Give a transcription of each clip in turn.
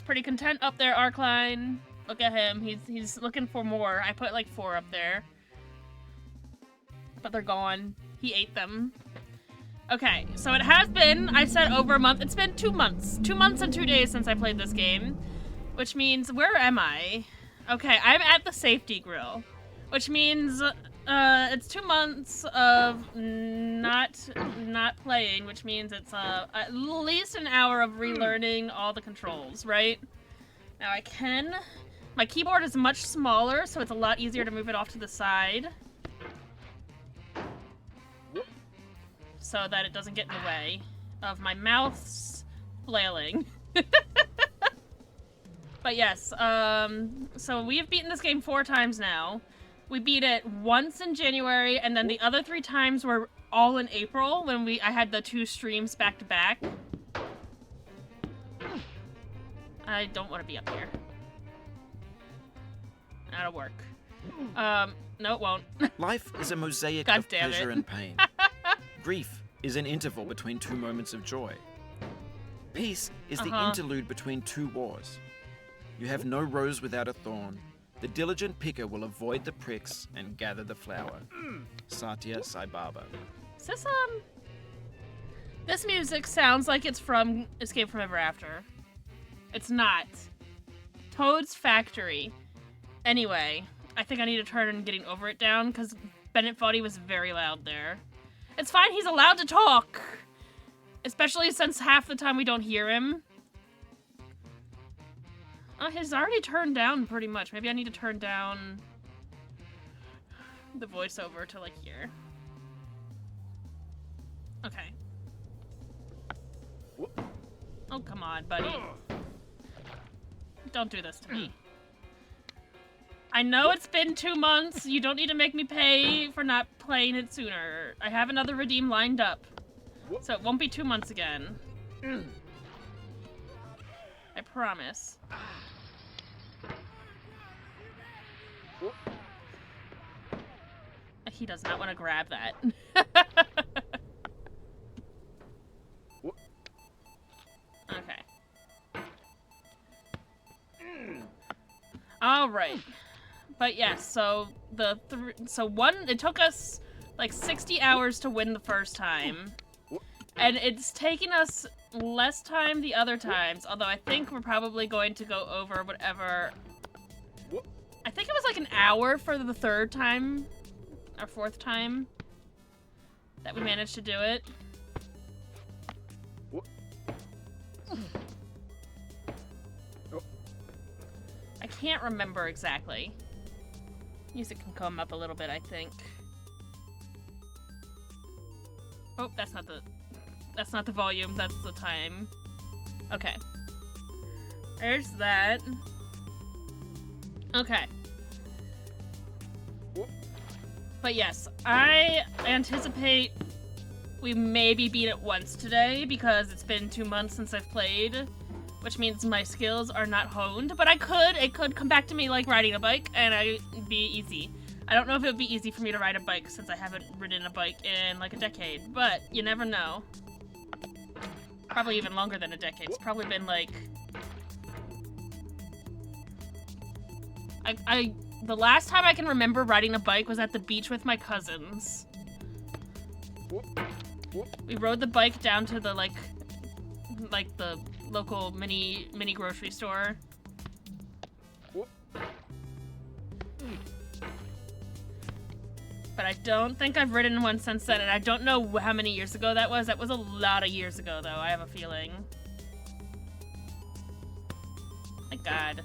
pretty content up there, Arcline. Look at him. He's looking for more. I put like 4 up there. But they're gone. He ate them. Okay, so it has been, I said over a month. It's been 2 months. 2 months and 2 days since I played this game. Which means, where am I? Okay, I'm at the safety grill. Which means, it's 2 months of not playing, which means it's at least an hour of relearning all the controls, right? Now I can... My keyboard is much smaller, so it's a lot easier to move it off to the side. So that it doesn't get in the way of my mouth's flailing. But yes, so we have beaten this game 4 times now. We beat it once in January, and then the other 3 times were all in April when I had the 2 streams back to back. I don't want to be up here. That'll work. No, it won't. Life is a mosaic God of damn pleasure it. and pain. Grief is an interval between 2 moments of joy. Peace is the interlude between 2 wars. You have no rose without a thorn. The diligent picker will avoid the pricks and gather the flower. Satya Sai Baba. Is this, this music sounds like it's from Escape from Ever After. It's not. Toad's Factory. Anyway, I think I need to turn Getting Over It down, because Bennett Foddy was very loud there. It's fine, he's allowed to talk! Especially since half the time we don't hear him. He's already turned down pretty much. Maybe I need to turn down the voiceover to, like, here. Okay. Oh, come on, buddy. Don't do this to me. I know it's been 2 months. You don't need to make me pay for not playing it sooner. I have another redeem lined up. So it won't be 2 months again. I promise. He does not want to grab that. Okay. All right. But yes, so it took us like 60 hours to win the first time. And it's taking us less time the other times, although I think we're probably going to go over whatever. I think it was like an hour for the 3rd time, or 4th time, that we managed to do it. I can't remember exactly. Music can come up a little bit, I think. Oh, that's not the volume, that's the time. Okay. There's that. Okay. But yes, I anticipate we maybe beat it once today because it's been 2 months since I've played, which means my skills are not honed, but it could come back to me like riding a bike and it'd be easy. I don't know if it would be easy for me to ride a bike since I haven't ridden a bike in like a decade, but you never know. Probably even longer than a decade. It's probably been like... The last time I can remember riding a bike was at the beach with my cousins. We rode the bike down to the like the local mini grocery store. But I don't think I've ridden one since then, and I don't know how many years ago that was. That was a lot of years ago, though, I have a feeling. My God.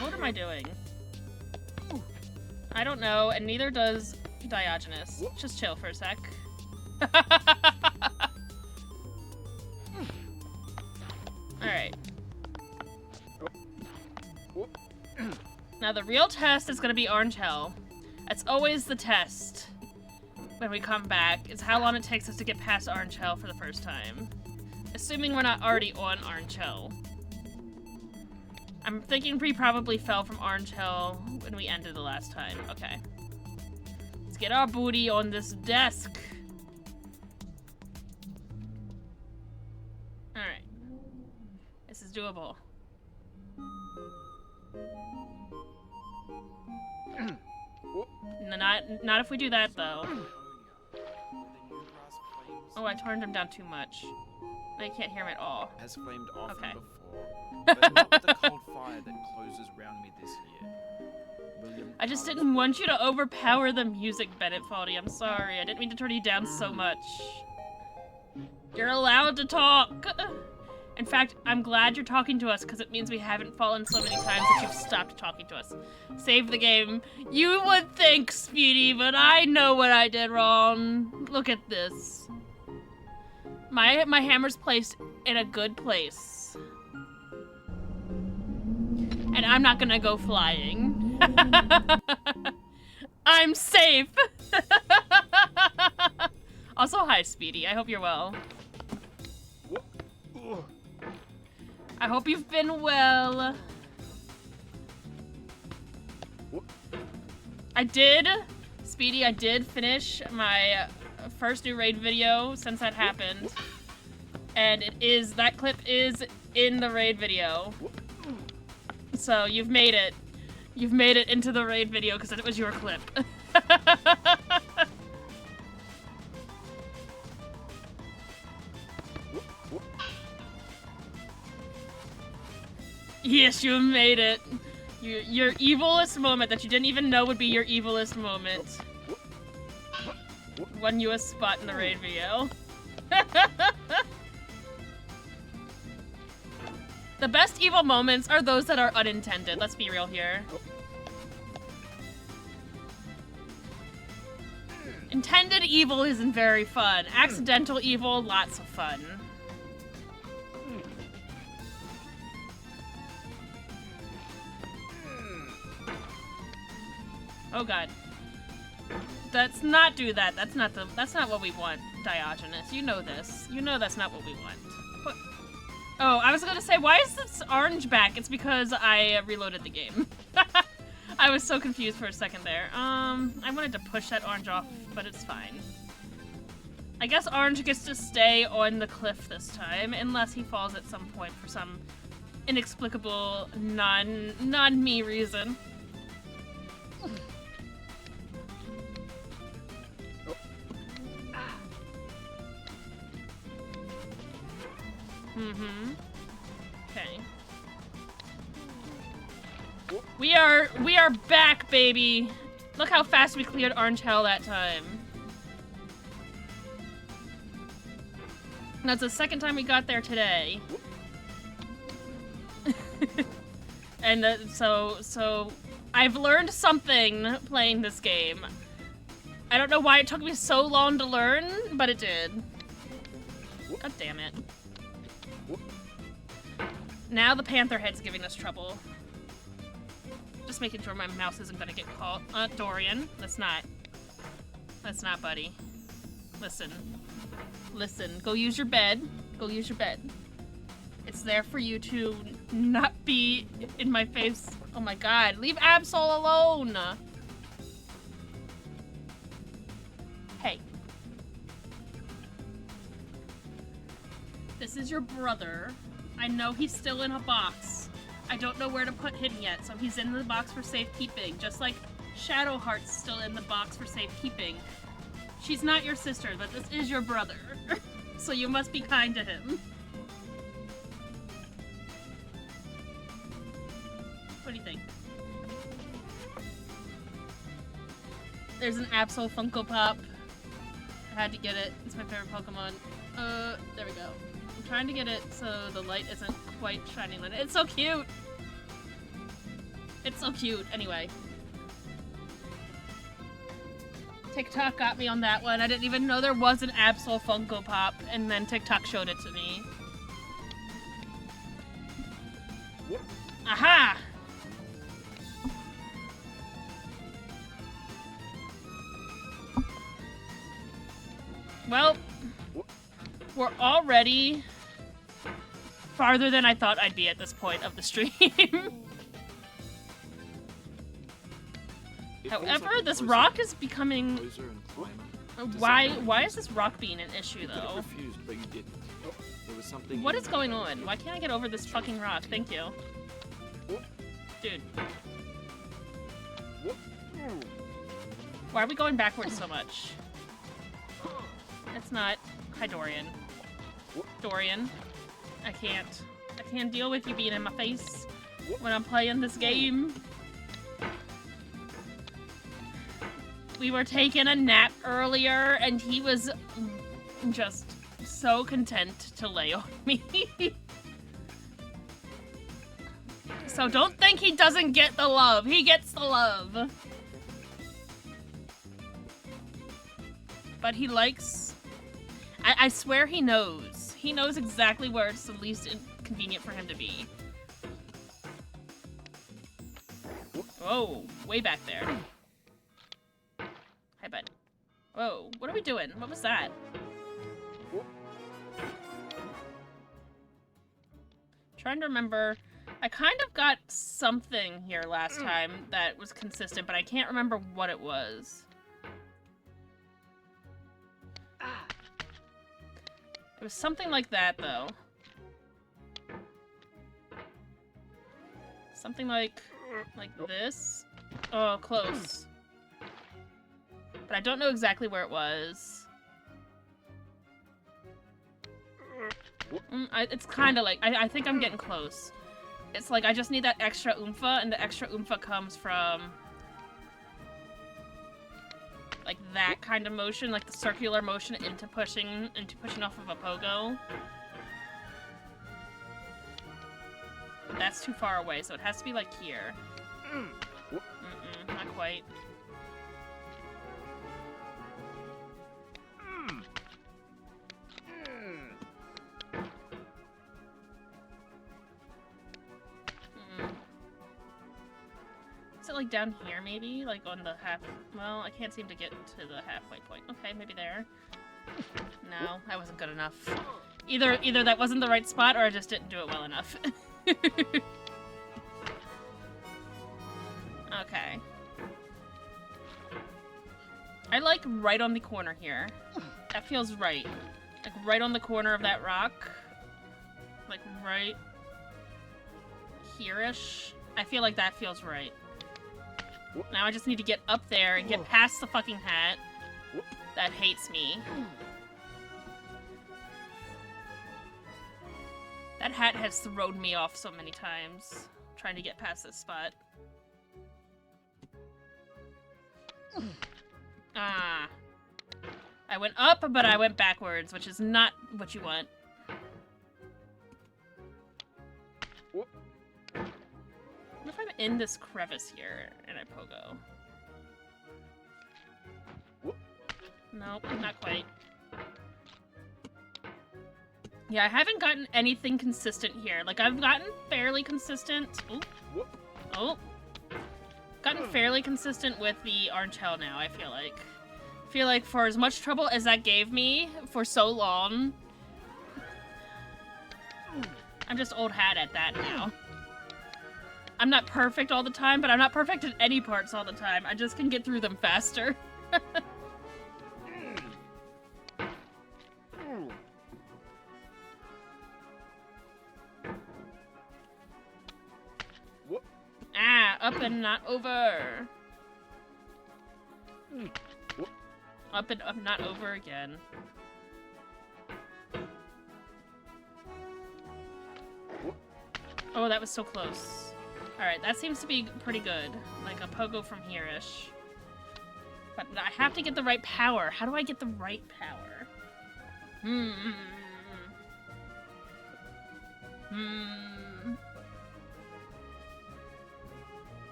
What am I doing? I don't know, and neither does Diogenes. Just chill for a sec. Alright. Now the real test is gonna be Orange Hell. That's always the test when we come back, is how long it takes us to get past Orange Hell for the first time. Assuming we're not already on Orange Hell. I'm thinking we probably fell from Orange Hill when we ended the last time. Okay. get our booty on this desk. Alright. This is doable. No, not if we do that, though. Oh, I turned him down too much. I can't hear him at all. Has flamed often Okay. before, but not with the cold fire that closes round me this year. William I just Carlos- didn't want you to overpower the music, Bennett Faulty. I'm sorry. I didn't mean to turn you down so much. You're allowed to talk. In fact, I'm glad you're talking to us because it means we haven't fallen so many times that you've stopped talking to us. Save the game. You would think, Speedy, but I know what I did wrong. Look at this. My hammer's placed in a good place. And I'm not gonna go flying. I'm safe. Also, hi, Speedy. I hope you're well. I hope you've been well. Speedy, I did finish my first new raid video since that happened. And that clip is in the raid video. So you've made it. You've made it into the raid video because it was your clip. Yes, you made it. Your evilest moment that you didn't even know would be your evilest moment. Won you a spot in the raid video. The best evil moments are those that are unintended. Let's be real here. Intended evil isn't very fun. Accidental evil, lots of fun. Oh god. Let's not do that. That's not what we want, Diogenes. You know this. You know that's not what we want. What? Oh, I was gonna say, why is this orange back? It's because I reloaded the game. I was so confused for a second there. I wanted to push that orange off, but it's fine. I guess orange gets to stay on the cliff this time, unless he falls at some point for some inexplicable, non-me reason. Mm-hmm. Okay. We are back, baby. Look how fast we cleared Orange Hell that time. That's the second time we got there today. And so I've learned something playing this game. I don't know why it took me so long to learn, but it did. God damn it. Now the panther head's giving us trouble. Just making sure my mouse isn't gonna get caught. Dorian, let's not, buddy. Listen. Go use your bed. Go use your bed. It's there for you to not be in my face. Oh my god, leave Absol alone! Hey. This is your brother. I know he's still in a box. I don't know where to put him yet, so he's in the box for safekeeping, just like Shadowheart's still in the box for safekeeping. She's not your sister, but this is your brother, so you must be kind to him. What do you think? There's an Absol Funko Pop. I had to get it. It's my favorite Pokemon. There we go. I'm trying to get it so the light isn't quite shining on it. It's so cute! It's so cute. Anyway. TikTok got me on that one. I didn't even know there was an Absol Funko Pop, and then TikTok showed it to me. Aha! Well, we're already farther than I thought I'd be at this point of the stream. However, this rock is becoming... Closer and climb. Why is this rock being an issue, You could have though? refused, but you didn't. There was something. What is going on? Why can't I get over this fucking rock? Thank you. Dude. Why are we going backwards so much? It's not. Hi, Dorian. Dorian. I can't deal with you being in my face when I'm playing this game. We were taking a nap earlier, and he was just so content to lay on me. So don't think he doesn't get the love. He gets the love. But he likes... I swear he knows. He knows exactly where it's the least inconvenient for him to be. Whoa, way back there. Hi, bud. Whoa, what are we doing? What was that? Trying to remember. I kind of got something here last time that was consistent, but I can't remember what it was. It was something like that, though. Something like this. Oh, close. But I don't know exactly where it was. It's kind of like... I think I'm getting close. It's like I just need that extra oompha, and the extra oompha comes from... like that kind of motion, like the circular motion into pushing off of a pogo. But that's too far away, so it has to be like here. Not quite. Is it like down here, maybe? Like on the half... Well, I can't seem to get to the halfway point. Okay, maybe there. No, that wasn't good enough. Either that wasn't the right spot, or I just didn't do it well enough. Okay. I like right on the corner here. That feels right. Like right on the corner of that rock. Like right here-ish. I feel like that feels right. Now I just need to get up there and get past the fucking hat that hates me. That hat has thrown me off so many times, trying to get past this spot. Ah. I went up, but I went backwards, which is not what you want. What if I'm in this crevice here and I pogo? Nope, not quite. Yeah, I haven't gotten anything consistent here. Like, I've gotten fairly consistent. Gotten fairly consistent with the orange hell now, I feel like. I feel like for as much trouble as that gave me for so long, I'm just old hat at that now. I'm not perfect all the time, but I'm not perfect at any parts all the time. I just can get through them faster. Ah, up and not over. Up and up, not over again. Oh, that was so close. Alright, that seems to be pretty good. Like a pogo from here-ish. But I have to get the right power. How do I get the right power?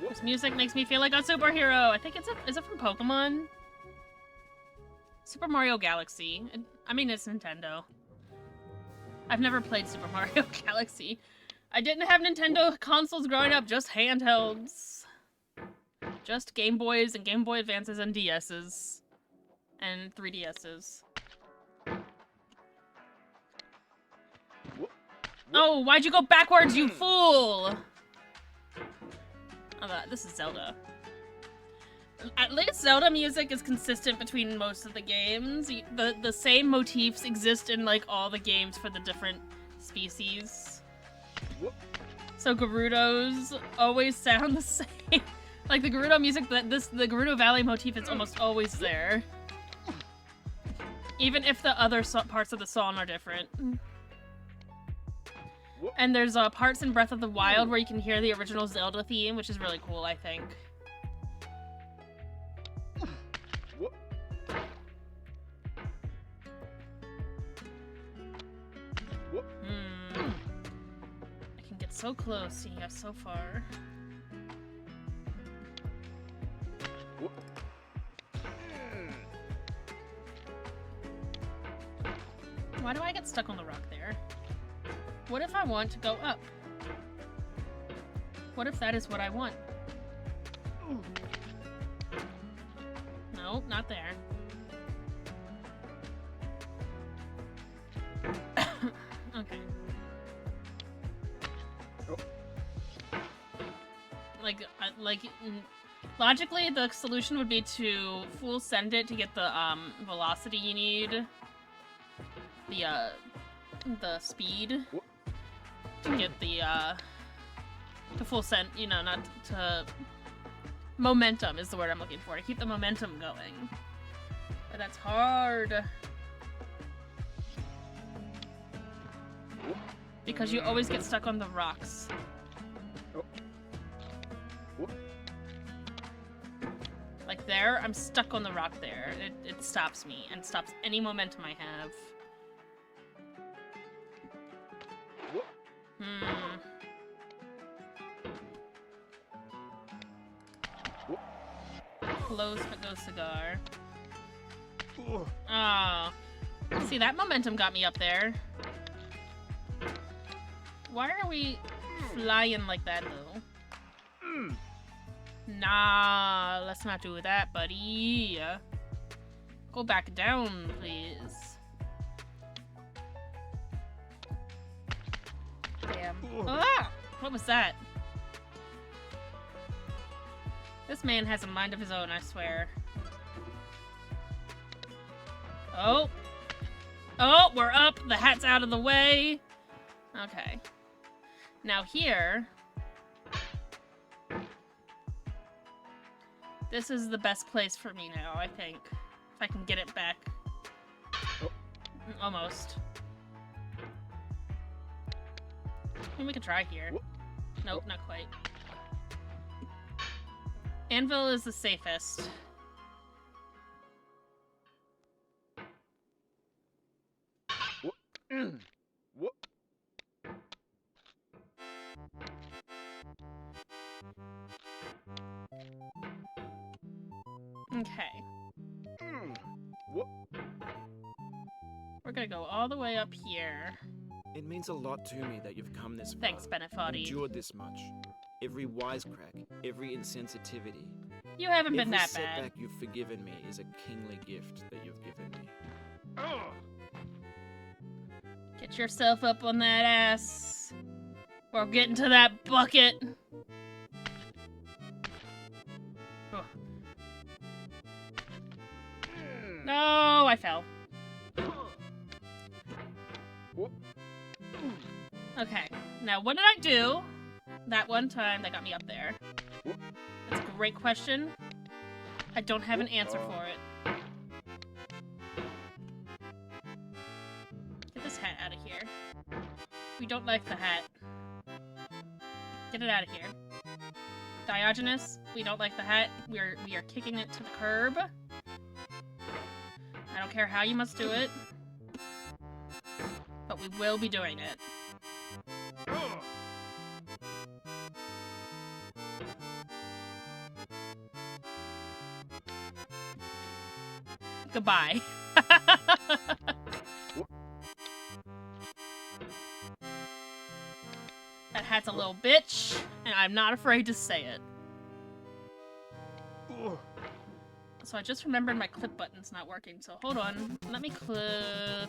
This music makes me feel like a superhero. I think is it from Pokemon? Super Mario Galaxy. I mean, it's Nintendo. I've never played Super Mario Galaxy. I didn't have Nintendo consoles growing up, just handhelds. Just Game Boys and Game Boy Advances and DS's. And 3DS's. Oh, why'd you go backwards, you fool? Oh, this is Zelda. At least Zelda music is consistent between most of the games. The same motifs exist in, like, all the games for the different species. So Gerudos always sound the same. Like, the Gerudo music, the Gerudo Valley motif is almost always there. Even if the other parts of the song are different. And there's parts in Breath of the Wild where you can hear the original Zelda theme, which is really cool, I think. I can get so close and you got so far. Why do I get stuck on the rock there? What if I want to go up? What if that is what I want? No, not there. Okay. Logically, the solution would be to full send it to get the velocity you need. The speed to get the to full send, you know, not to momentum is the word I'm looking for, to keep the momentum going. But that's hard. Because you always get stuck on the rocks. Like there, I'm stuck on the rock there. It stops me and stops any momentum I have. Close but no cigar. Oh. See, that momentum got me up there. Why are we flying like that, though? Nah, let's not do that, buddy. Go back down, please. Damn. Ah! What was that? This man has a mind of his own, I swear. Oh! Oh, we're up! The hat's out of the way! Okay. Now here... This is the best place for me now, I think. If I can get it back. Almost. I think we could try here. Nope, not quite. Anvil is the safest. Okay. We're gonna go all the way up here. It means a lot to me that you've come this far. Thanks, Benefati. Endured this much. Every wisecrack, every insensitivity. You haven't been that Every bad. setback you've forgiven me is a kingly gift that you've given me. Get yourself up on that ass. We're getting to that bucket. Oh. No, I fell. Okay, now what did I do that one time that got me up there? That's a great question. I don't have an answer for it. Get this hat out of here. We don't like the hat. Get it out of here. Diogenes, we don't like the hat. We are kicking it to the curb. I don't care how you must do it. But we will be doing it. Goodbye. That hat's a little bitch, and I'm not afraid to say it. So I just remembered my clip button's not working, so hold on. Let me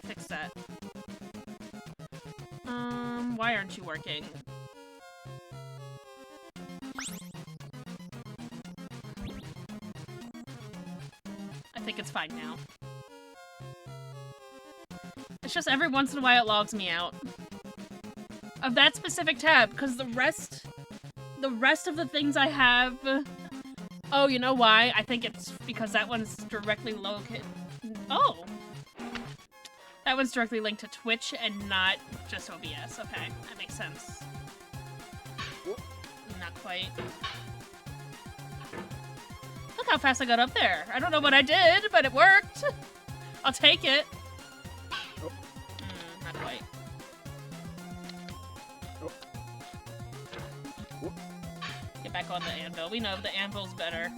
fix that. Why aren't you working? I think it's fine now. It's just every once in a while it logs me out of that specific tab, because the rest of the things I have. Oh, you know why? I think it's because that one's directly located. Oh, that one's directly linked to Twitch and not just OBS. Okay, that makes sense. Not quite. Look how fast I got up there. I don't know what I did, but it worked. I'll take it. Not quite. Get back on the anvil. We know the anvil's better.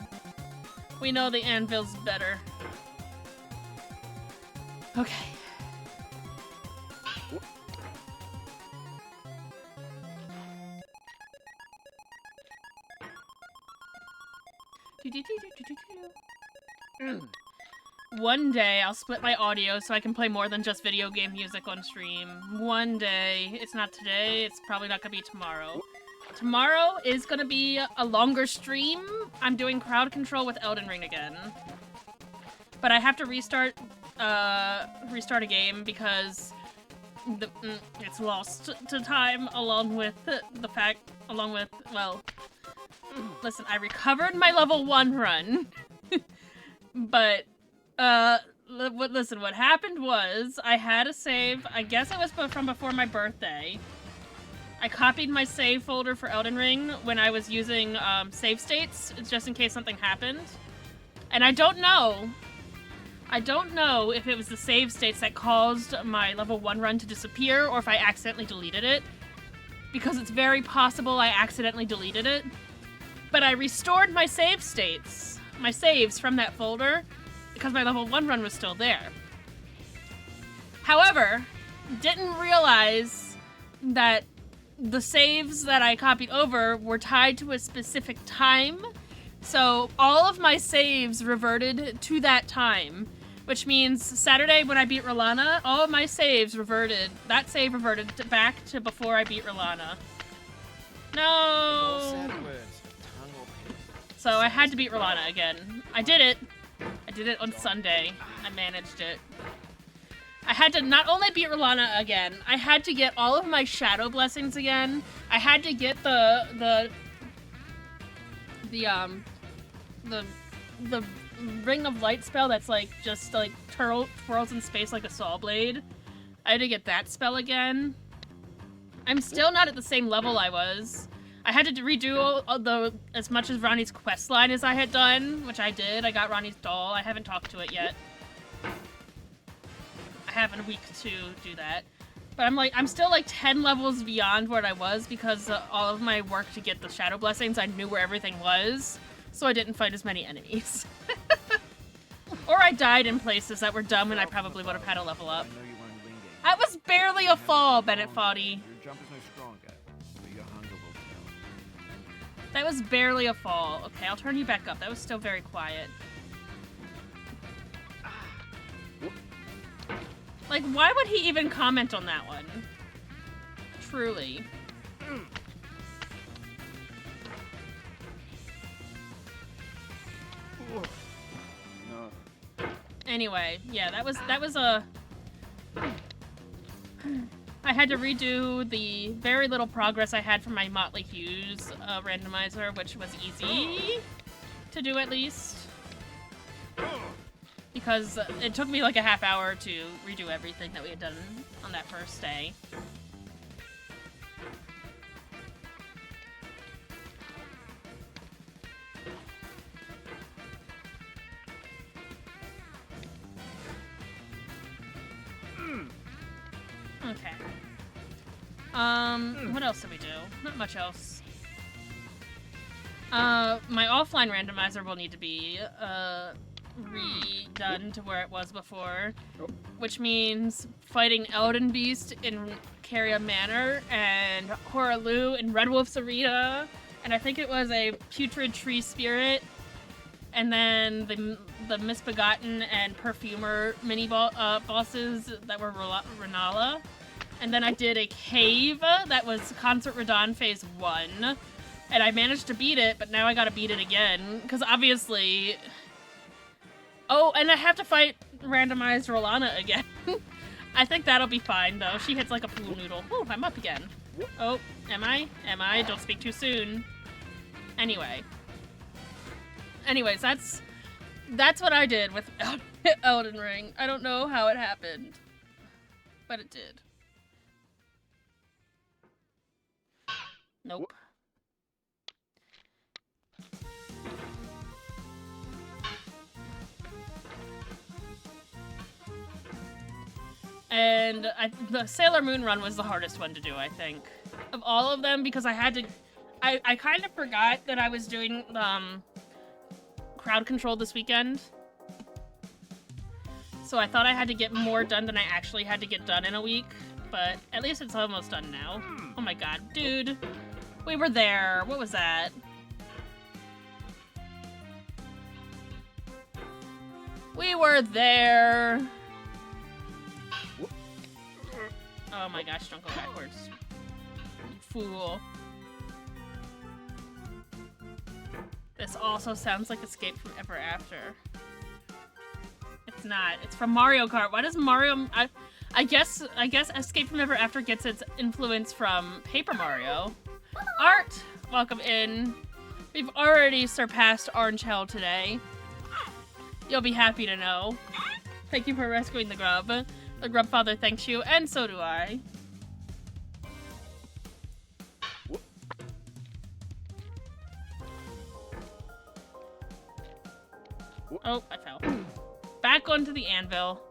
We know the anvil's better. Okay. One day I'll split my audio so I can play more than just video game music on stream. One day. It's not today. It's probably not gonna be tomorrow. Tomorrow is gonna be a longer stream. I'm doing crowd control with Elden Ring again. But I have to restart a game because it's lost to time along with well, listen, I recovered my level 1 run. But listen, what happened was I had a save. I guess it was from before my birthday. I copied my save folder for Elden Ring when I was using save states, just in case something happened. And I don't know if it was the save states that caused my level 1 run to disappear or if I accidentally deleted it. Because it's very possible I accidentally deleted it. But I restored my save states, my saves from that folder, because my level 1 run was still there. However, didn't realize that the saves that I copied over were tied to a specific time. So all of my saves reverted to that time, which means Saturday when I beat Rolana, all of my saves reverted. That save reverted back to before I beat Rolana. No. So I had to beat Rolana again. I did it. I did it on Sunday. I managed it. I had to not only beat Rolana again, I had to get all of my shadow blessings again. I had to get the ring of light spell that's like just like twirls in space like a saw blade. I had to get that spell again. I'm still not at the same level I was. I had to redo as much as Ronnie's quest line as I had done, which I did. I got Ronnie's doll. I haven't talked to it yet. I have a week to do that. But I'm still like 10 levels beyond what I was because all of my work to get the shadow blessings, I knew where everything was, so I didn't fight as many enemies. Or I died in places that were dumb and I probably would have had to level up. That was barely a fall, Bennett Foddy. That was barely a fall. Okay, I'll turn you back up. That was still very quiet. Like, why would he even comment on that one? Truly. Anyway, yeah, that was a... I had to redo the very little progress I had from my Motley Hughes randomizer, which was easy to do at least. Because it took me like a half hour to redo everything that we had done on that first day. Okay. What else did we do? Not much else. My offline randomizer will need to be, redone to where it was before. Which means fighting Elden Beast in Caria Manor, and Horalu in Red Wolf's Arena, and I think it was a Putrid Tree Spirit, and then the Misbegotten and Perfumer mini bosses that were Renala. And then I did a cave that was Concert Radon Phase 1. And I managed to beat it, but now I gotta beat it again. Because obviously... Oh, and I have to fight randomized Rolana again. I think that'll be fine, though. She hits like a pool noodle. Oh, I'm up again. Oh, am I? Am I? Don't speak too soon. Anyway. Anyways, that's what I did with Elden Ring. I don't know how it happened, but it did. Nope. And the Sailor Moon run was the hardest one to do, I think, of all of them, because I had to... I kind of forgot that I was doing crowd control this weekend. So I thought I had to get more done than I actually had to get done in a week, but at least it's almost done now. Oh my god, dude. We were there. What was that? We were there. Oh my gosh, don't go backwards. Fool. This also sounds like Escape from Ever After. It's not. It's from Mario Kart. Why does Mario... I guess Escape from Ever After gets its influence from Paper Mario. Art! Welcome in. We've already surpassed Orange Hell today. You'll be happy to know. Thank you for rescuing the grub. The grub father thanks you, and so do I. Oh, I fell. Back onto the anvil.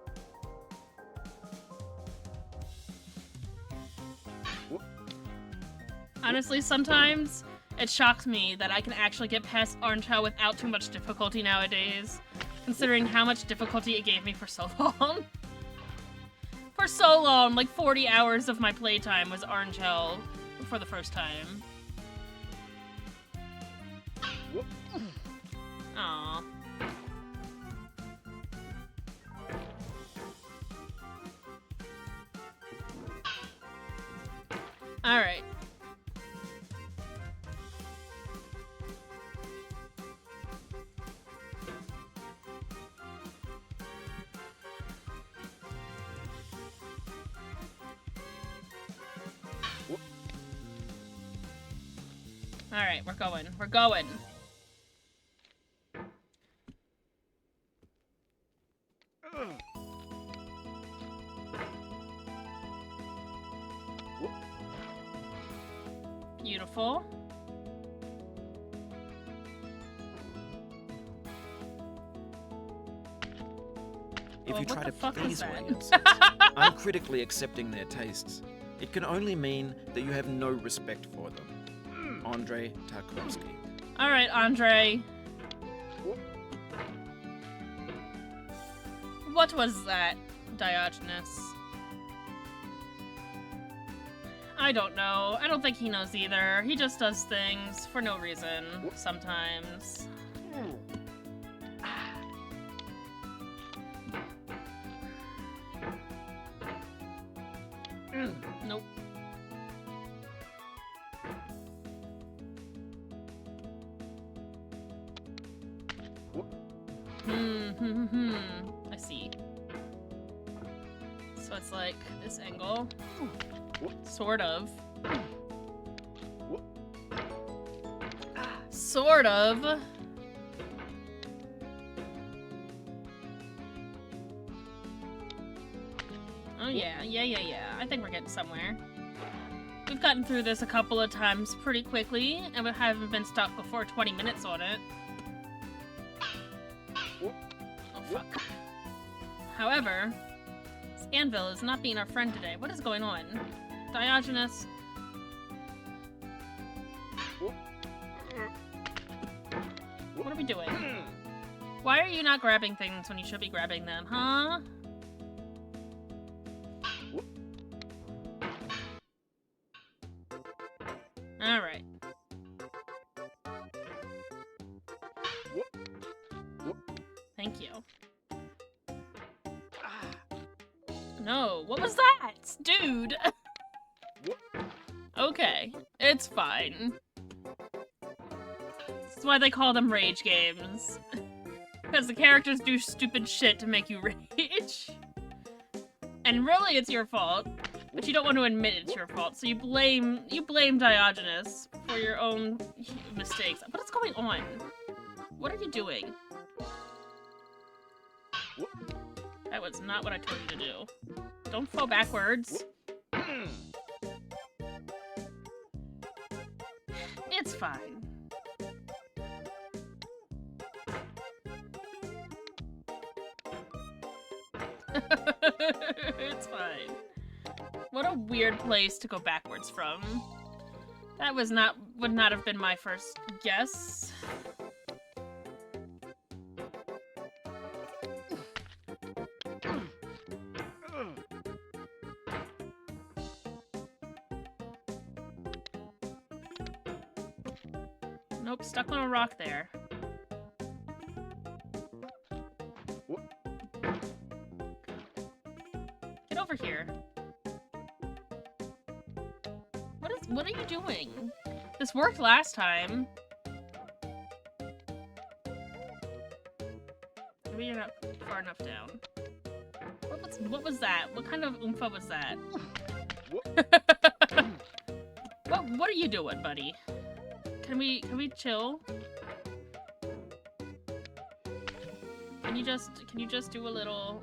Honestly, sometimes it shocks me that I can actually get past Orange Hell without too much difficulty nowadays, considering how much difficulty it gave me for so long. For so long, like 40 hours of my playtime was Orange Hell for the first time. Aww. Alright. Alright, we're going. We're going. Beautiful. If you try to please that? my insects, uncritically accepting their tastes, it can only mean that you have no respect for them. Andre Tarkovsky. Alright, Andre. What was that, Diogenes? I don't know. I don't think he knows either. He just does things for no reason, sometimes. Nope. I see. So it's like this angle. Sort of. Sort of. Oh yeah. I think we're getting somewhere. We've gotten through this a couple of times pretty quickly, and we haven't been stuck before 20 minutes on it. Oh fuck. However, this anvil is not being our friend today. What is going on? Diogenes. What are we doing? Why are you not grabbing things when you should be grabbing them, huh? Alright. Thank you. No, what was that? Dude! okay. It's fine. That's why they call them rage games. Because the characters do stupid shit to make you rage. And really it's your fault. But you don't want to admit it's your fault, so you blame Diogenes for your own mistakes. What is going on? What are you doing? That was not what I told you to do. Don't fall backwards. It's fine. It's fine. What a weird place to go backwards from. That would not have been my first guess. Nope, stuck on a rock there. Get over here. What are you doing? This worked last time. Maybe you're not far enough down. What was that? What kind of oompa was that? What are you doing, buddy? Can we chill? Can you just do a little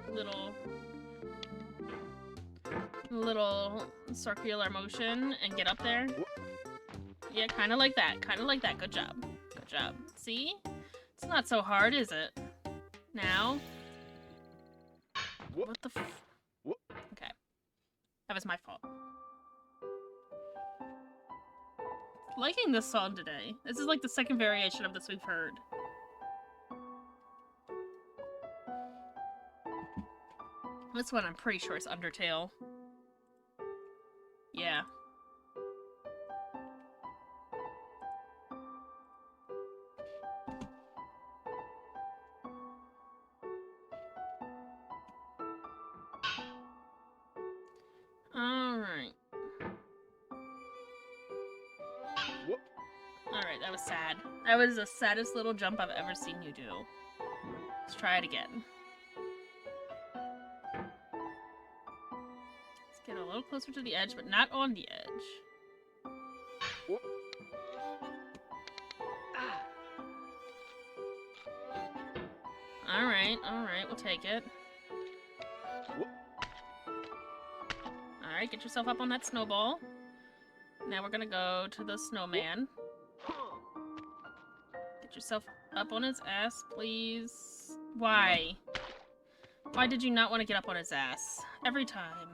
circular motion and get up there? Yeah, kind of like that. Kind of like that. Good job. Good job. See? It's not so hard, is it? Now? What the f- Okay. That was my fault. Liking this song today. This is like the second variation of this we've heard. This one I'm pretty sure is Undertale. Yeah. Alright. Alright, that was sad. That was the saddest little jump I've ever seen you do. Let's try it again. Let's get a little closer to the edge, but not on the edge. Alright, we'll take it. Alright, get yourself up on that snowball. Now we're gonna go to the snowman. Get yourself up on his ass, please. Why? Why did you not want to get up on his ass? Every time.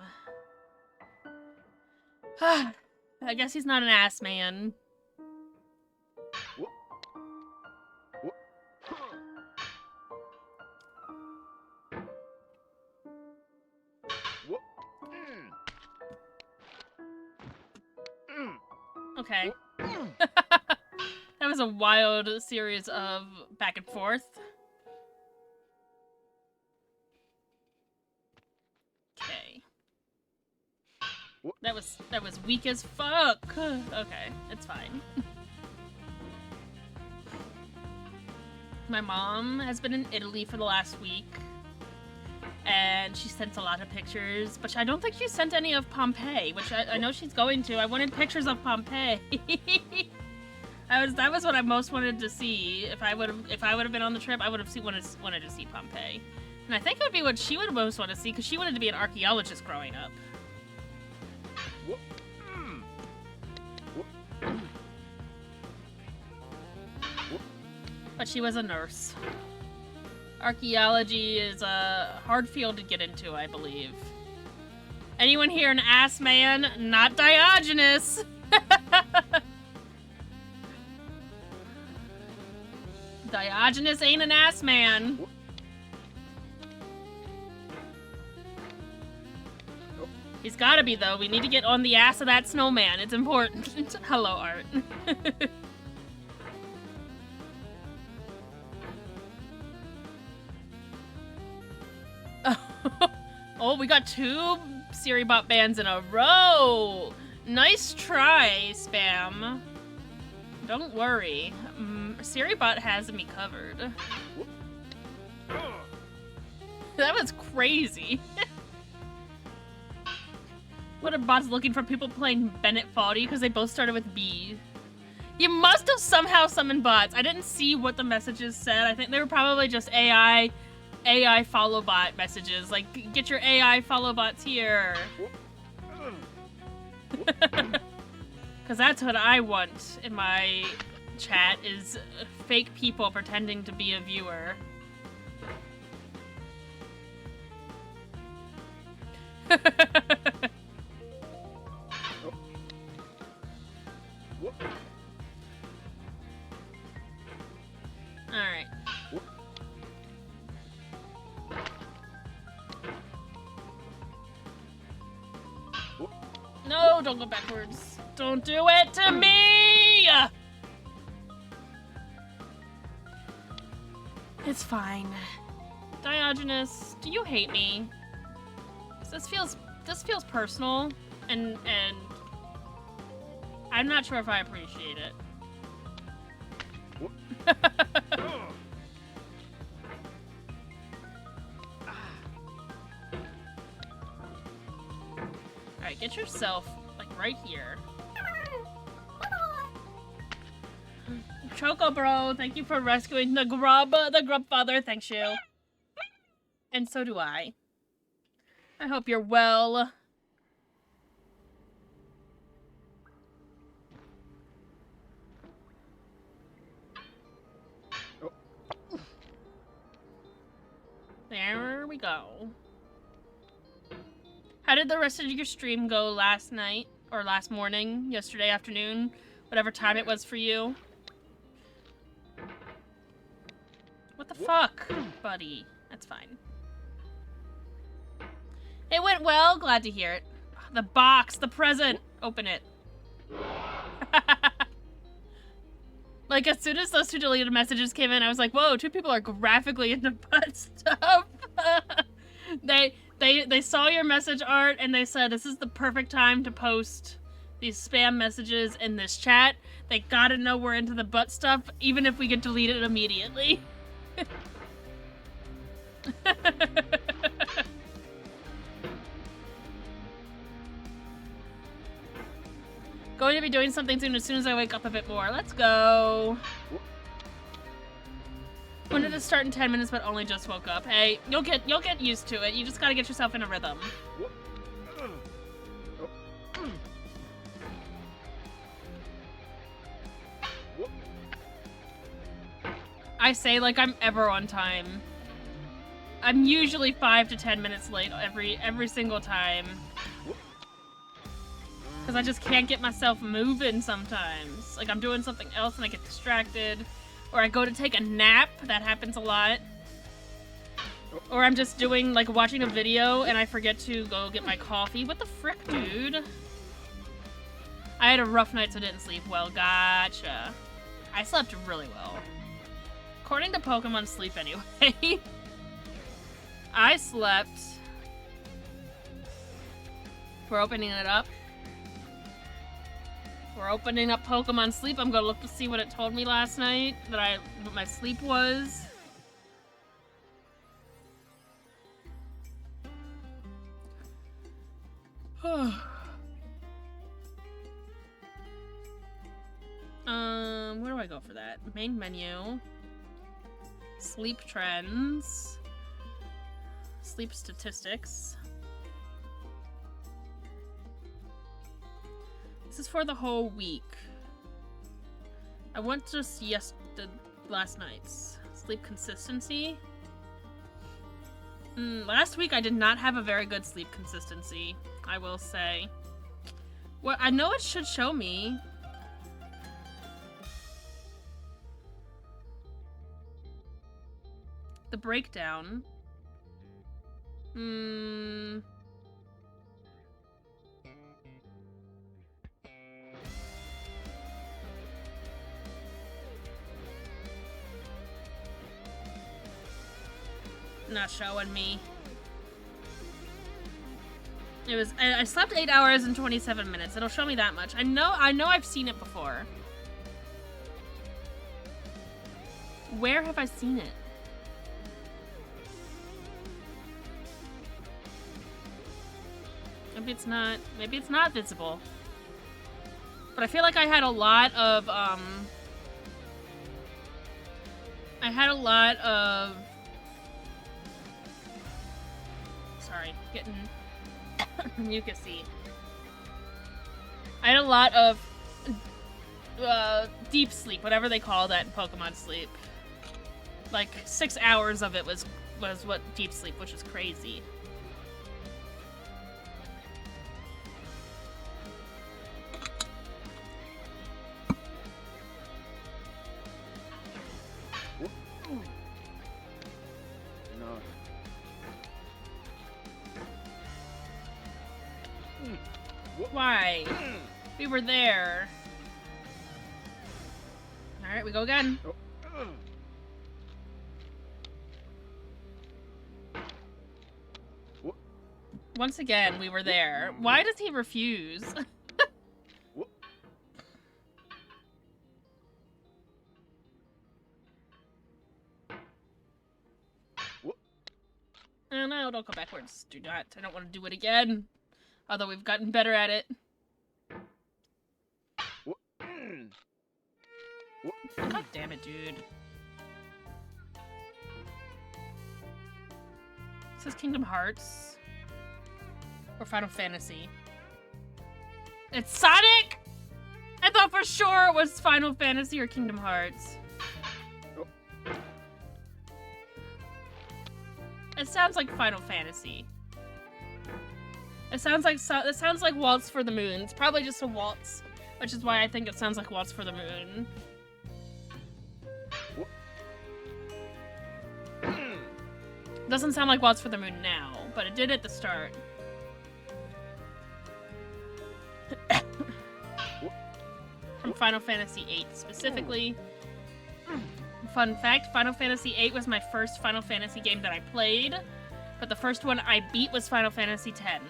I guess he's not an ass man. Okay. That was a wild series of back and forth. Okay. That was weak as fuck. Okay, it's fine. My mom has been in Italy for the last week. And she sent a lot of pictures, but I don't think she sent any of Pompeii, which I know she's going to. I wanted pictures of Pompeii. That was what I most wanted to see. If I would have been on the trip, I would have wanted to see Pompeii. And I think it would be what she would most want to see, because she wanted to be an archaeologist growing up. But she was a nurse. Archaeology is a hard field to get into, I believe. Anyone here an ass man? Not Diogenes! Diogenes ain't an ass man. He's gotta be, though. We need to get on the ass of that snowman. It's important. Hello, Art. Oh, we got 2 Siribot bands in a row. Nice try, Spam. Don't worry. SiriBot has me covered. That was crazy. What are bots looking for people playing Bennett Foddy because they both started with B? You must have somehow summoned bots. I didn't see what the messages said. I think they were probably just AI follow bot messages. Like, get your AI follow bots here. Because that's what I want in my chat, is fake people pretending to be a viewer. Alright. No, don't go backwards. Don't do it to me! It's fine. Diogenes, do you hate me? This feels personal, and I'm not sure if I appreciate it. Alright, get yourself, like, right here. Choco Bro, thank you for rescuing the grub father, thanks you. And so do I. I hope you're well. There we go. How did the rest of your stream go last night? Or last morning? Yesterday afternoon? Whatever time it was for you? What the fuck, buddy? That's fine. It went well. Glad to hear it. The box, the present. Open it. Like, as soon as those two deleted messages came in, I was like, whoa, two people are graphically into butt stuff. They saw your message art and they said, this is the perfect time to post these spam messages in this chat. They gotta know we're into the butt stuff, even if we get deleted immediately. Going to be doing something soon as I wake up a bit more. Let's go. Wanted to start in 10 minutes, but only just woke up. Hey, you'll get used to it. You just gotta get yourself in a rhythm. I say like I'm ever on time. I'm usually 5 to 10 minutes late every single time. Because I just can't get myself moving sometimes. Like, I'm doing something else and I get distracted. Or I go to take a nap. That happens a lot. Or I'm just doing, like, watching a video and I forget to go get my coffee. What the frick, dude? I had a rough night, so I didn't sleep well. Gotcha. I slept really well. According to Pokemon Sleep, anyway. I slept. We're opening it up. We're opening up Pokemon Sleep. I'm gonna look to see what it told me last night, what my sleep was. Where do I go for that? Main menu. Sleep trends. Sleep statistics. This is for the whole week. I want just last night's. Sleep consistency. Last week I did not have a very good sleep consistency, I will say. Well, I know it should show me. The breakdown. Not showing me. It was. I slept 8 hours and 27 minutes. It'll show me that much. I know I've seen it before. Where have I seen it? Maybe it's not visible. But I feel like I had a lot of sorry, getting mucusy. I had a lot of deep sleep, whatever they call that in Pokemon sleep. Like 6 hours of it was what deep sleep, which is crazy. Why? We were there. Alright, we go again. Once again, we were there. Why does he refuse? Oh no, don't go backwards. Do not. I don't want to do it again. Although we've gotten better at it. God damn it, dude. This is Kingdom Hearts. Or Final Fantasy. It's Sonic! I thought for sure it was Final Fantasy or Kingdom Hearts. It sounds like Final Fantasy. It sounds like Waltz for the Moon. It's probably just a waltz, which is why I think it sounds like Waltz for the Moon. Doesn't sound like Waltz for the Moon now, but it did at the start. From Final Fantasy VIII specifically. Fun fact, Final Fantasy VIII was my first Final Fantasy game that I played, but the first one I beat was Final Fantasy X.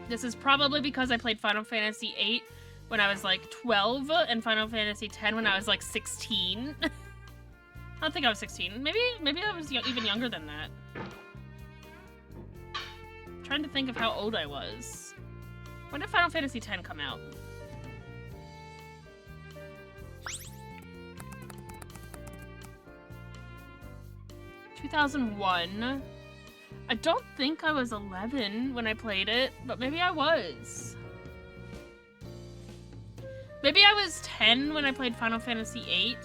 This is probably because I played Final Fantasy VIII when I was like 12 and Final Fantasy X when I was like 16. I don't think I was 16. Maybe I was even younger than that. I'm trying to think of how old I was. When did Final Fantasy X come out? ...2001. I don't think I was 11 when I played it, but maybe I was. Maybe I was 10 when I played Final Fantasy VIII.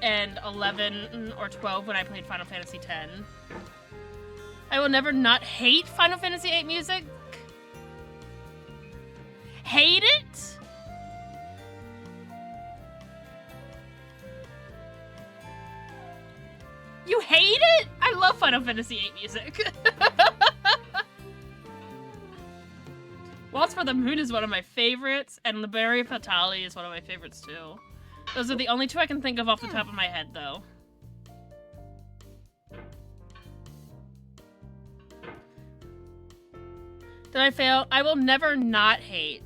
And 11 or 12 when I played Final Fantasy X. I will never not hate Final Fantasy VIII music. Hate it? You hate it? I love Final Fantasy VIII music. Waltz for the Moon is one of my favorites, and Liberia Fatale is one of my favorites too. Those are the only two I can think of off the top of my head, though. Did I fail? I will never not hate.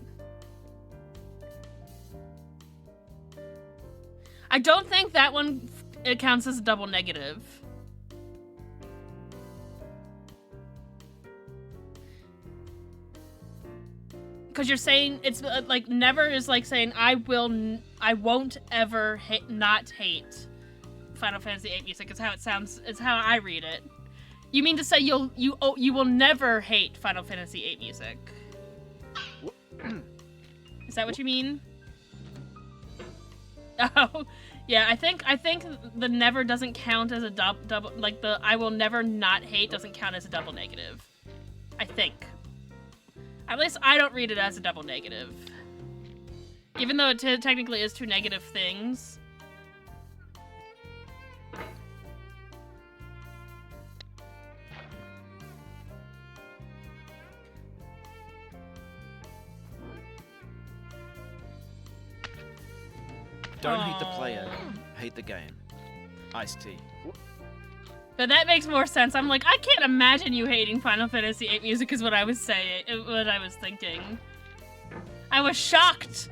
I don't think that one it counts as a double negative. Because you're saying it's like never is like saying I won't ever not hate Final Fantasy VIII music. Is how it sounds. Is how I read it. You mean to say you will never hate Final Fantasy VIII music? Is that what you mean? Oh, yeah. I think the never doesn't count as a double. Like the I will never not hate doesn't count as a double negative. I think. At least I don't read it as a double negative. Even though it technically is two negative things. Don't hate the player, hate the game. Iced tea. But that makes more sense. I'm like, I can't imagine you hating Final Fantasy VIII music is what I was saying, what I was thinking. I was shocked!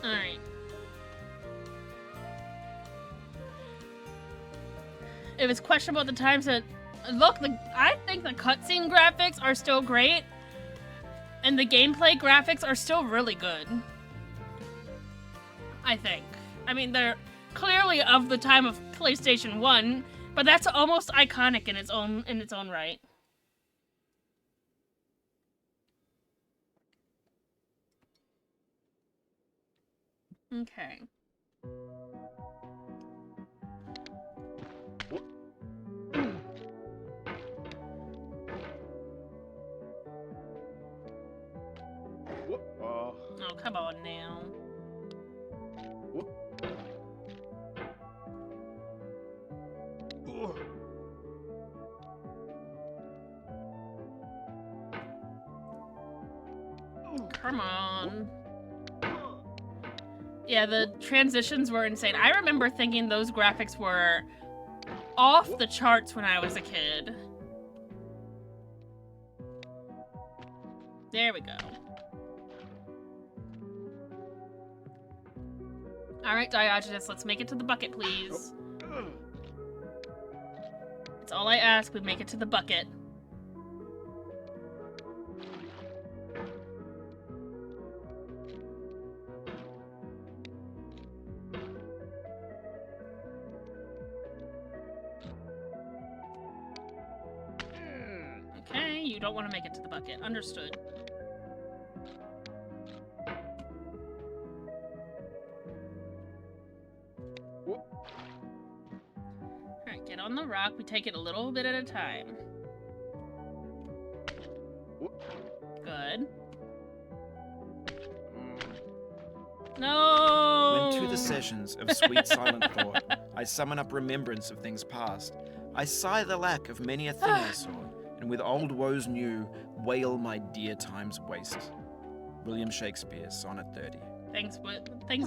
Alright. It was questionable at the time, so look, I think the cutscene graphics are still great, and the gameplay graphics are still really good. I think. I mean, they're clearly of the time of PlayStation 1, but that's almost iconic in its own right. Okay. Oh, come on now. Come on. Yeah, the transitions were insane. I remember thinking those graphics were off the charts when I was a kid. There we go. Alright, Diogenes, let's make it to the bucket, please. That's all I ask, we make it to the bucket. Okay, you don't want to make it to the bucket. Understood. Alright, get on the rock. We take it a little bit at a time. Good. No! When to the sessions of sweet silent thought, I summon up remembrance of things past. I sigh the lack of many a thing I saw, and with old woes new, wail my dear time's waste. William Shakespeare, Sonnet 30. Thanks,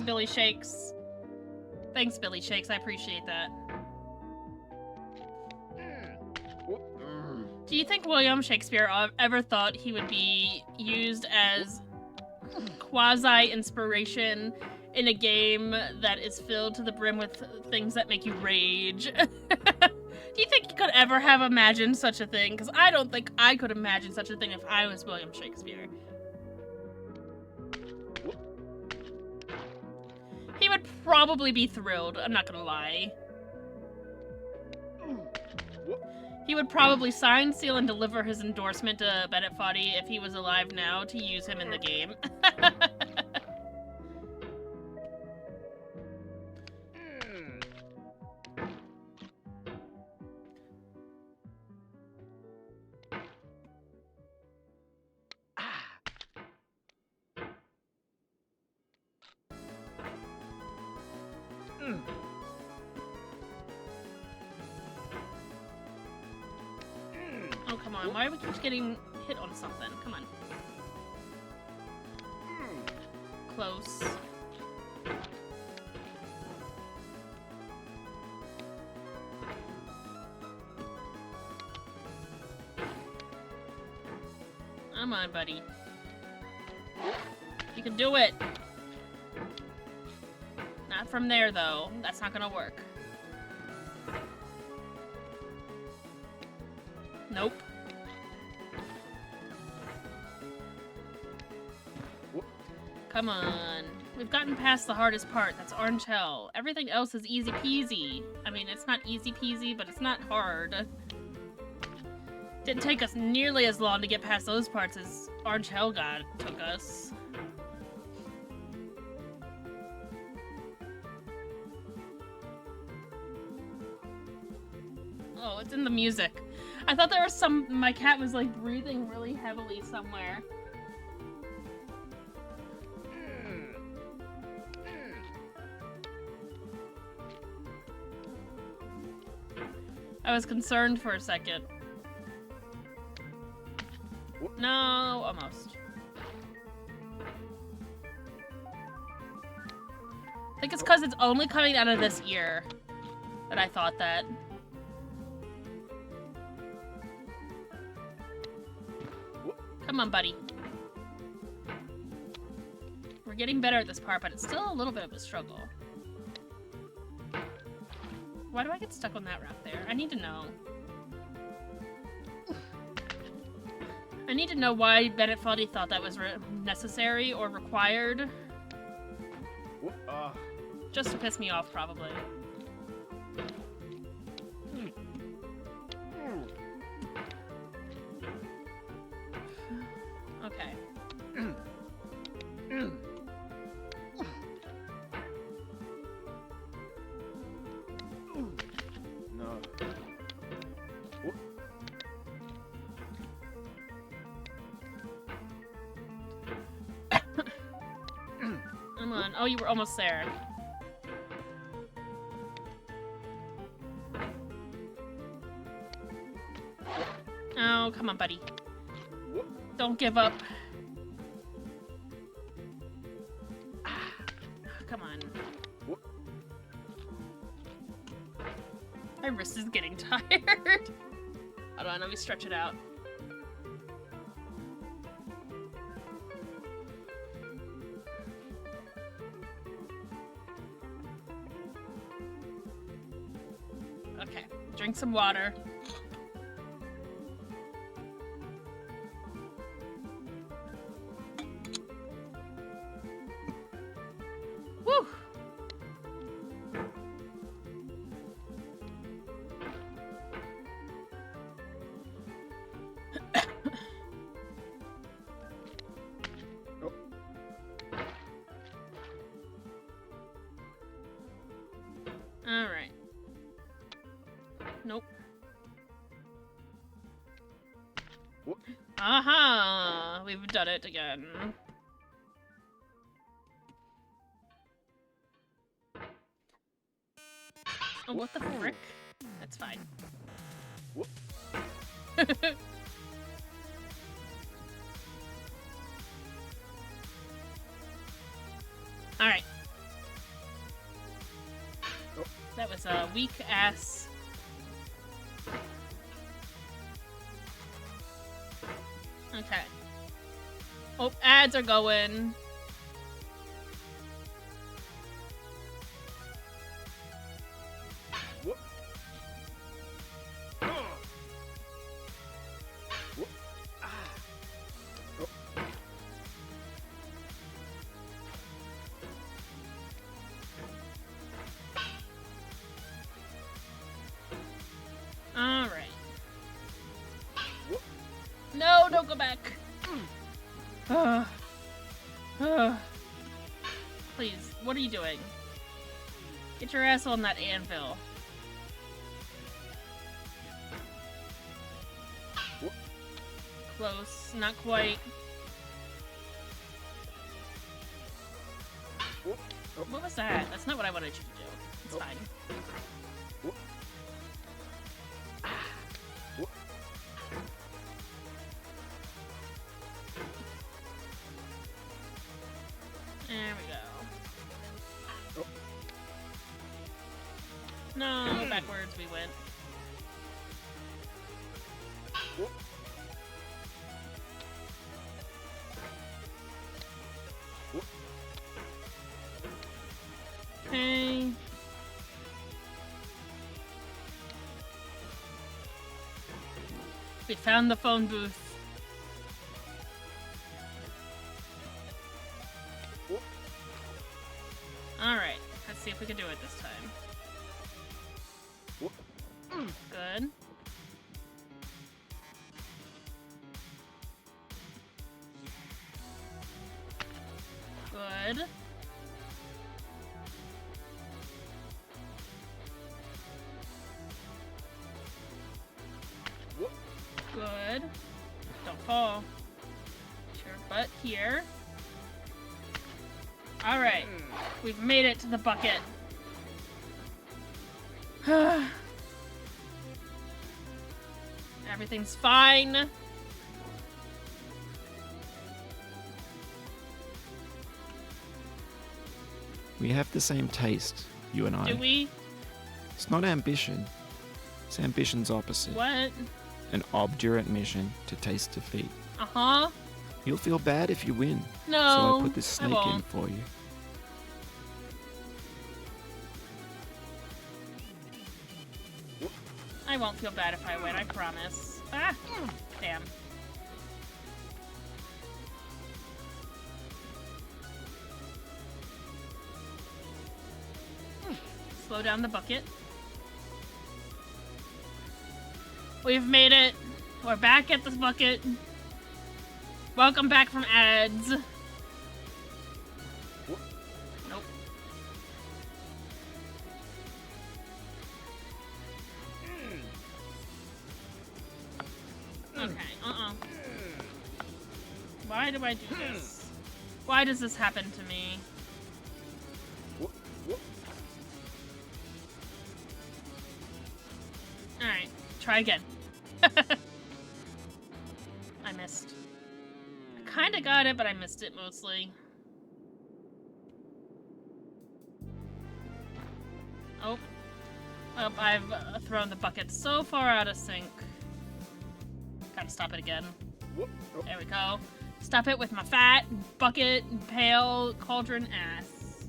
Billy Shakes. Thanks, Billy Shakes. I appreciate that. Do you think William Shakespeare ever thought he would be used as quasi-inspiration in a game that is filled to the brim with things that make you rage? Do you think he could ever have imagined such a thing? Because I don't think I could imagine such a thing if I was William Shakespeare. He would probably be thrilled, I'm not gonna lie. He would probably sign, seal, and deliver his endorsement to Bennett Foddy if he was alive now to use him in the game. Oh, come on. Why do we keep getting hit on something? Come on. Close. Come on, buddy. You can do it. Not from there, though. That's not gonna work. Nope. Come on. We've gotten past the hardest part. That's Orange Hell. Everything else is easy peasy. I mean, it's not easy peasy, but it's not hard. Didn't take us nearly as long to get past those parts as Orange Hell took us. Oh, it's in the music. I thought there was my cat was like breathing really heavily somewhere. I was concerned for a second. No, almost. I think it's because it's only coming out of this ear that I thought that. Come on, buddy. We're getting better at this part, but it's still a little bit of a struggle. Why do I get stuck on that route there? I need to know. I need to know why Bennett Foddy thought that was necessary or required. Just to piss me off, probably. Okay. No. Come on. Oh, you were almost there. Oh, come on, buddy. Don't give up. Come on. My wrist is getting tired. Hold on, let me stretch it out. Okay, drink some water. Woo! All right. Nope. Aha! We've done it again. Oh, what the frick? That's fine. Alright. That was a weak ass. Okay. Oh, ads are going. Alright. No, don't go back. Please, what are you doing? Get your ass on that anvil. Close, not quite. What was that? That's not what I wanted you to do. It's fine. There we go. No, backwards we went. Okay. We found the phone booth. Alright, let's see if we can do it this time. Good. Good. Good. Don't fall. Put your butt here. Alright. We've made it to the bucket. Everything's fine. We have the same taste, you and I. Do we? It's not ambition. It's ambition's opposite. What? An obdurate mission to taste defeat. Uh-huh. You'll feel bad if you win. No, So I put this I snake in won't. for you. I won't feel bad if I win, I promise. Ah! Damn. Slow down the bucket. We've made it. We're back at this bucket. Welcome back from ads. Nope. Okay, Why do I do this? Why does this happen to me? Alright, try again. I missed. I kinda got it, but I missed it mostly. Oh. Oh, I've thrown the bucket so far out of sync. Gotta stop it again. There we go. Stop it with my fat, bucket, pail, cauldron ass.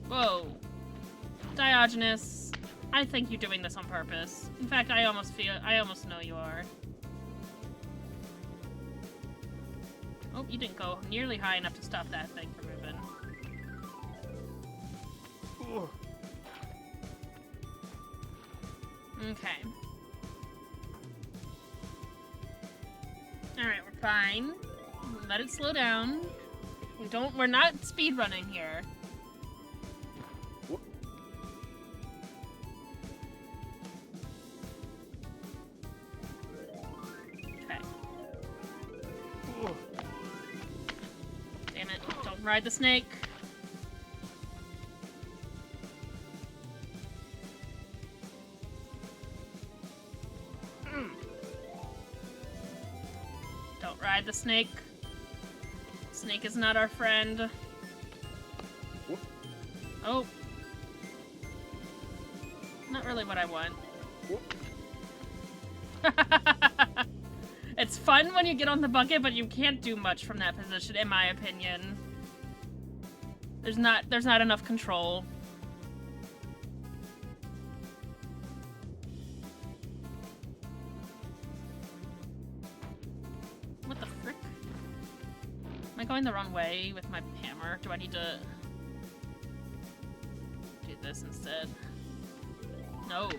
Whoa. Diogenes, I think you're doing this on purpose. In fact, I almost know you are. Oh, you didn't go nearly high enough to stop that thing from moving. Okay. Alright, we're fine. Let it slow down. We're not speed running here. Okay. Damn it, don't ride the snake. Don't ride the snake. Snake is not our friend. Oh. Not really what I want. It's fun when you get on the bucket, but you can't do much from that position, in my opinion. There's not enough control. What the frick? Am I going the wrong way with my hammer? Do I need to do this instead? No.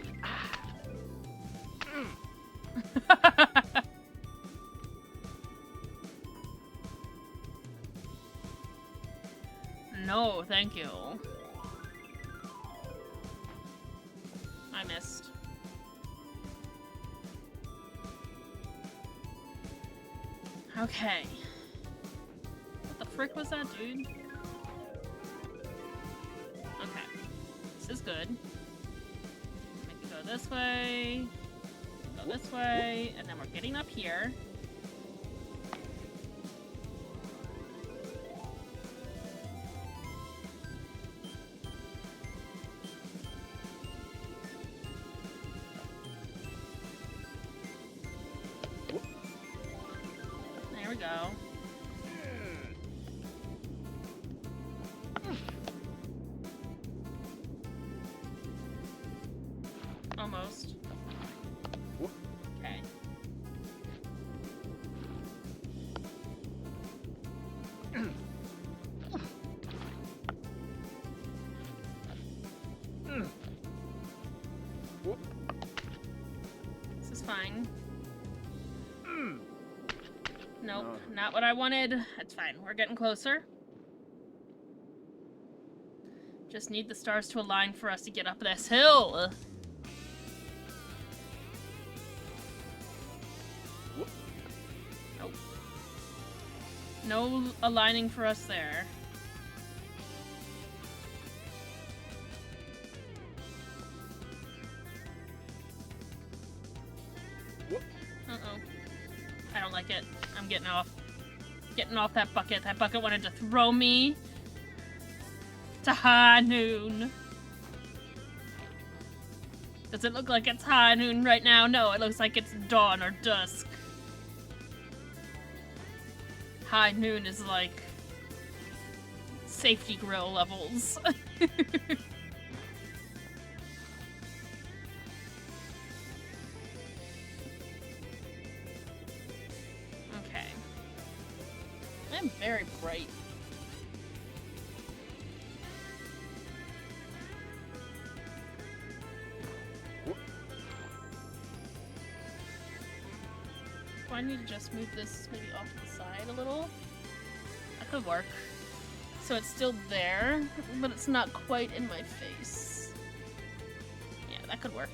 No, thank you. I missed. Okay. What the frick was that, dude? Okay. This is good. Make it go this way. Go this way. And then we're getting up here. There we go. Almost. Okay. This is fine. Nope, not what I wanted. It's fine. We're getting closer. Just need the stars to align for us to get up this hill. Nope. No aligning for us there. Uh-oh. I don't like it. I'm getting off. Getting off that bucket. That bucket wanted to throw me to high noon. Does it look like it's high noon right now? No, it looks like it's dawn or dusk. High noon is like safety grill levels. Okay. I'm very bright. I need to just move this maybe off to the side a little. That could work. So it's still there, but it's not quite in my face. Yeah, that could work.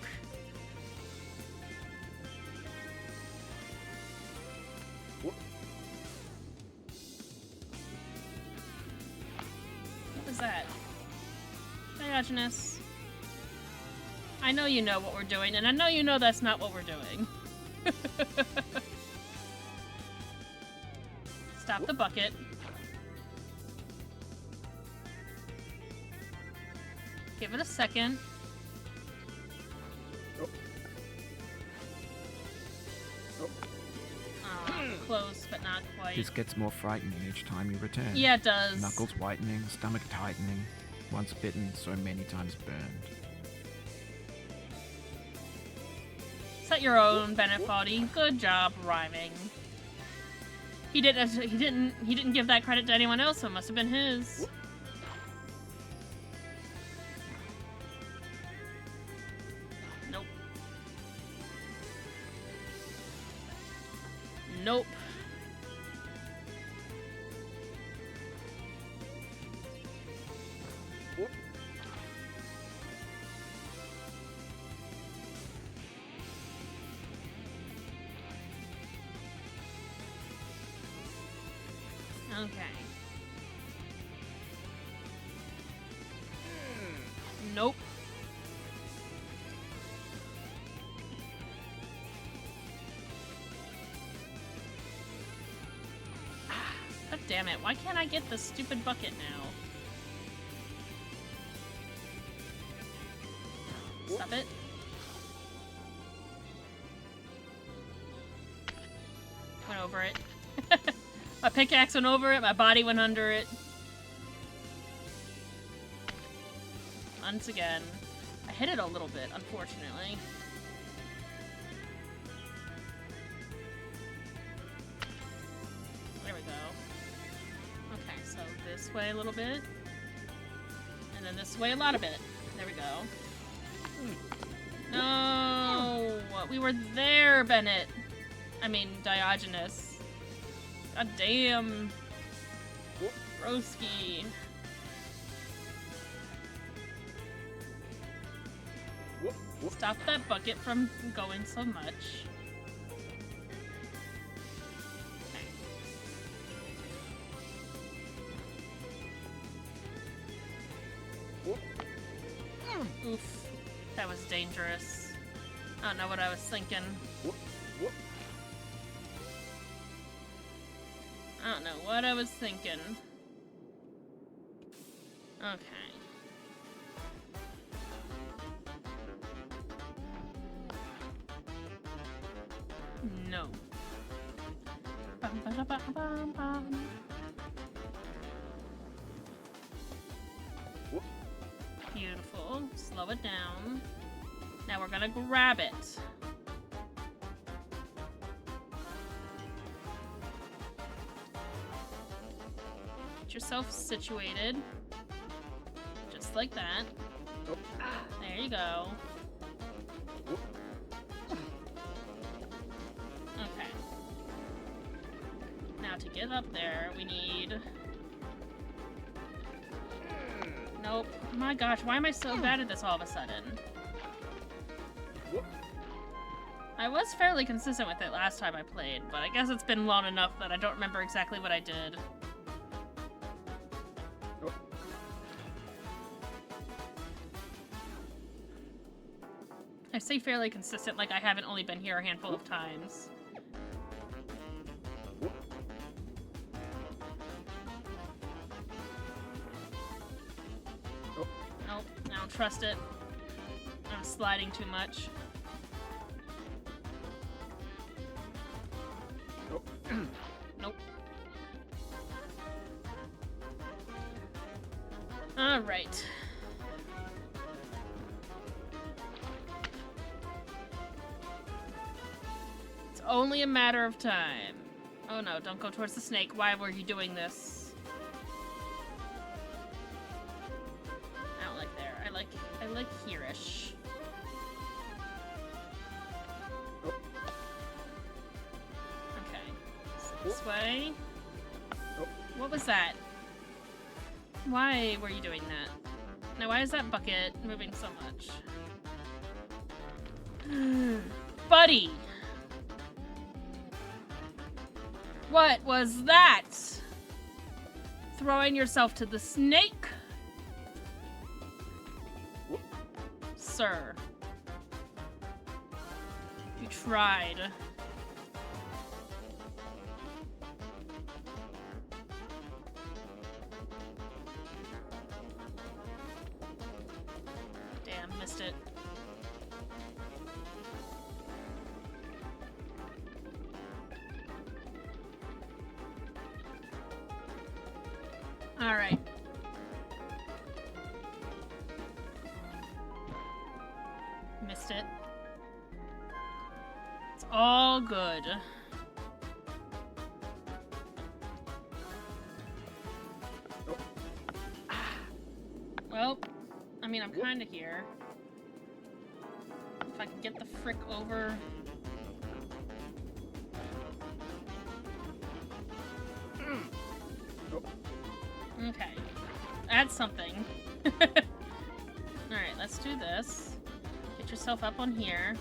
What was that? Diogenes. I know you know what we're doing, and I know you know that's not what we're doing. Stop the bucket. Give it a second. Close, but not quite. This gets more frightening each time you return. Yeah, it does. Knuckles whitening, stomach tightening. Once bitten, so many times burned. Set your own, Bennett Foddy. Good job rhyming. He didn't give that credit to anyone else, so it must have been his. Nope. Nope. Okay. Nope. God damn it. Why can't I get this stupid bucket now? Stop it. Went over it. My pickaxe went over it, my body went under it. Once again. I hit it a little bit, unfortunately. There we go. Okay, so this way a little bit. And then this way a lot of it. There we go. No! We were there, Bennett. I mean, Diogenes. God damn. Broski. Stop that bucket from going so much. Okay. Oof. That was dangerous. I don't know what I was thinking. I don't know what I was thinking. Okay. No. Bum, ba, da, ba, bum, bum. Beautiful. Slow it down. Now we're gonna grab it. Yourself situated just like that. There you go. Okay. Now to get up there, we need... Nope. My gosh, why am I so bad at this all of a sudden? I was fairly consistent with it last time I played, but I guess it's been long enough that I don't remember exactly what I did. I say fairly consistent, like I haven't only been here a handful of times. don't trust it. I'm sliding too much. Nope. Nope. Alright. It's only a matter of time. Oh no, don't go towards the snake. Why were you doing this? I don't like there. I like here-ish. Okay. So this way. What was that? Why were you doing that? Now, why is that bucket moving so much? Buddy! What was that? Throwing yourself to the snake? Sir. You tried. Damn, missed it. All right. Missed it. It's all good. Well, I mean, I'm kind of here. If I can get the frick over. Okay. That's something. Alright, let's do this. Get yourself up on here.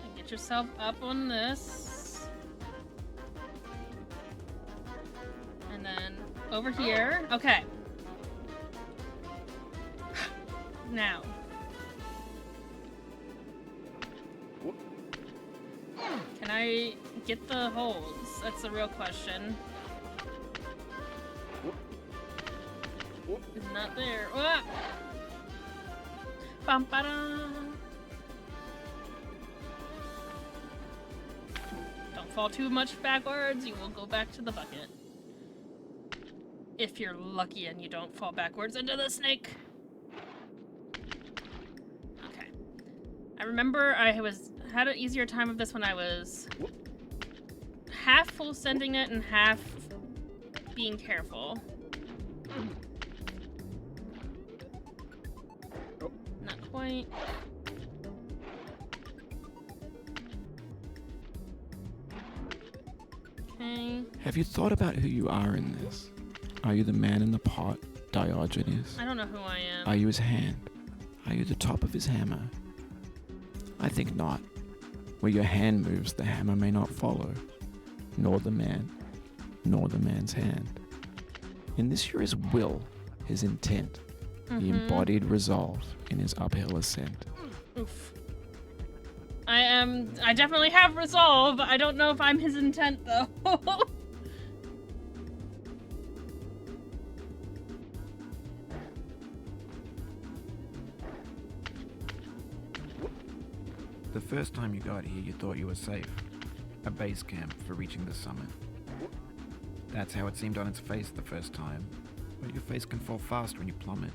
And get yourself up on this. And then over here. Okay. Now. Can I get the holds? That's the real question. It's not there. Ah! Bum, ba-da. Don't fall too much backwards. You will go back to the bucket. If you're lucky and you don't fall backwards into the snake. Okay. I remember I had an easier time of this when I was half full sending it and half being careful. Not quite. Okay. Have you thought about who you are in this? Are you the man in the pot, Diogenes? I don't know who I am. Are you his hand? Are you the top of his hammer? I think not. Where your hand moves, the hammer may not follow, nor the man, nor the man's hand. In this you're his will, his intent, the embodied resolve in his uphill ascent. Oof. I definitely have resolve. I don't know if I'm his intent, though. The first time you got here, you thought you were safe. A base camp for reaching the summit. That's how it seemed on its face the first time. But your face can fall fast when you plummet.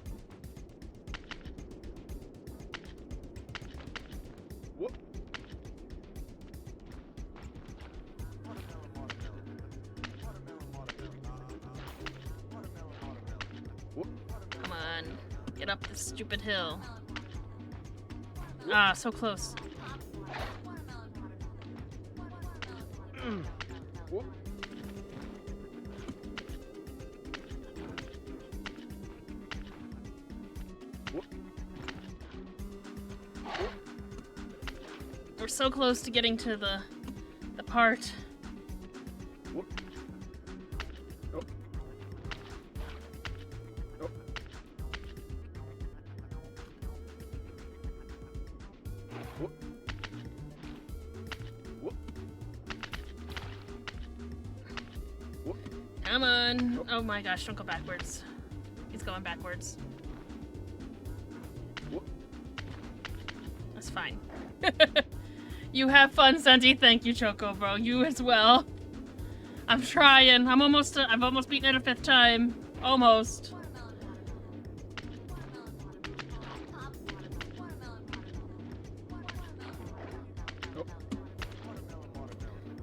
Come on. Get up this stupid hill. Ah, so close. We're so close to getting to the part. Come on. Oh my gosh, don't go backwards. He's going backwards. fine. You have fun, Santi. Thank you, Choco, bro. You as well. I'm trying. I've almost beaten it a 5th time. Almost.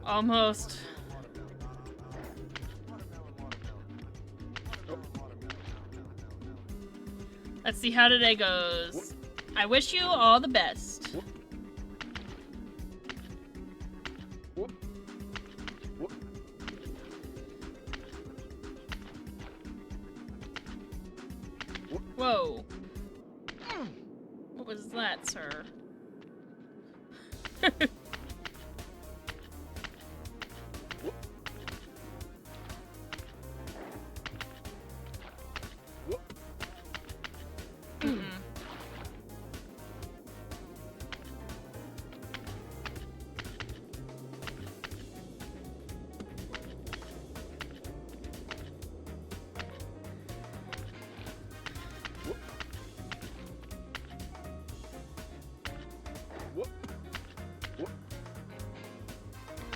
Almost. Let's see how today goes. I wish you all the best. Whoa. What was that, sir?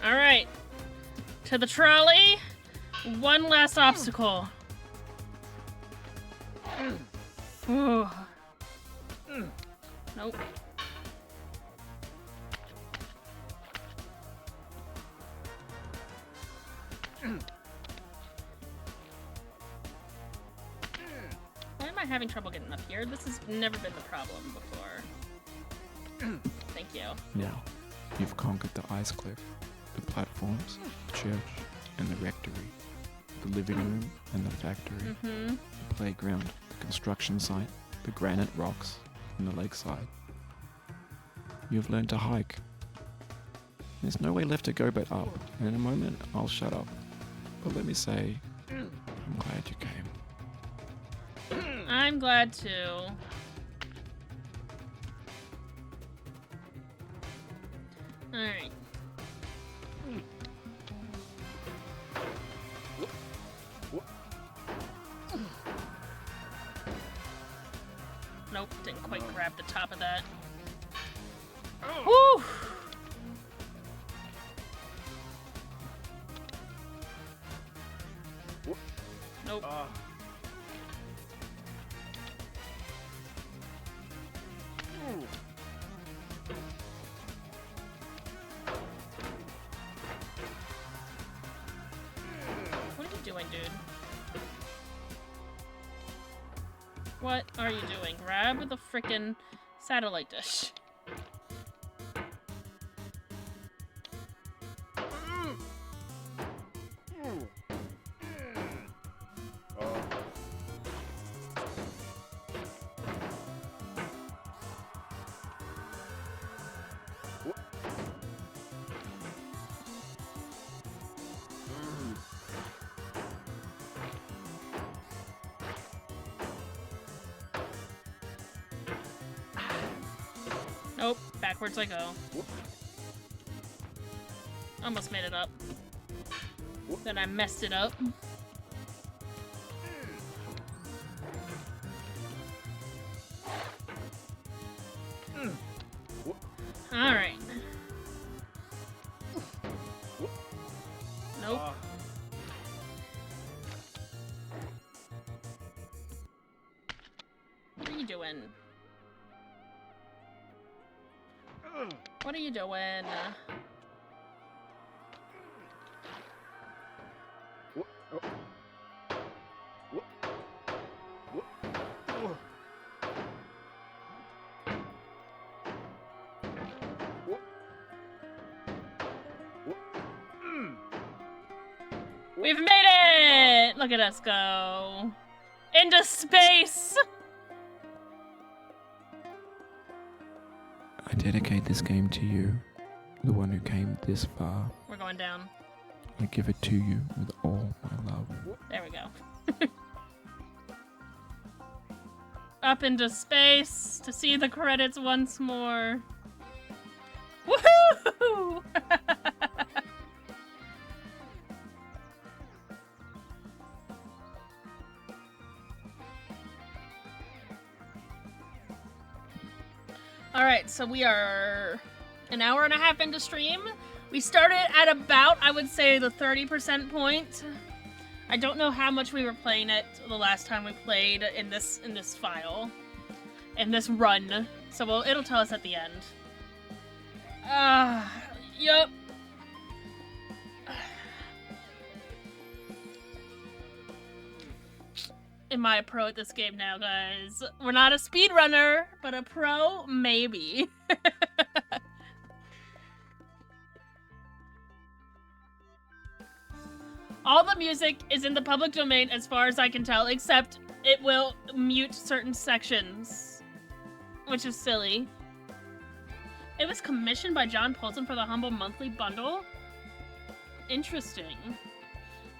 All right, to the trolley. One last obstacle. Ooh. Nope. Why am I having trouble getting up here? This has never been the problem before. Thank you. Now, you've conquered the ice cliff, the platforms, the church, and the rectory, the living room and the factory, the playground, the construction site, the granite rocks, and the lakeside. You've learned to hike. There's no way left to go but up, and in a moment I'll shut up. But let me say, I'm glad you came. I'm glad too. Alright. Nope, didn't quite grab the top of that. Woo! Nope. What are you doing, dude? What are you doing? Grab the frickin' satellite dish. Nope, backwards I go. Almost made it up. Then I messed it up. Alright. Nope. What are you doing? What are you doing? We've made it! Look at us go. Into space! I dedicate this game to you, the one who came this far. We're going down. I give it to you with all my love. There we go. Up into space to see the credits once more. Woohoo! Alright, so we are an hour and a half into stream. We started at about, I would say, the 30% point. I don't know how much we were playing it the last time we played in this file. In this run. So it'll tell us at the end. Yup. Am I a pro at this game now, guys? We're not a speedrunner, but a pro, maybe. All the music is in the public domain as far as I can tell, except it will mute certain sections, which is silly. It was commissioned by John Polson for the Humble Monthly Bundle? Interesting.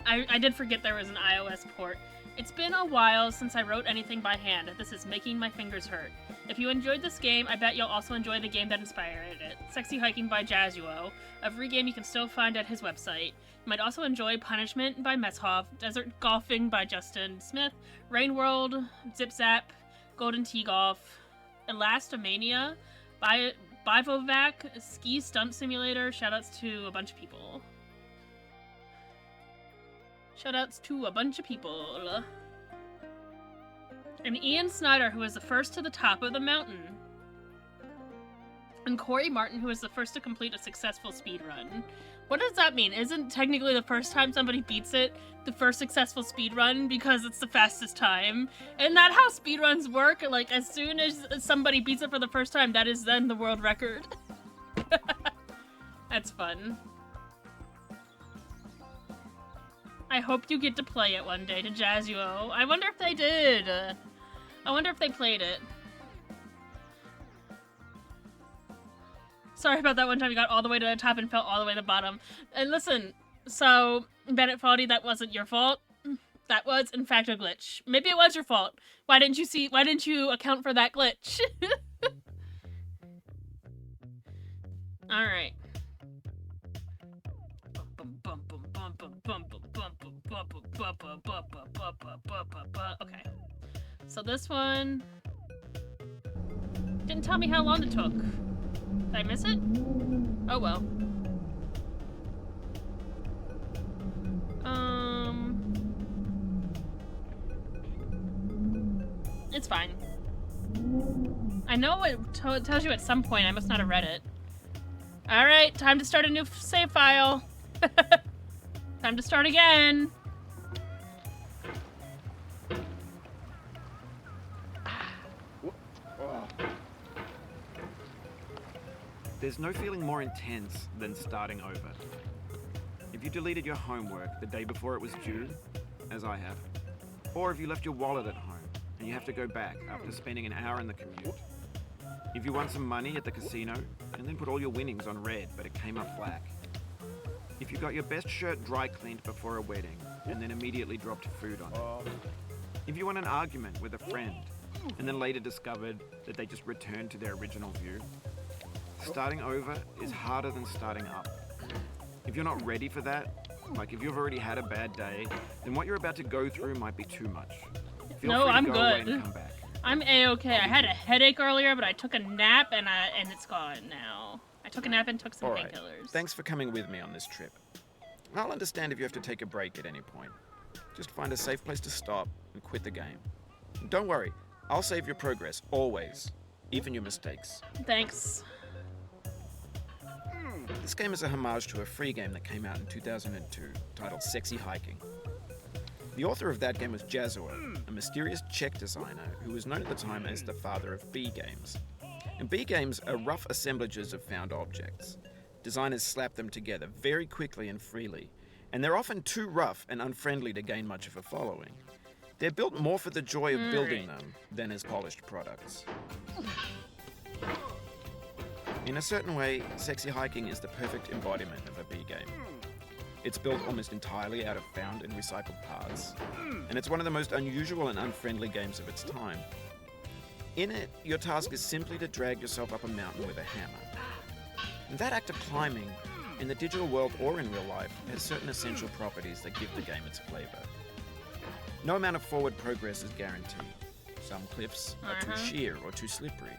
I did forget there was an iOS port. It's been a while since I wrote anything by hand. This is making my fingers hurt. If you enjoyed this game, I bet you'll also enjoy the game that inspired it. Sexy Hiking by Jazuo, a free game you can still find at his website. You might also enjoy Punishment by Messhoff, Desert Golfing by Justin Smith, Rain World, Zip Zap, Golden Tee Golf, Elastomania by Bivovac, Ski Stunt Simulator. Shoutouts to a bunch of people. Shoutouts to a bunch of people. And Ian Snyder, who was the first to the top of the mountain. And Corey Martin, who was the first to complete a successful speedrun. What does that mean? Isn't technically the first time somebody beats it the first successful speedrun because it's the fastest time? Isn't that how speedruns work? Like, as soon as somebody beats it for the first time, that is then the world record. That's fun. I hope you get to play it one day to Jazuo. I wonder if they did. I wonder if they played it. Sorry about that one time you got all the way to the top and fell all the way to the bottom. And listen, so, Bennett Foddy, that wasn't your fault. That was, in fact, a glitch. Maybe it was your fault. Why didn't you account for that glitch? Alright. Okay. So this one didn't tell me how long it took. Did I miss it? Oh well. It's fine. I know it tells you at some point. I must not have read it. Alright, time to start a new save file. Time to start again. There's no feeling more intense than starting over. If you deleted your homework the day before it was due, as I have, or if you left your wallet at home and you have to go back after spending an hour in the commute, if you won some money at the casino and then put all your winnings on red but it came up black, if you got your best shirt dry cleaned before a wedding and then immediately dropped food on it, if you won an argument with a friend and then later discovered that they just returned to their original view, starting over is harder than starting up. If you're not ready for that, like if you've already had a bad day, then what you're about to go through might be too much. No, I'm good. I'm A-okay. I had a headache earlier, but I took a nap and it's gone now. I took a nap and took some painkillers. Thanks for coming with me on this trip. I'll understand if you have to take a break at any point. Just find a safe place to stop and quit the game. And don't worry, I'll save your progress, always. Even your mistakes. Thanks. This game is a homage to a free game that came out in 2002, titled Sexy Hiking. The author of that game was Jazuo, a mysterious Czech designer who was known at the time as the father of B games. And B games are rough assemblages of found objects. Designers slap them together very quickly and freely, and they're often too rough and unfriendly to gain much of a following. They're built more for the joy of building them than as polished products. In a certain way, Sexy Hiking is the perfect embodiment of a B game. It's built almost entirely out of found and recycled parts, and it's one of the most unusual and unfriendly games of its time. In it, your task is simply to drag yourself up a mountain with a hammer. And that act of climbing, in the digital world or in real life, has certain essential properties that give the game its flavor. No amount of forward progress is guaranteed. Some cliffs are too sheer or too slippery.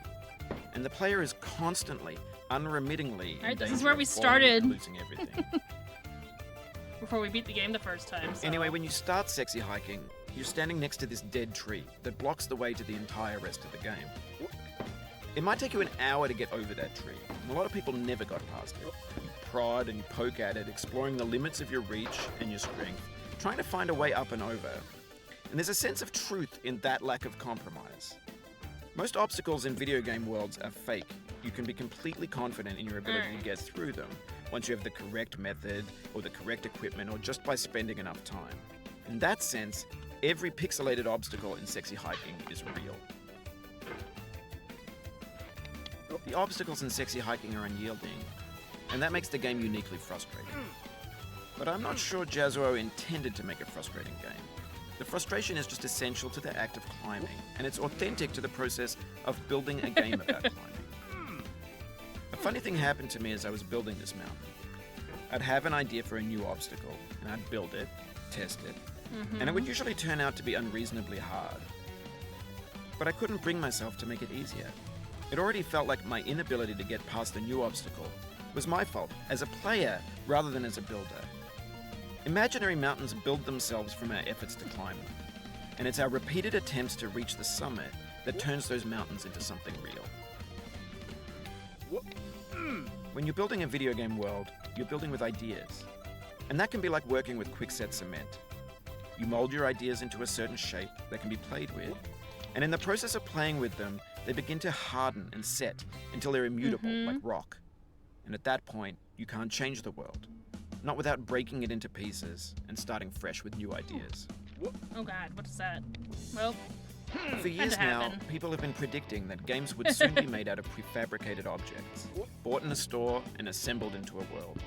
and the player is constantly, unremittingly Alright, this in is danger where of we falling started. and losing everything. Before we beat the game the first time, so. Anyway, when you start sexy hiking, you're standing next to this dead tree that blocks the way to the entire rest of the game. It might take you an hour to get over that tree, and a lot of people never got past it. You prod and you poke at it, exploring the limits of your reach and your strength, trying to find a way up and over. And there's a sense of truth in that lack of compromise. Most obstacles in video game worlds are fake. You can be completely confident in your ability to get through them once you have the correct method or the correct equipment or just by spending enough time. In that sense, every pixelated obstacle in sexy hiking is real. The obstacles in sexy hiking are unyielding, and that makes the game uniquely frustrating. But I'm not sure Jazzuo intended to make a frustrating game. The frustration is just essential to the act of climbing, and it's authentic to the process of building a game about climbing. A funny thing happened to me as I was building this mountain. I'd have an idea for a new obstacle, and I'd build it, test it, and it would usually turn out to be unreasonably hard. But I couldn't bring myself to make it easier. It already felt like my inability to get past the new obstacle was my fault as a player rather than as a builder. Imaginary mountains build themselves from our efforts to climb them, and it's our repeated attempts to reach the summit that turns those mountains into something real. When you're building a video game world, you're building with ideas, and that can be like working with quickset cement. You mold your ideas into a certain shape that can be played with, and in the process of playing with them, they begin to harden and set until they're immutable, like rock. And at that point, you can't change the world. Not without breaking it into pieces and starting fresh with new ideas. Oh god, what is that? Well, For years now, people have been predicting that games would soon be made out of prefabricated objects, bought in a store and assembled into a world.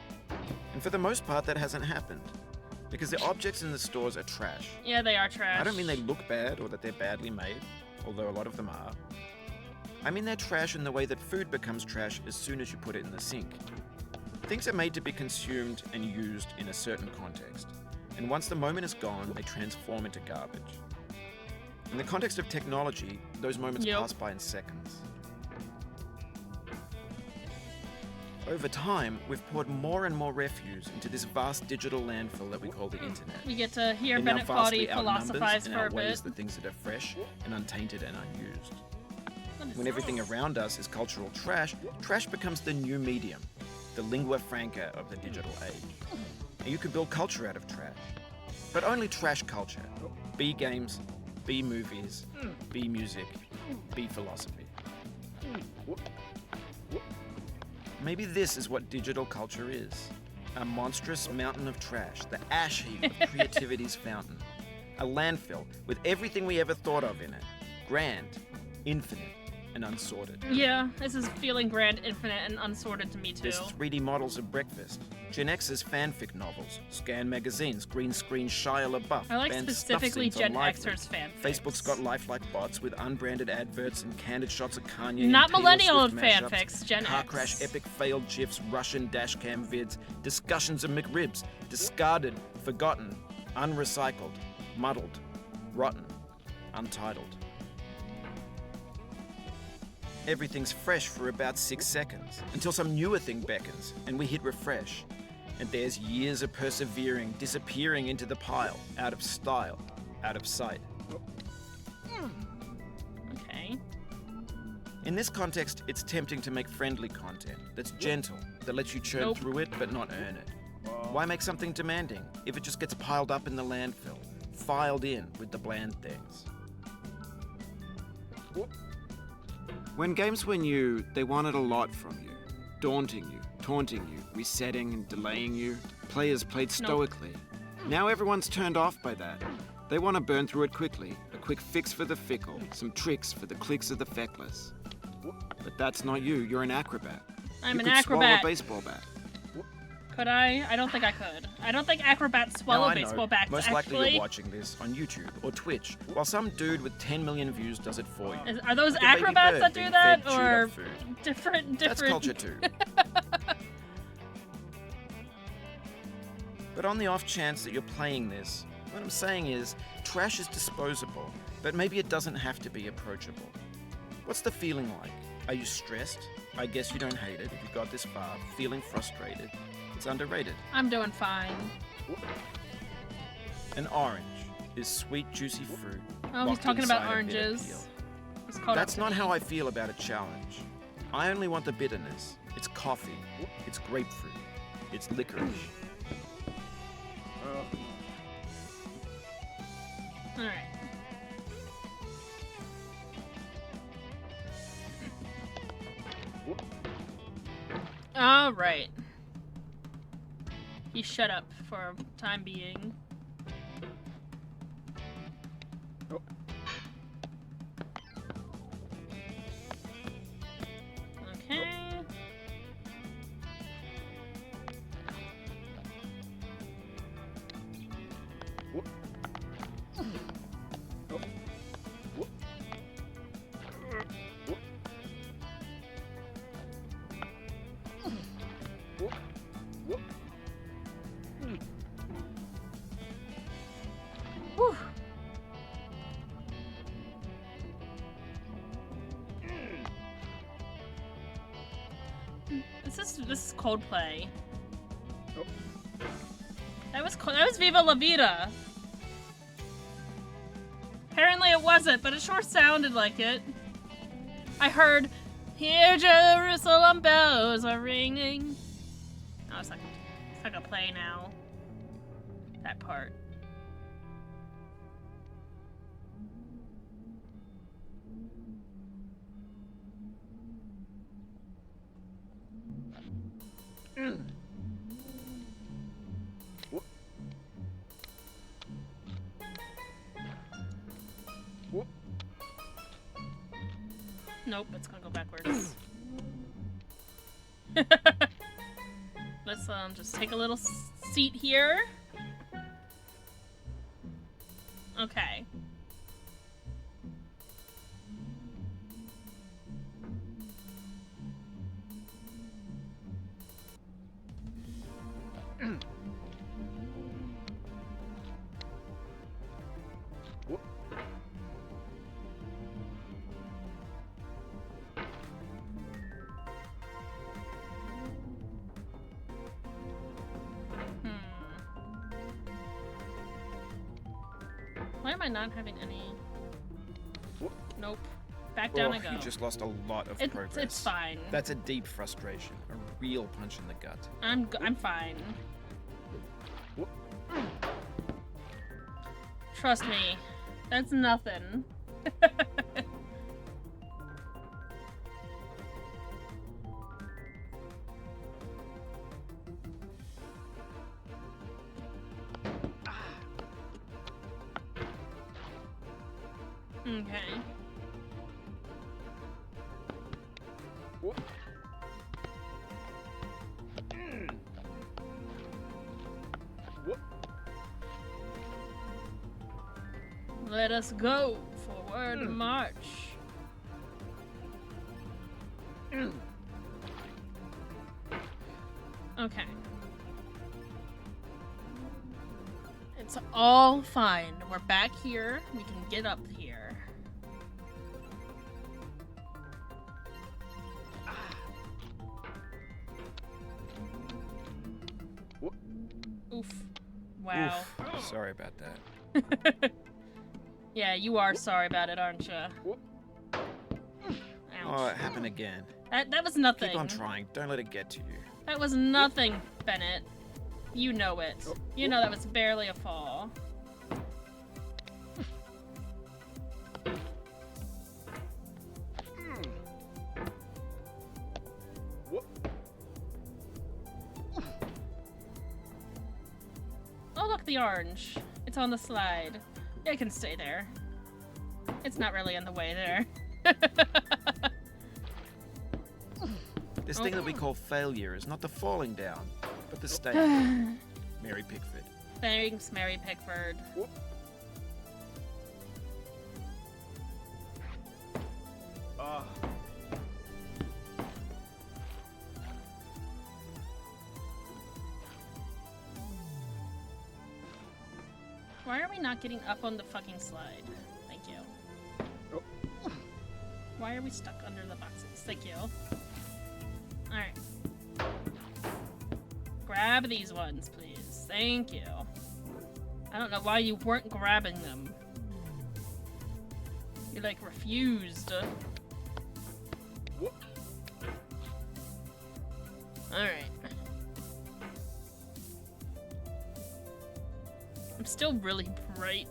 And for the most part, that hasn't happened. Because the objects in the stores are trash. yeah, they are trash. I don't mean they look bad or that they're badly made, although a lot of them are. I mean they're trash in the way that food becomes trash as soon as you put it in the sink. Things are made to be consumed and used in a certain context, and once the moment is gone, they transform into garbage. In the context of technology, those moments pass by in seconds. Over time, we've poured more and more refuse into this vast digital landfill that we call the internet. We get to hear In Bennett our vastly Foddy philosophize outnumbers and for a outweighs bit. the things that are fresh and untainted and unused. What is When everything this? around us is cultural trash, trash becomes the new medium, the lingua franca of the digital age. And you can build culture out of trash. But only trash culture. B games, B movies, B music, B philosophy. Maybe this is what digital culture is. A monstrous mountain of trash, the ash heap of creativity's fountain. A landfill with everything we ever thought of in it. Grand, infinite, and unsorted. Yeah, this is feeling grand, infinite, and unsorted to me too. There's 3D models of breakfast, Gen X's fanfic novels, Scan magazines, green screen Shia LaBeouf, I like banned specifically stuff scenes on Gen Liveleak. Xers fanfics. Facebook's got lifelike bots with unbranded adverts and candid shots of Kanye. Not and Taylor millennial Swift mashups, fanfics, Gen car X. crash, epic failed GIFs, Russian dashcam vids, discussions of McRibs, discarded, forgotten, unrecycled, muddled, rotten, untitled. Everything's fresh for about 6 seconds, until some newer thing beckons, and we hit refresh. And there's years of persevering disappearing into the pile, out of style, out of sight. Okay. In this context, it's tempting to make friendly content that's gentle, that lets you churn through it but not earn it. Why make something demanding if it just gets piled up in the landfill, filed in with the bland things? When games were new, they wanted a lot from you. Daunting you, taunting you, resetting and delaying you. Players played stoically. Now everyone's turned off by that. They want to burn through it quickly. A quick fix for the fickle. Some tricks for the clicks of the feckless. But that's not you. You're an acrobat. I'm you an could swallow acrobat. a baseball bat. Could I? I don't think I could. I don't think acrobats swallow Now, I know, baseball bats, most actually. likely you're watching this on YouTube or Twitch, while some dude with 10 million views does it for you. Are those Like a baby acrobats bird that do being that, fed chewed or up food. different? That's culture too. But on the off chance that you're playing this, what I'm saying is, trash is disposable, but maybe it doesn't have to be approachable. What's the feeling like? Are you stressed? I guess you don't hate it if you got this far. Feeling frustrated? It's underrated. I'm doing fine. An orange is sweet, juicy fruit. Oh, he's talking about oranges. That's not how I feel about a challenge. I only want the bitterness. It's coffee. It's grapefruit. It's licorice. Alright. Alright. He shut up for a time being. Okay. Whew. This is Coldplay. That was Viva La Vida. Apparently it wasn't, but it sure sounded like it. I heard, "Here Jerusalem bells are ringing." Oh, it's not gonna play now. That part. Nope, it's gonna go backwards. Let's just take a little seat here. Okay. Why am I not having any? Nope. Back down I go. You just lost a lot of progress. It's fine. That's a deep frustration. A real punch in the gut. I'm fine. Trust me. That's nothing. Okay. Let us go. Forward march. Okay. It's all fine. We're back here. We can get up here. Oof. Wow. Oof. Sorry about that. Yeah, you are sorry about it, aren't you? Ouch. Oh, it happened again. That was nothing. Keep on trying. Don't let it get to you. That was nothing, Bennett. You know it. You know that was barely a fall. Oh, look, the orange. It's on the slide. It can stay there. It's not really in the way there. This thing that we call failure is not the falling down, but the staying. Mary Pickford. Thanks, Mary Pickford. Why are we not getting up on the fucking slide? Thank you. Why are we stuck under the boxes? Thank you. Alright. Grab these ones, please. Thank you. I don't know why you weren't grabbing them. You, like, refused. Alright. I'm still really bright.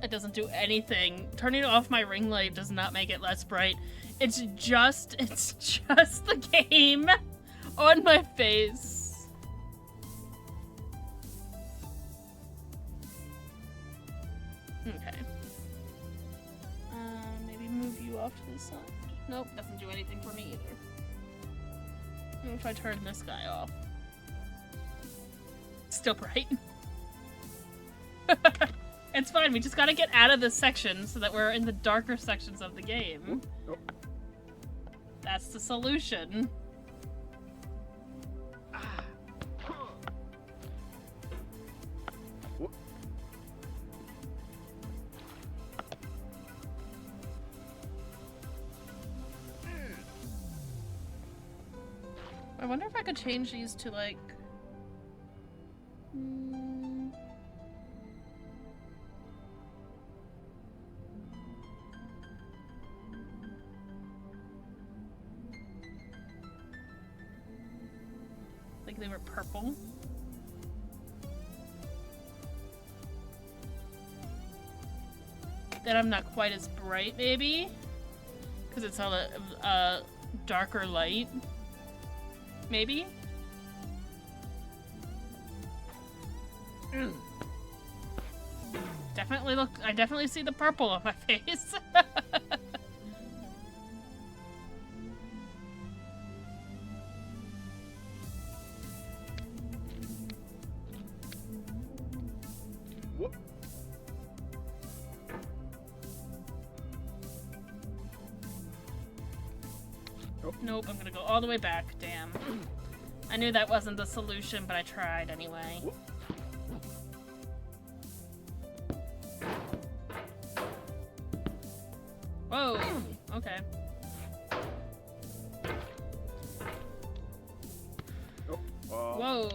It doesn't do anything. Turning off my ring light does not make it less bright. It's just the game on my face. Okay. Maybe move you off to the side. Nope, doesn't do anything for me either. What if I turn this guy off? Still bright. It's fine, we just gotta get out of this section so that we're in the darker sections of the game. That's the solution. I wonder if I could change these to, like... like they were purple. Then I'm not quite as bright, maybe? Because it's all a darker light. Maybe? Definitely look, I definitely see the purple on my face. Nope, I'm gonna go all the way back, damn. I knew that wasn't the solution, but I tried anyway. Whoa, okay. Whoa.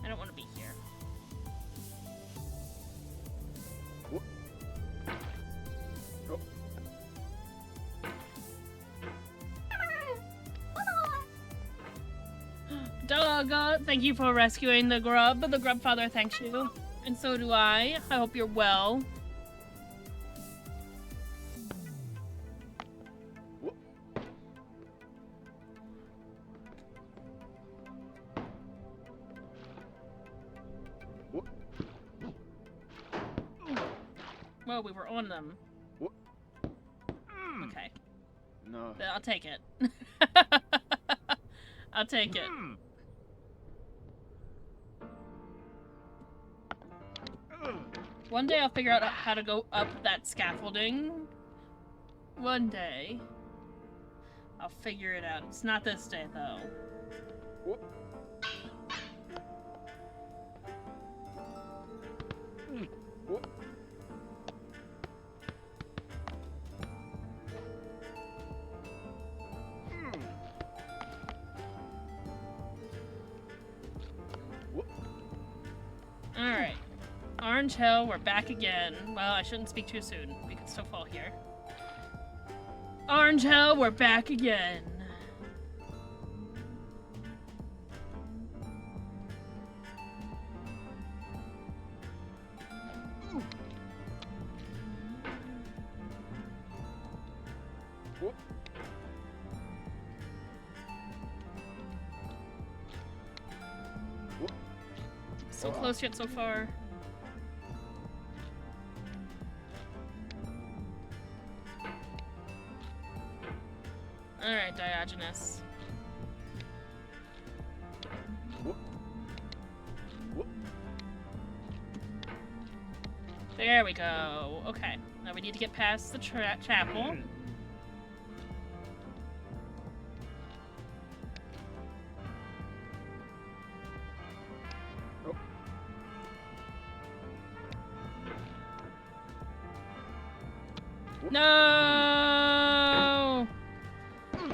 I don't want to be here. Dog, thank you for rescuing the grub. The grub father thanks you. And so do I. I hope you're well. Whoa, we were on them. Okay. No. I'll take it. I'll take it. One day I'll figure out how to go up that scaffolding. One day. I'll figure it out. It's not this day, though. Alright. Orange Hill, we're back again. Well, I shouldn't speak too soon. We could still fall here. Orange Hill, we're back again. So close yet so far. Alright, Diogenes. There we go. Okay, now we need to get past the chapel. No!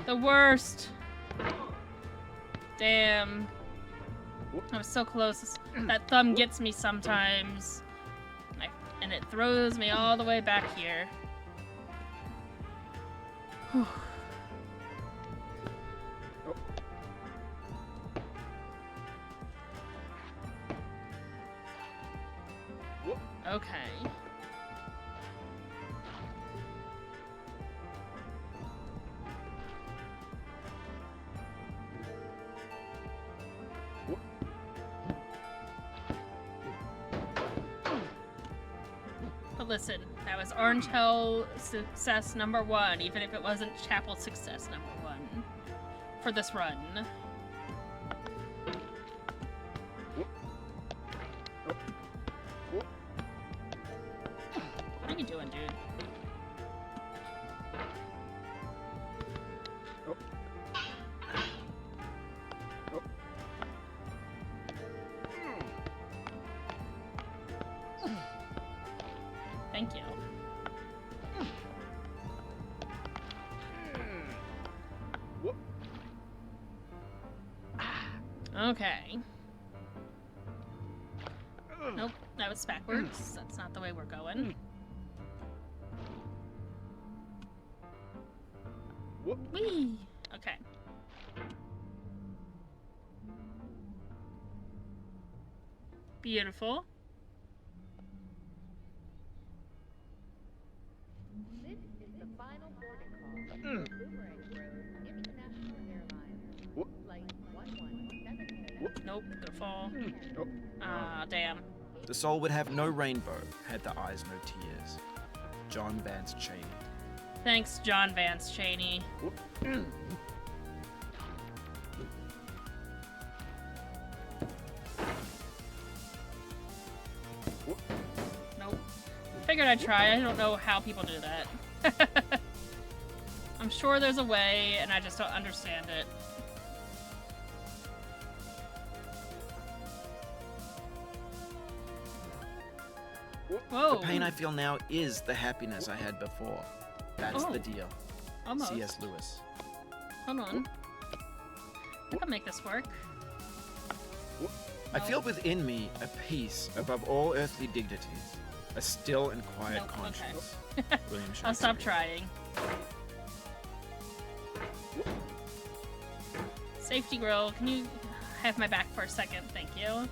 The worst. Damn. I was so close. That thumb gets me sometimes. And it throws me all the way back here. Whew. Okay. But listen, that was Orange Hill success number 1, even if it wasn't Chapel success number 1 for this run. What are you doing, dude? Thank you. Okay. Nope, that was backwards. That's not the way we're going. Whee! Okay. Beautiful. This is the final boarding call for Boomerang Road International Airlines. Flight 1170. Nope, gonna fall. Ah, damn. The soul would have no rainbow, had the eyes no tears. John Vance Cheney. Thanks, John Vance Cheney. Nope. Figured I'd try. I don't know how people do that. I'm sure there's a way, and I just don't understand it. Whoa. The pain I feel now is the happiness I had before. That's the deal. Almost. C.S. Lewis. Hold on. I can make this work. I feel within me a peace above all earthly dignities, a still and quiet Nope, conscience. okay. William Shakespeare. I'll stop trying. Safety grill, can you have my back for a second? Thank you.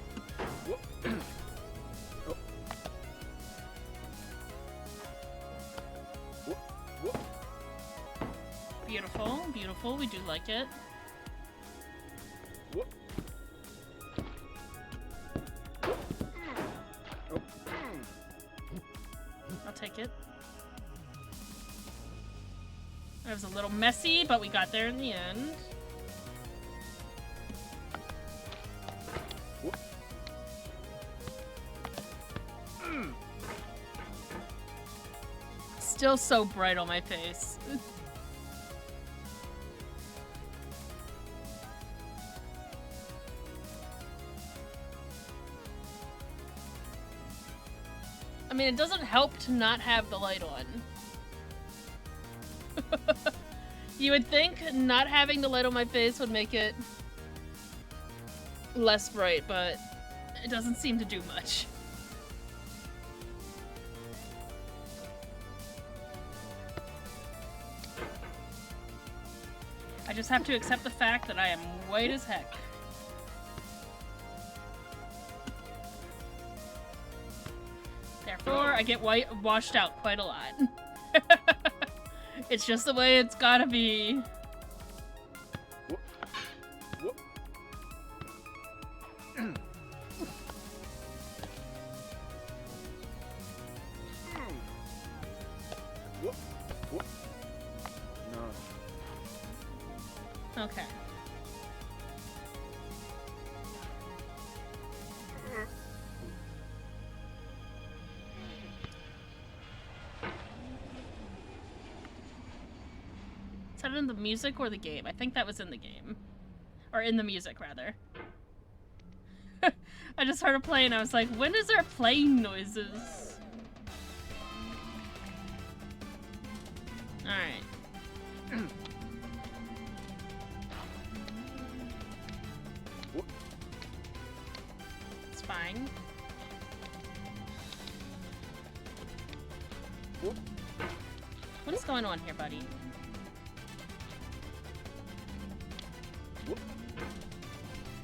Beautiful, beautiful. We do like it. I'll take it. It was a little messy, but we got there in the end. Still so bright on my face. I mean, it doesn't help to not have the light on. You would think not having the light on my face would make it less bright, but it doesn't seem to do much. I just have to accept the fact that I am white as heck. Therefore, I get washed out quite a lot. It's just the way it's gotta be. Okay. Is that in the music or the game? I think that was in the game. Or in the music, rather. I just heard it play and I was like, when is there plane noises? fine. What is going on here, buddy?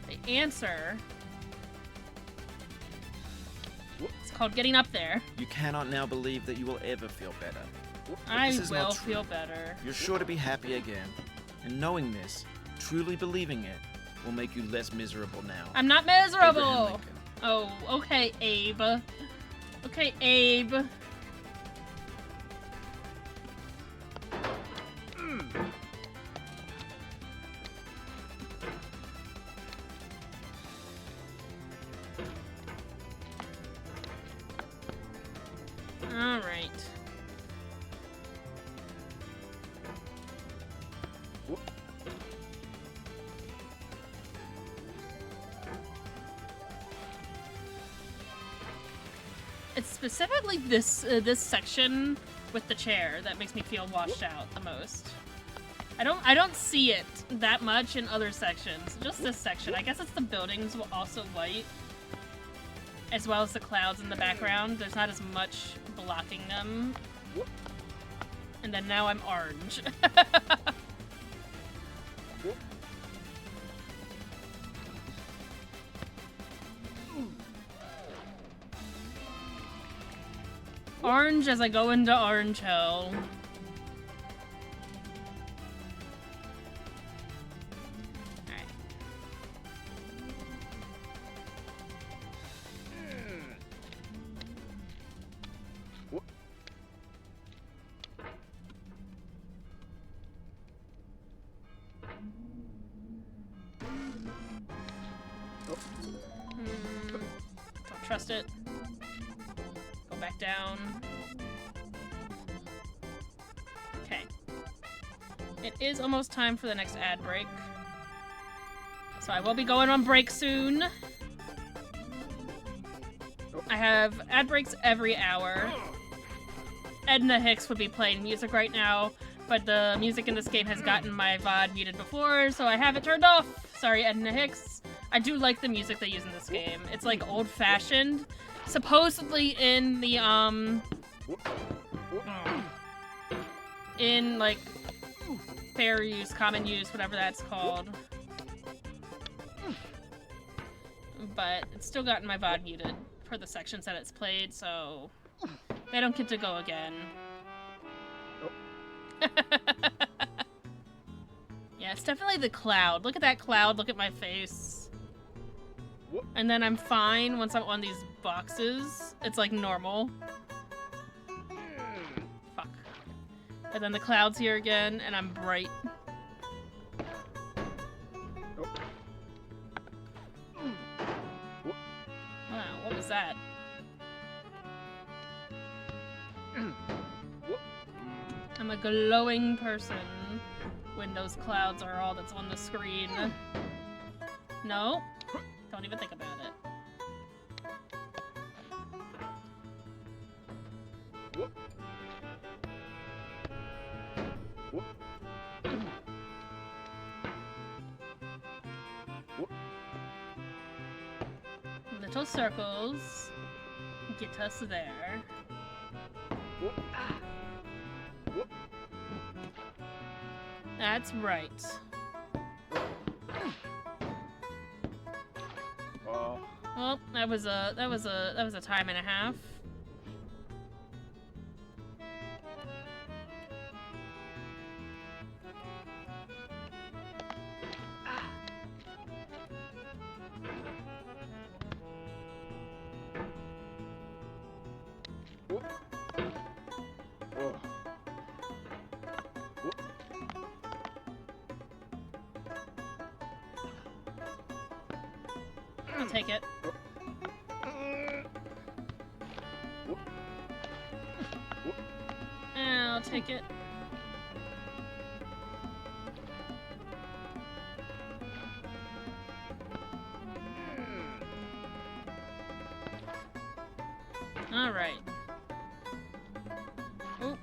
The answer... It's called getting up there. You cannot now believe that you will ever feel better. I this is will not true. feel better. You're sure to be happy again. And knowing this, truly believing it, will make you less miserable now. I'm not Abraham miserable! Lincoln. Oh, okay, Abe. Okay, Abe. All right. It's specifically this this section with the chair that makes me feel washed out the most. I don't see it that much in other sections. Just this section. I guess it's the buildings were also white, as well as the clouds in the background. There's not as much blocking them. And then now I'm orange. Orange as I go into Orange Hill. Alright. Don't trust it. Go back down. Okay. It is almost time for the next ad break. So I will be going on break soon. I have ad breaks every hour. Edna Hicks would be playing music right now, but the music in this game has gotten my VOD muted before, so I have it turned off. Sorry, Edna Hicks. I do like the music they use in this game. It's like old-fashioned. Supposedly in the, in, like, fair use, common use, whatever that's called. But it's still gotten my VOD muted for the sections that it's played, so they don't get to go again. Yeah, it's definitely the cloud. Look at that cloud, look at my face. And then I'm fine once I'm on these boxes. It's like normal. Fuck. And then the cloud's here again, and I'm bright. Wow, what was that? I'm a glowing person when those clouds are all that's on the screen. No? Don't even think about it. Little circles get us there. That's right. Well, that was a time and a half. I'll take it. I'll take it. All right. Oh.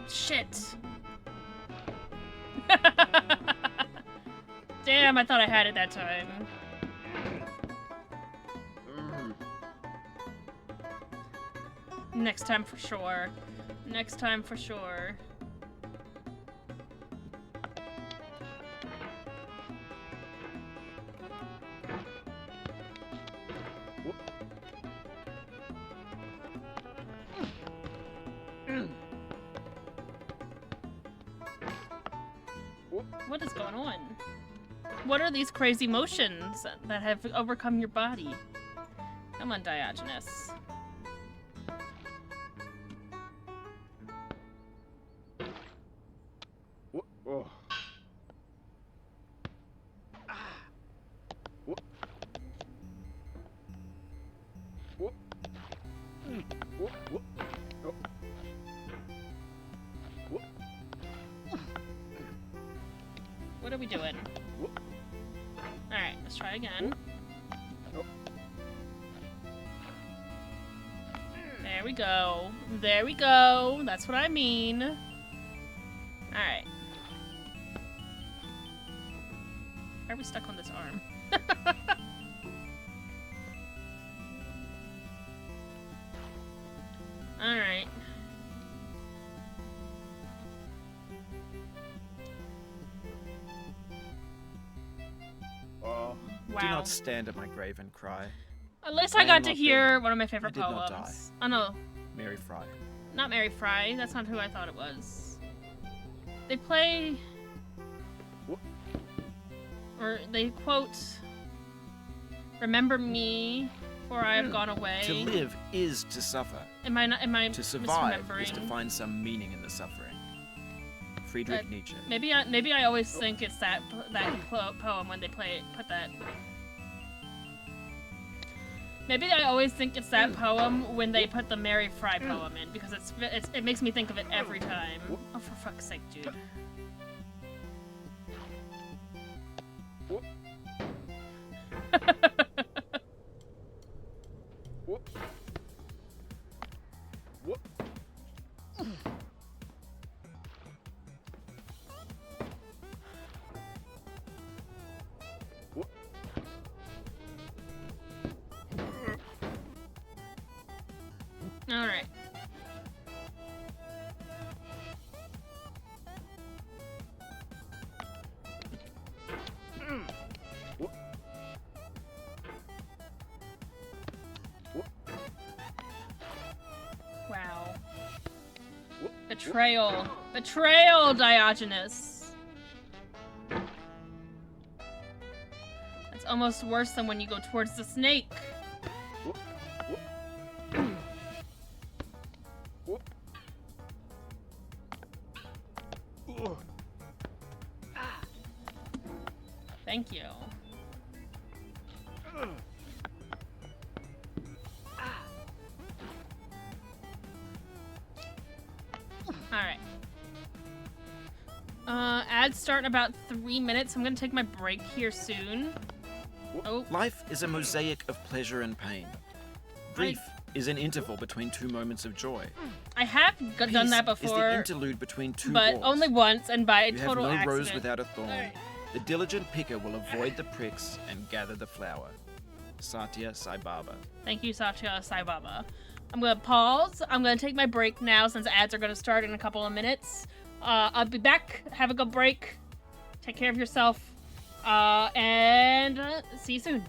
Shit. Damn, I thought I had it that time. Next time for sure. Next time for sure. What is going on? What are these crazy motions that have overcome your body? Come on, Diogenes. What are we doing? Alright, let's try again. There we go. There we go. That's what I mean. Alright. Why are we stuck on this arm? Alright. Do not stand at my grave and cry. At least I got to hear one of my favorite did not poems. Oh no, Mary Fry. not Mary Fry. That's not who I thought it was. They play... Or they quote... Remember me, for I have gone away. To live is to suffer. Am I To survive misremembering? is to find some meaning in the suffering. Friedrich Nietzsche. Maybe I always think it's that poem when they put that. Maybe I always think it's that poem when they put the Mary Fry poem in because it makes me think of it every time. Oh, for fuck's sake, dude. All right. Wow. Betrayal. Betrayal, Diogenes. That's almost worse than when you go towards the snake. Thank you. Alright. Ads start in about 3 minutes. I'm gonna take my break here soon. Oh. Life is a mosaic of pleasure and pain. Grief is an interval between two moments of joy. I have done that Peace before. is the interlude between two but wars. only once and by a You total have no accident. rose without a thorn. Alright. The diligent picker will avoid the pricks and gather the flower. Satya Sai Baba. Thank you, Satya Sai Baba. I'm gonna pause. I'm gonna take my break now since ads are gonna start in a couple of minutes. I'll be back. Have a good break. Take care of yourself. And see you soon.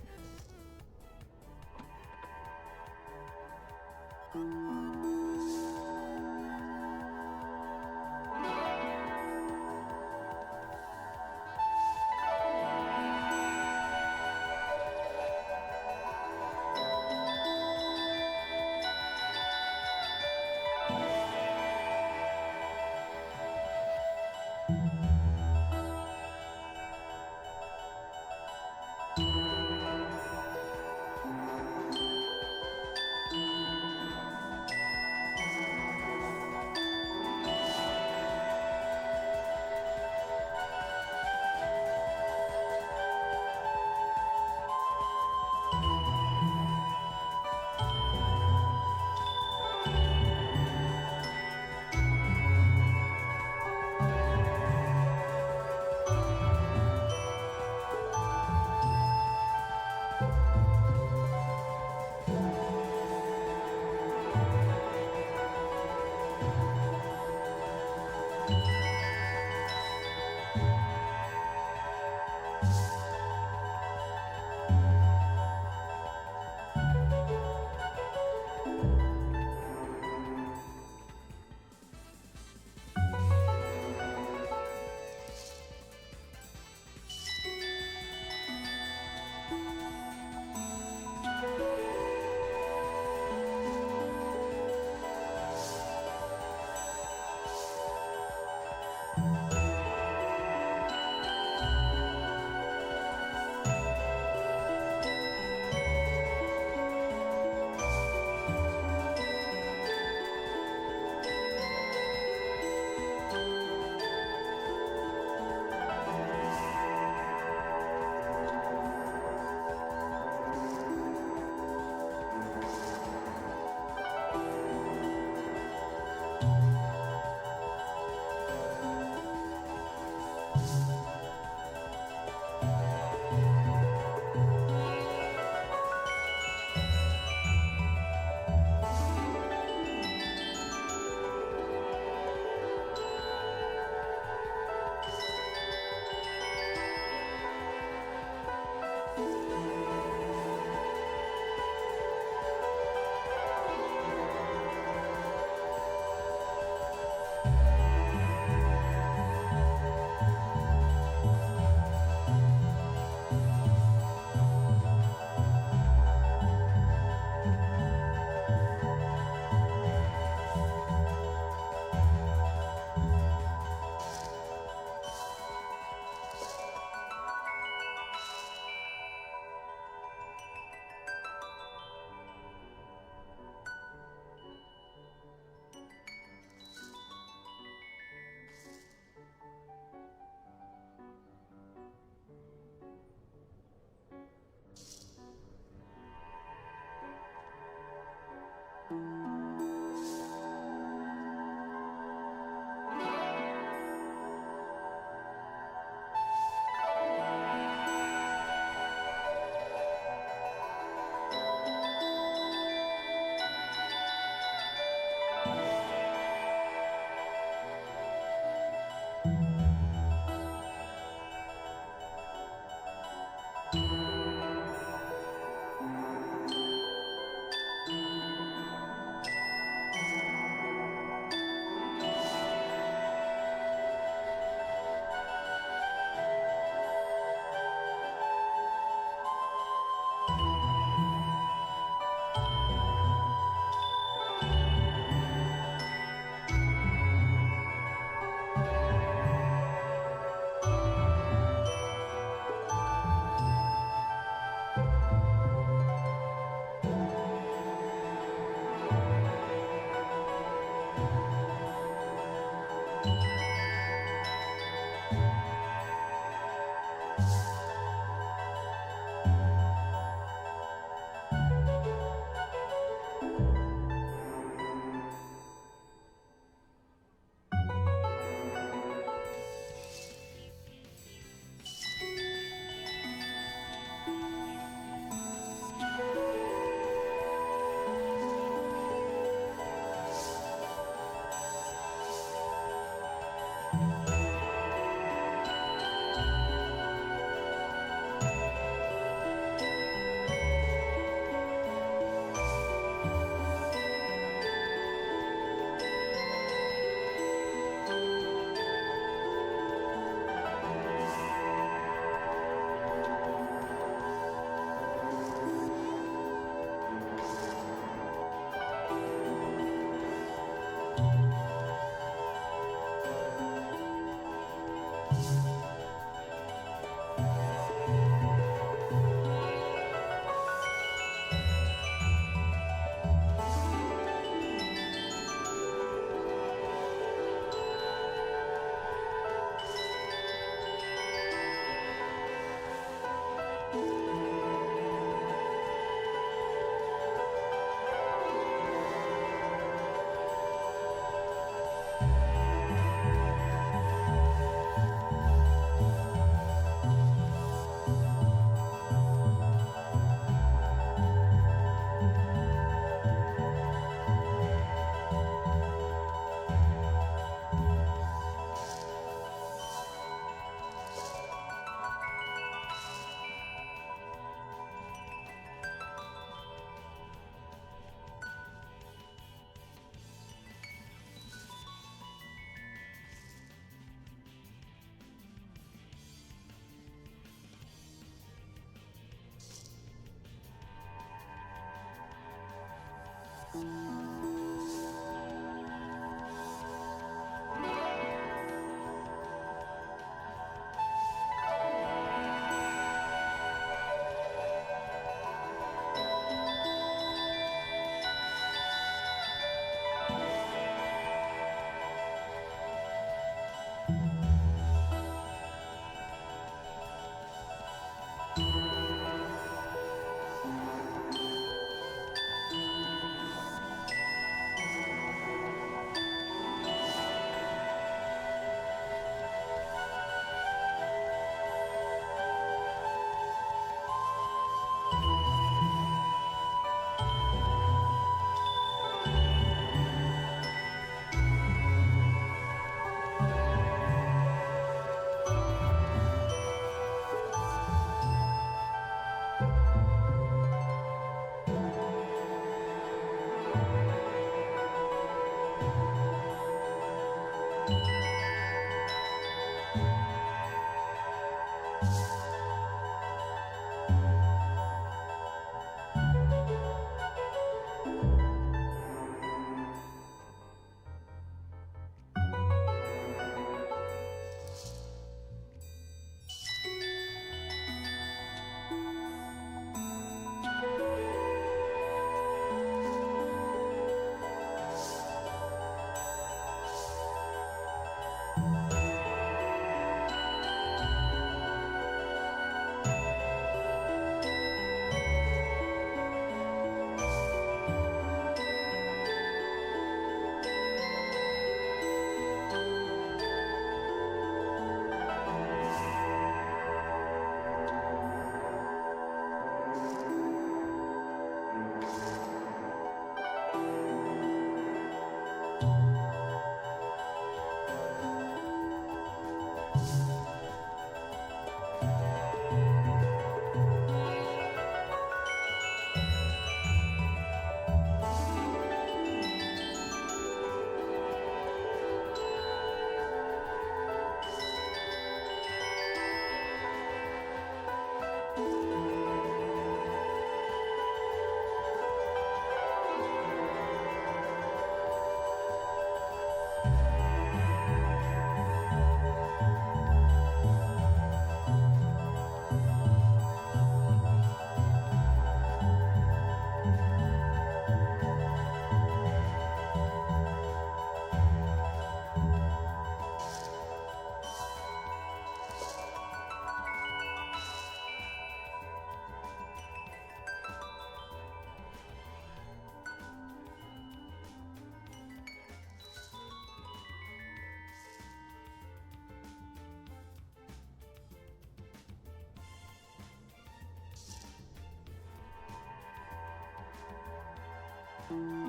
Hmm.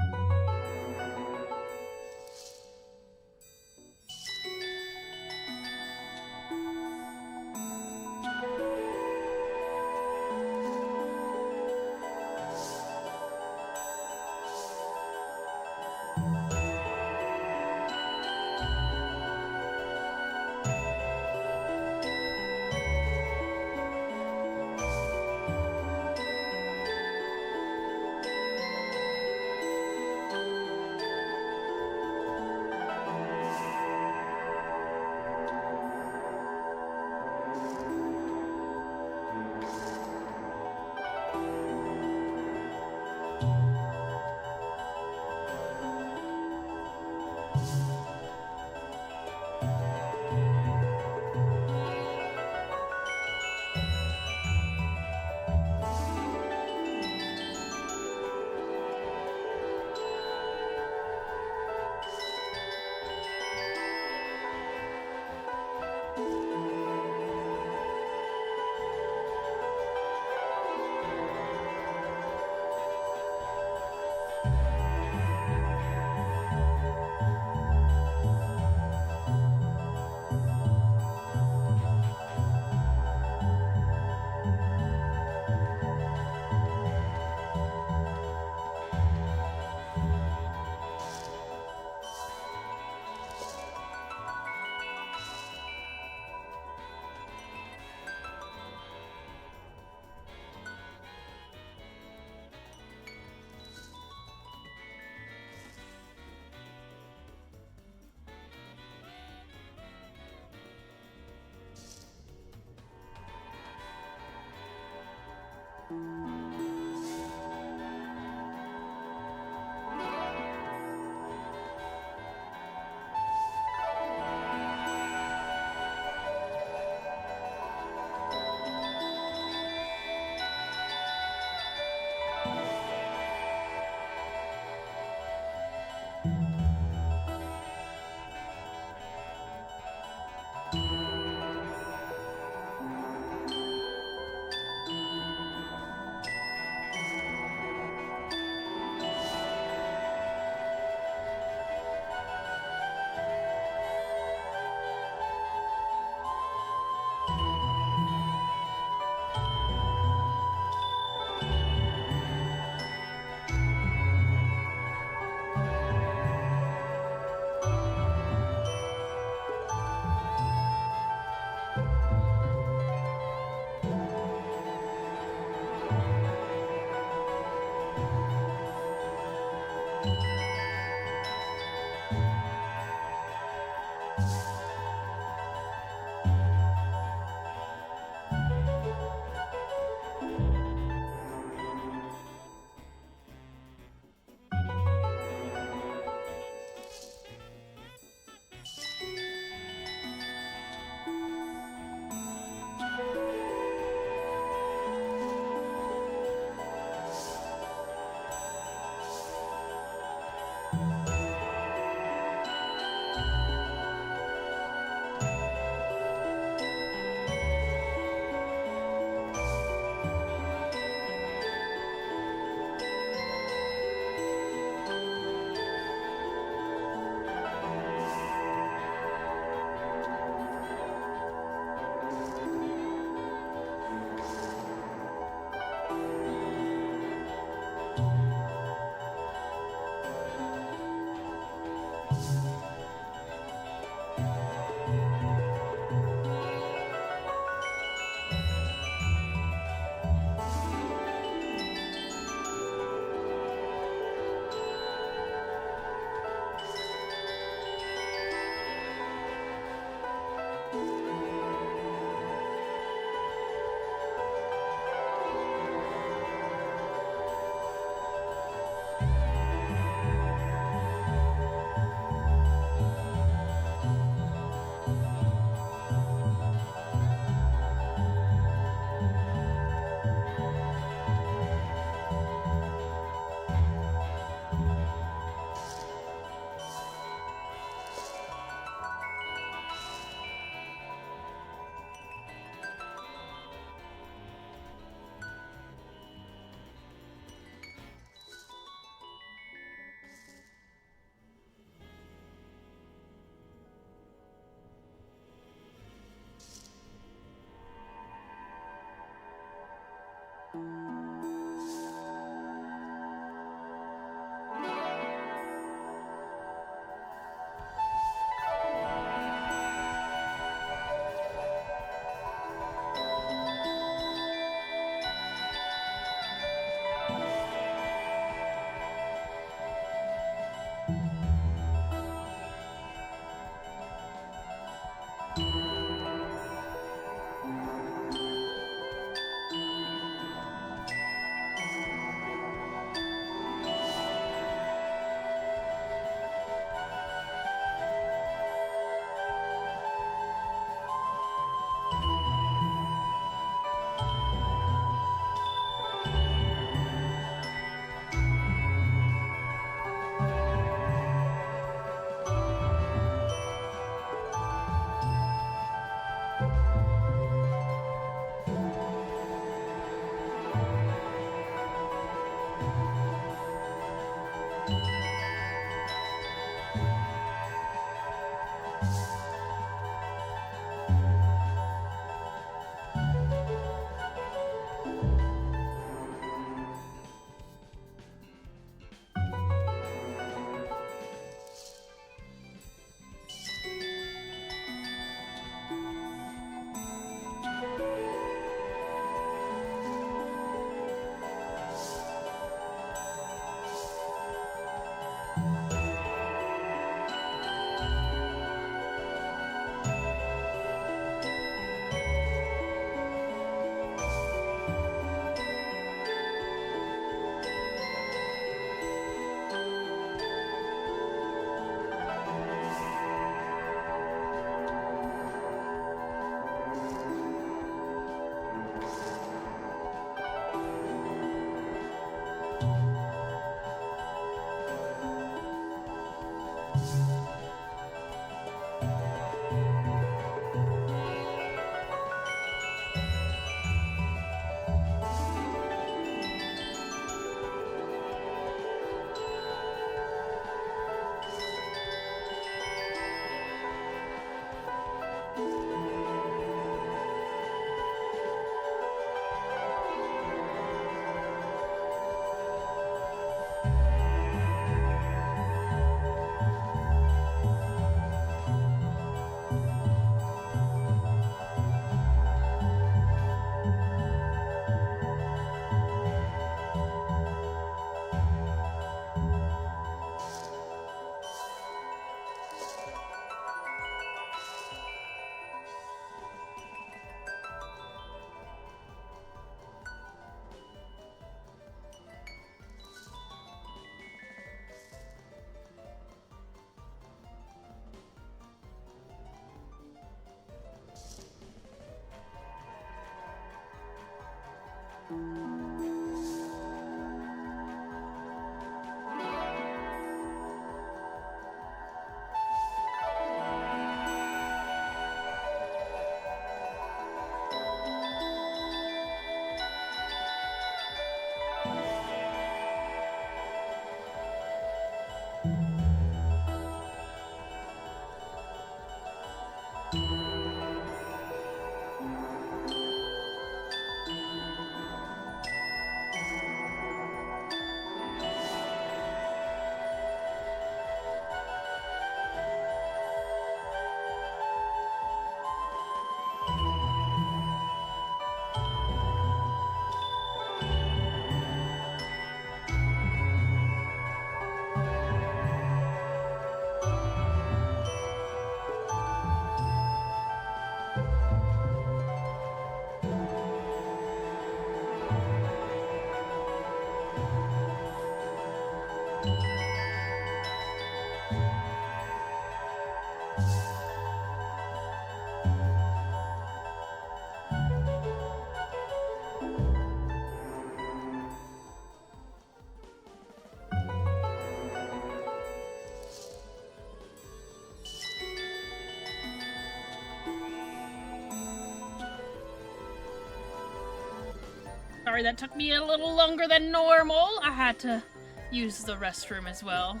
Sorry, that took me a little longer than normal. I had to use the restroom as well.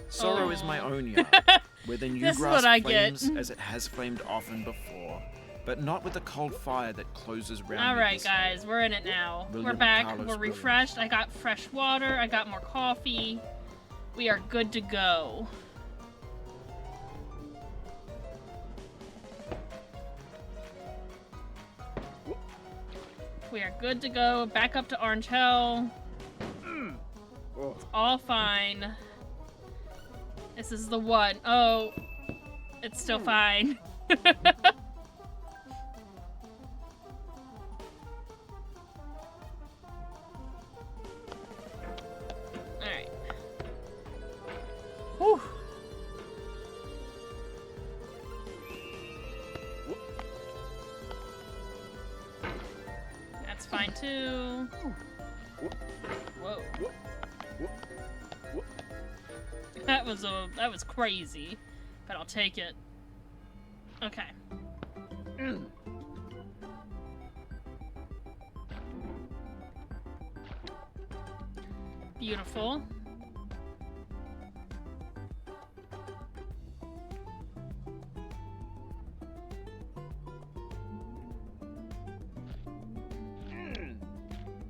Sorrow is my own yard, where the new This is grass what I get. flames as it has flamed often before, but not with the cold fire that closes round All me right, this guys, we're in it now. We're William back. Carlos We're Williams. refreshed. I got fresh water. I got more coffee. We are good to go. We are good to go. Back up to Orange Hill. It's all fine. This is the one. Oh, it's still fine. Alright. Whew. That's fine too. Whoa. That was crazy, but I'll take it. Okay. Beautiful.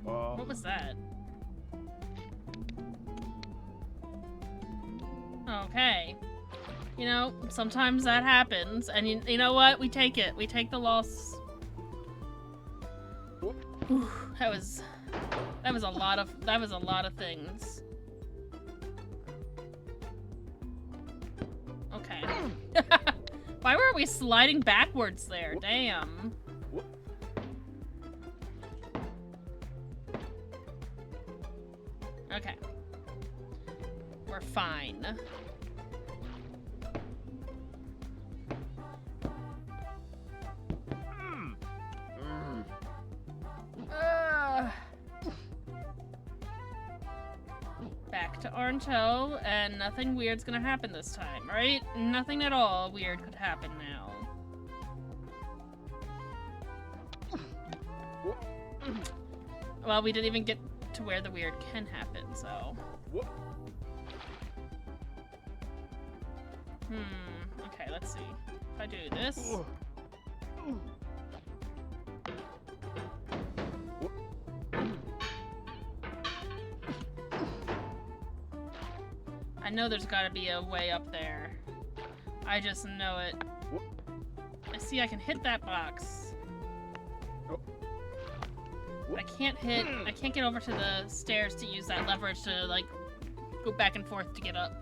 What was that? Okay. You know, sometimes that happens, and you know what? We take it. We take the loss. Whew, that was a lot of things. Okay. Why were we sliding backwards there? Damn. Okay. We're fine. Back to Orange Hill, and nothing weird's gonna happen this time, right? Nothing at all weird could happen now. Well, we didn't even get to where the weird can happen, so... Okay, let's see. If I do this... I know there's gotta be a way up there. I just know it. I see I can hit that box. But I can't get over to the stairs to use that leverage to, like, go back and forth to get up.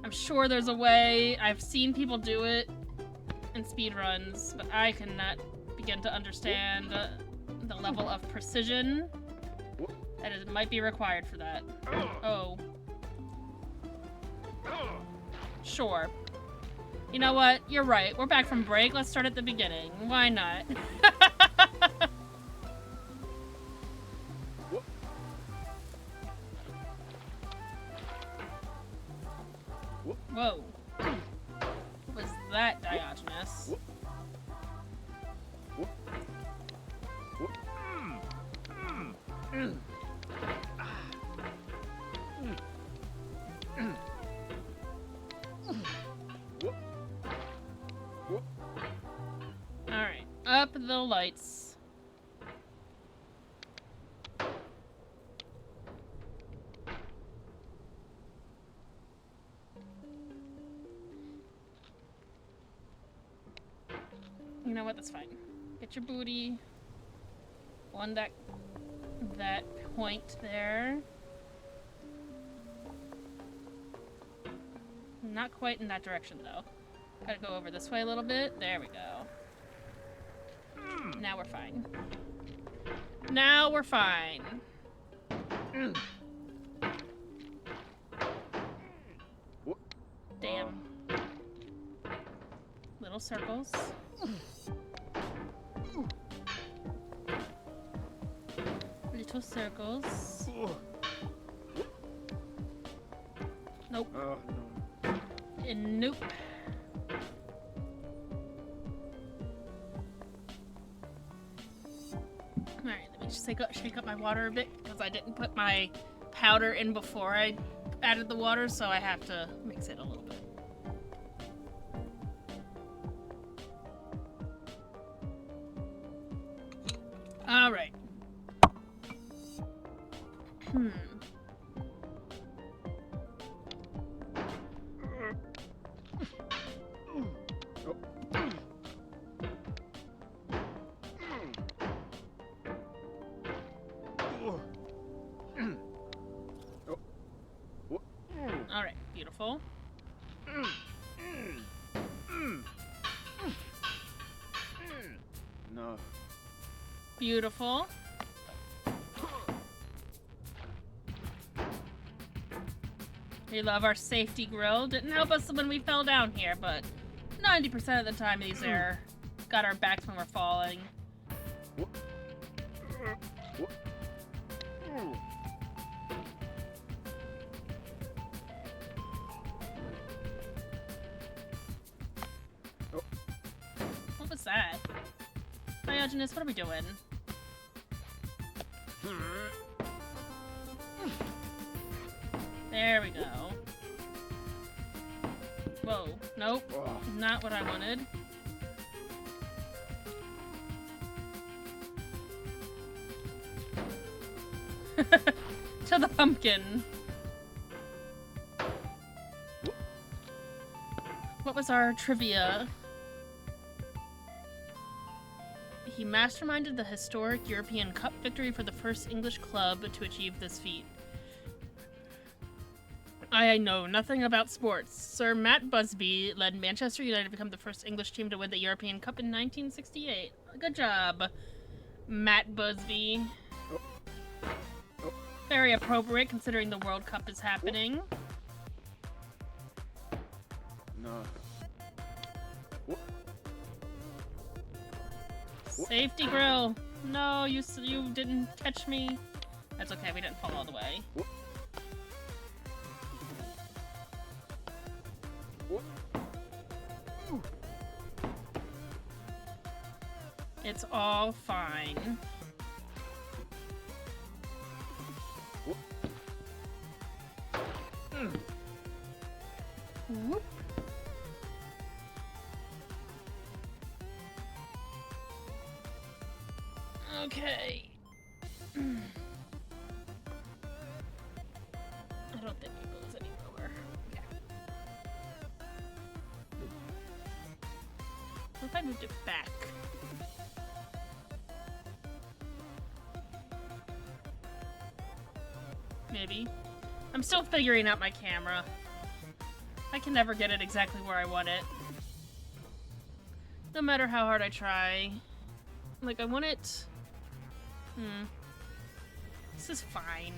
I'm sure there's a way. I've seen people do it in speedruns, but I cannot begin to understand the level of precision that might be required for that. Oh. Sure. You know what? You're right. We're back from break. Let's start at the beginning. Why not? Whoa. Was that Diogenes? Alright, up the lights. You know what? That's fine. Get your booty on that point there. Not quite in that direction though. Gotta go over this way a little bit. There we go. Now we're fine. Now we're fine. Damn. Little circles. Little circles. Nope. And nope. Alright, let me just shake up my water a bit because I didn't put my powder in before I added the water, so I have to mix it a little bit. All right. All right, beautiful. No. Beautiful. We love our safety grill. Didn't help us when we fell down here, but 90% of the time these are got our backs when we're falling. What was that? Diogenes, what are we doing? There we go. Whoa. Nope. Not what I wanted. To the pumpkin. What was our trivia? He masterminded the historic European Cup victory for the first English club to achieve this feat. I know nothing about sports. Sir Matt Busby led Manchester United to become the first English team to win the European Cup in 1968. Good job, Matt Busby. Very appropriate considering the World Cup is happening. No. Safety grill. No, you didn't catch me. That's okay. We didn't fall all the way. It's all fine. Whoop. Okay. I don't think it goes any lower. Okay. What if I moved it back? Maybe. I'm still figuring out my camera. I can never get it exactly where I want it. No matter how hard I try. Like, I want it... This is fine.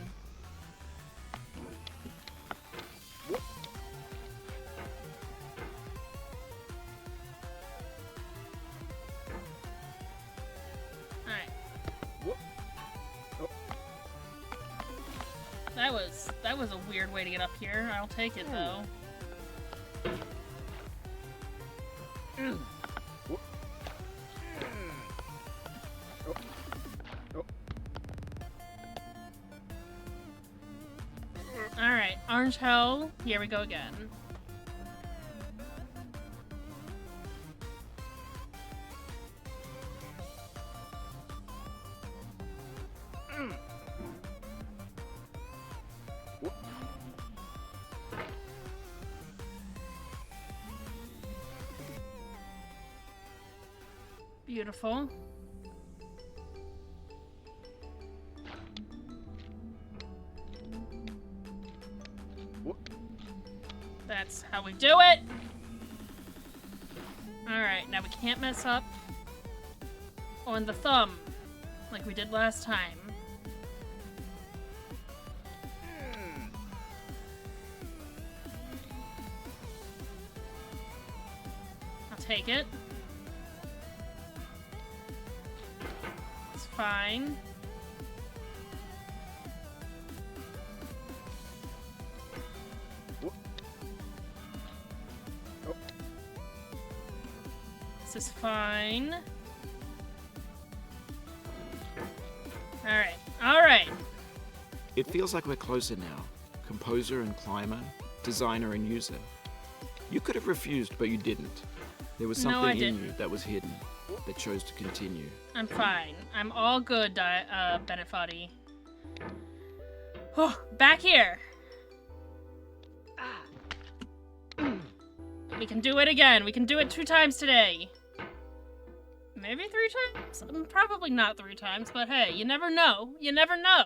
Alright. That was a weird way to get up here. I'll take it though. Alright, orange hell. Here we go again. Beautiful. That's how we do it. Alright, now we can't mess up on the thumb like we did last time. I'll take it. It's fine. This is fine. It feels like we're closer now. Composer and climber, designer and user. You could have refused, but you didn't. There was No, I something in didn't. you that was hidden, that chose to continue. I'm fine. I'm all good, Bennett Foddy. Oh, back here. We can do it again. We can do it 2 times today. Maybe 3 times? Probably not 3 times, but hey, you never know. You never know.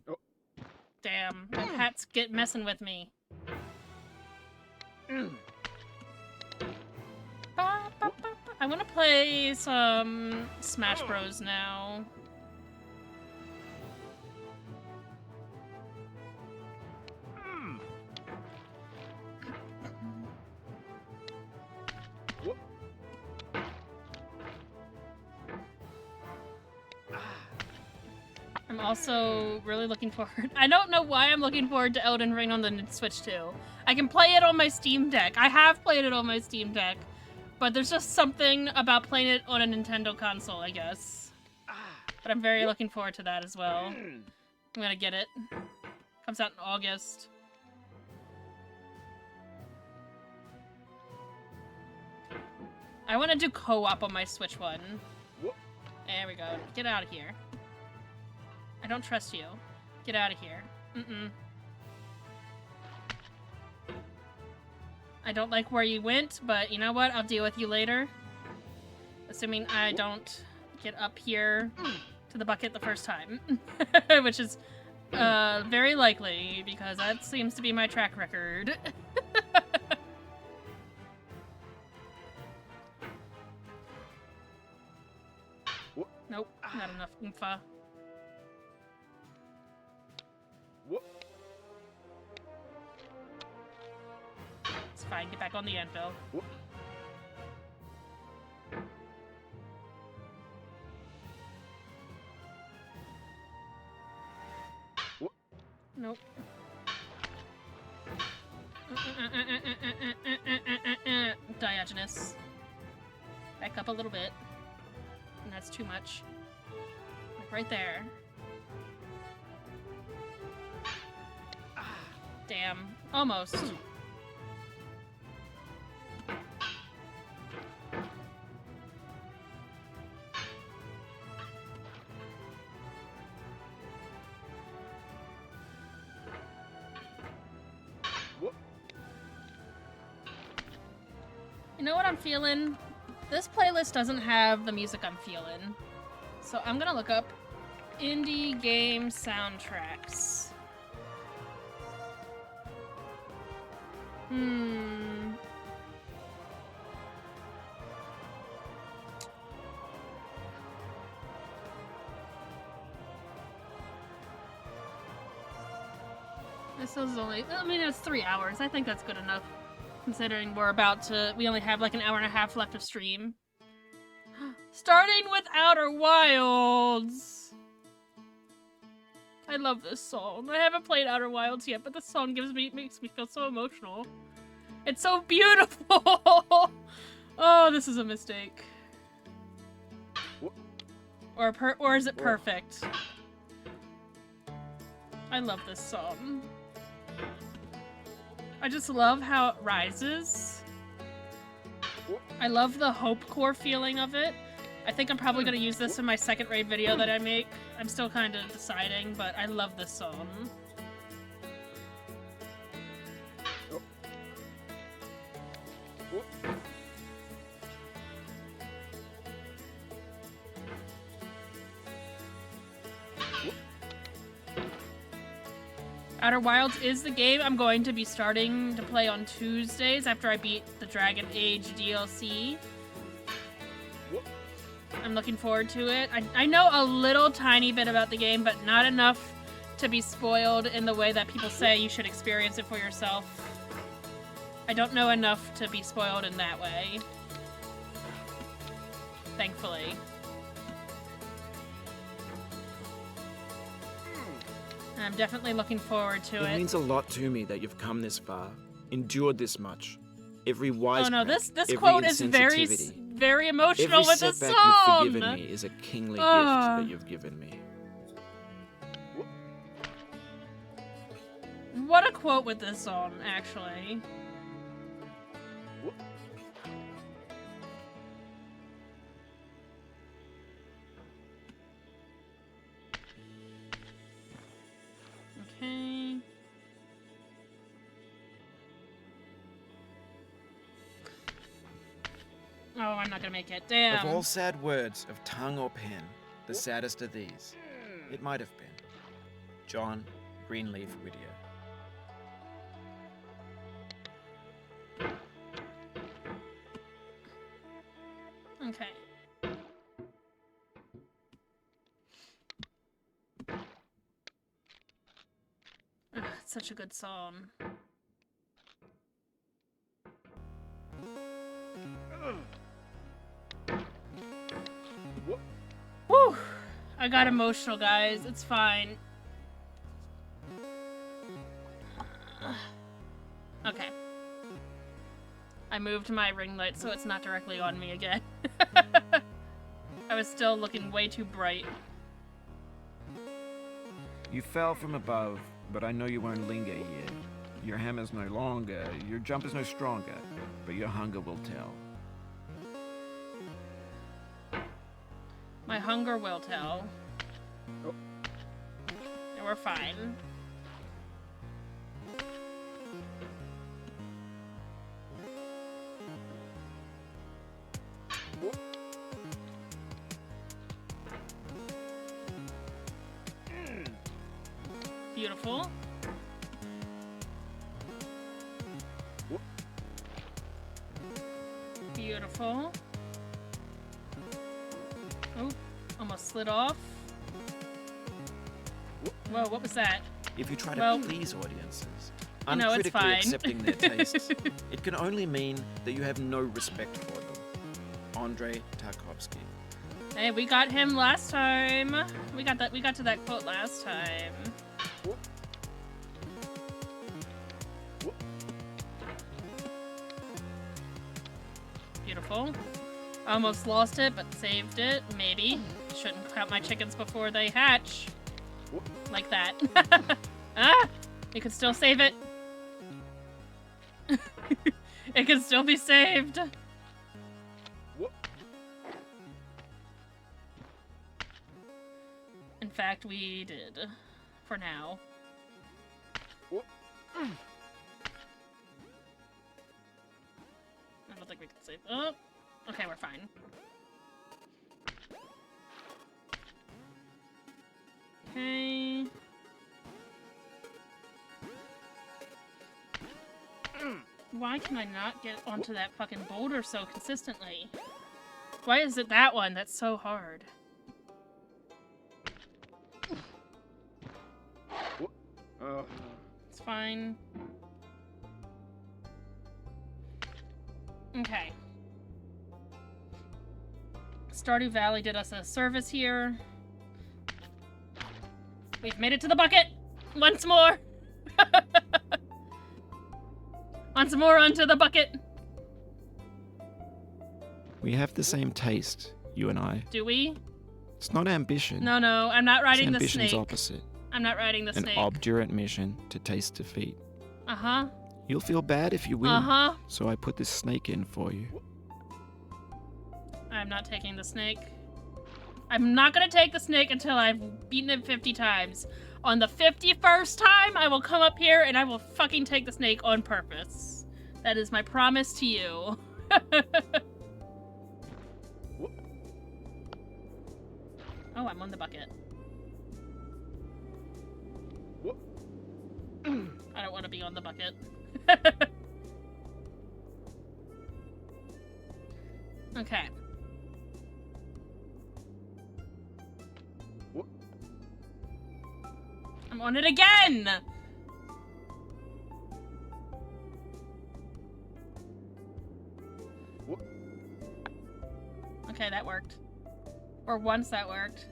Oh. Damn, my hats get messing with me. I want to play some Smash Bros. Now. I'm also really looking forward. I don't know why I'm looking forward to Elden Ring on the Switch 2. I can play it on my Steam Deck. I have played it on my Steam Deck. But there's just something about playing it on a Nintendo console, I guess. But I'm very looking forward to that as well. I'm gonna get it. Comes out in August. I want to do co-op on my Switch one. There we go. Get out of here. I don't trust you. Get out of here. Mm-mm. I don't like where you went, but you know what? I'll deal with you later. Assuming I don't get up here to the bucket the first time. Which is very likely, because that seems to be my track record. Nope, not enough oompha. It's fine, get back on the anvil. Nope. Diogenes. Back up a little bit. And that's too much. Like right there. Damn. Almost. You know what I'm feeling? This playlist doesn't have the music I'm feeling. So I'm gonna look up indie game soundtracks. This is only, I mean, it's 3 hours. I think that's good enough. Considering we only have like an hour and a half left of stream. Starting with Outer Wilds. I love this song. I haven't played Outer Wilds yet, but this song makes me feel so emotional. It's so beautiful. Oh, this is a mistake. Or is it perfect? I love this song. I just love how it rises. I love the hope core feeling of it. I think I'm probably going to use this in my second raid video that I make. I'm still kind of deciding, but I love this song. Outer Wilds is the game I'm going to be starting to play on Tuesdays after I beat the Dragon Age DLC. I'm looking forward to it. I know a little tiny bit about the game, but not enough to be spoiled in the way that people say you should experience it for yourself. I don't know enough to be spoiled in that way. Thankfully. I'm definitely looking forward to it. It means a lot to me that you've come this far, endured this much. Every wise this quote is very very emotional Every with this setback song. you've forgiven me is a kingly gift Ah. that you've given me. What a quote with this song, actually. Okay. Oh, I'm not gonna make it. Damn. Of all sad words of tongue or pen, the saddest are these. It might have been. John Greenleaf Whittier. Okay. Ugh, it's such a good song. Whew! I got emotional, guys. It's fine. Okay. I moved my ring light so it's not directly on me again. I was still looking way too bright. You fell from above, but I know you won't linger here. Your hammer's no longer, your jump is no stronger, but your hunger will tell. My hunger will tell. Oh. And we're fine. Beautiful. Beautiful. Oh, almost slid off. Whoa, what was that? If you try to Well, please audiences, you know, it's uncritically fine. accepting their tastes, it can only mean that you have no respect for them. Andrei Tarkovsky. Hey, we got him last time. We got to that quote last time. Beautiful. Almost lost it, but saved it. Maybe. Shouldn't count my chickens before they hatch. Like that. Ah! You can still save it. It can still be saved. In fact, we did. For now. I don't think we can save. Oh! Okay, we're fine. Okay. Why can I not get onto that fucking boulder so consistently? Why is it that one that's so hard? It's fine. Okay. Stardew Valley did us a service here. We've made it to the bucket! Once more! Once more onto the bucket! We have the same taste, you and I. Do we? It's not ambition. No, no, I'm not riding the Ambition's snake. opposite. I'm not riding the An snake. obdurate mission to taste defeat. Uh-huh. You'll feel bad if you win. Uh-huh. So I put this snake in for you. I'm not taking the snake. I'm not gonna take the snake until I've beaten it 50 times. On the 51st time, I will come up here and I will fucking take the snake on purpose. That is my promise to you. Oh, I'm on the bucket. I don't want to be on the bucket. Okay. I'm on it again! Okay, that worked. Or once that worked.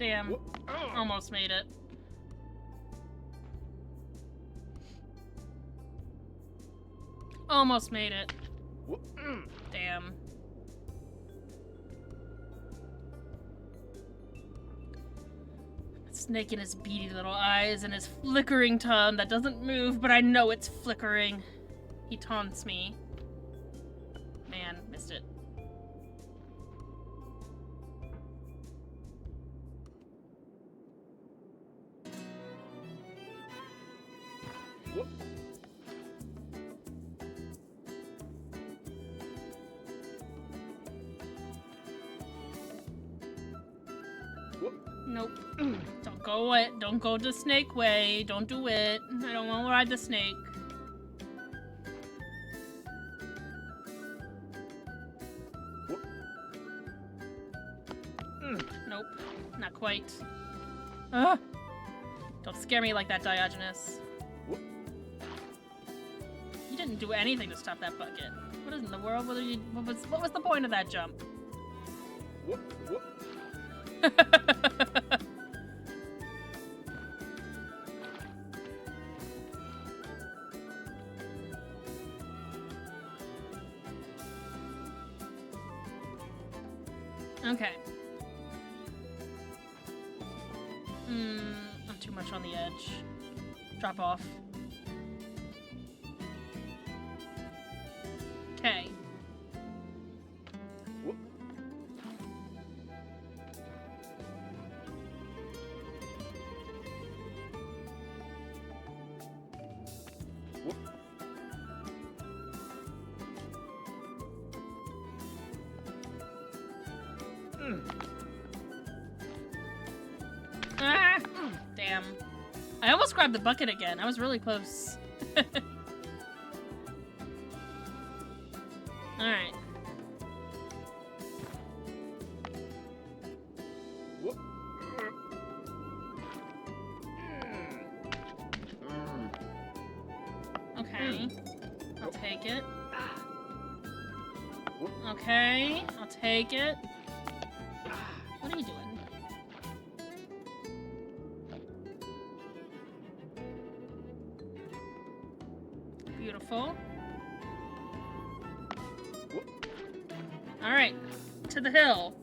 Damn. Almost made it. Almost made it. Damn. Snake and his beady little eyes and his flickering tongue that doesn't move, but I know it's flickering. He taunts me. Man, missed it. Nope. Don't go it. Don't go the snake way. Don't do it. I don't want to ride the snake. Nope. Not quite. Ah! Don't scare me like that, Diogenes. You didn't do anything to stop that bucket. What in the world? What was the point of that jump? Okay. I'm too much on the edge. Drop off. Okay. Ah! Damn. I almost grabbed the bucket again. I was really close. Alright. Okay. I'll take it. Okay. I'll take it. What are you doing? Beautiful. Alright. To the hill.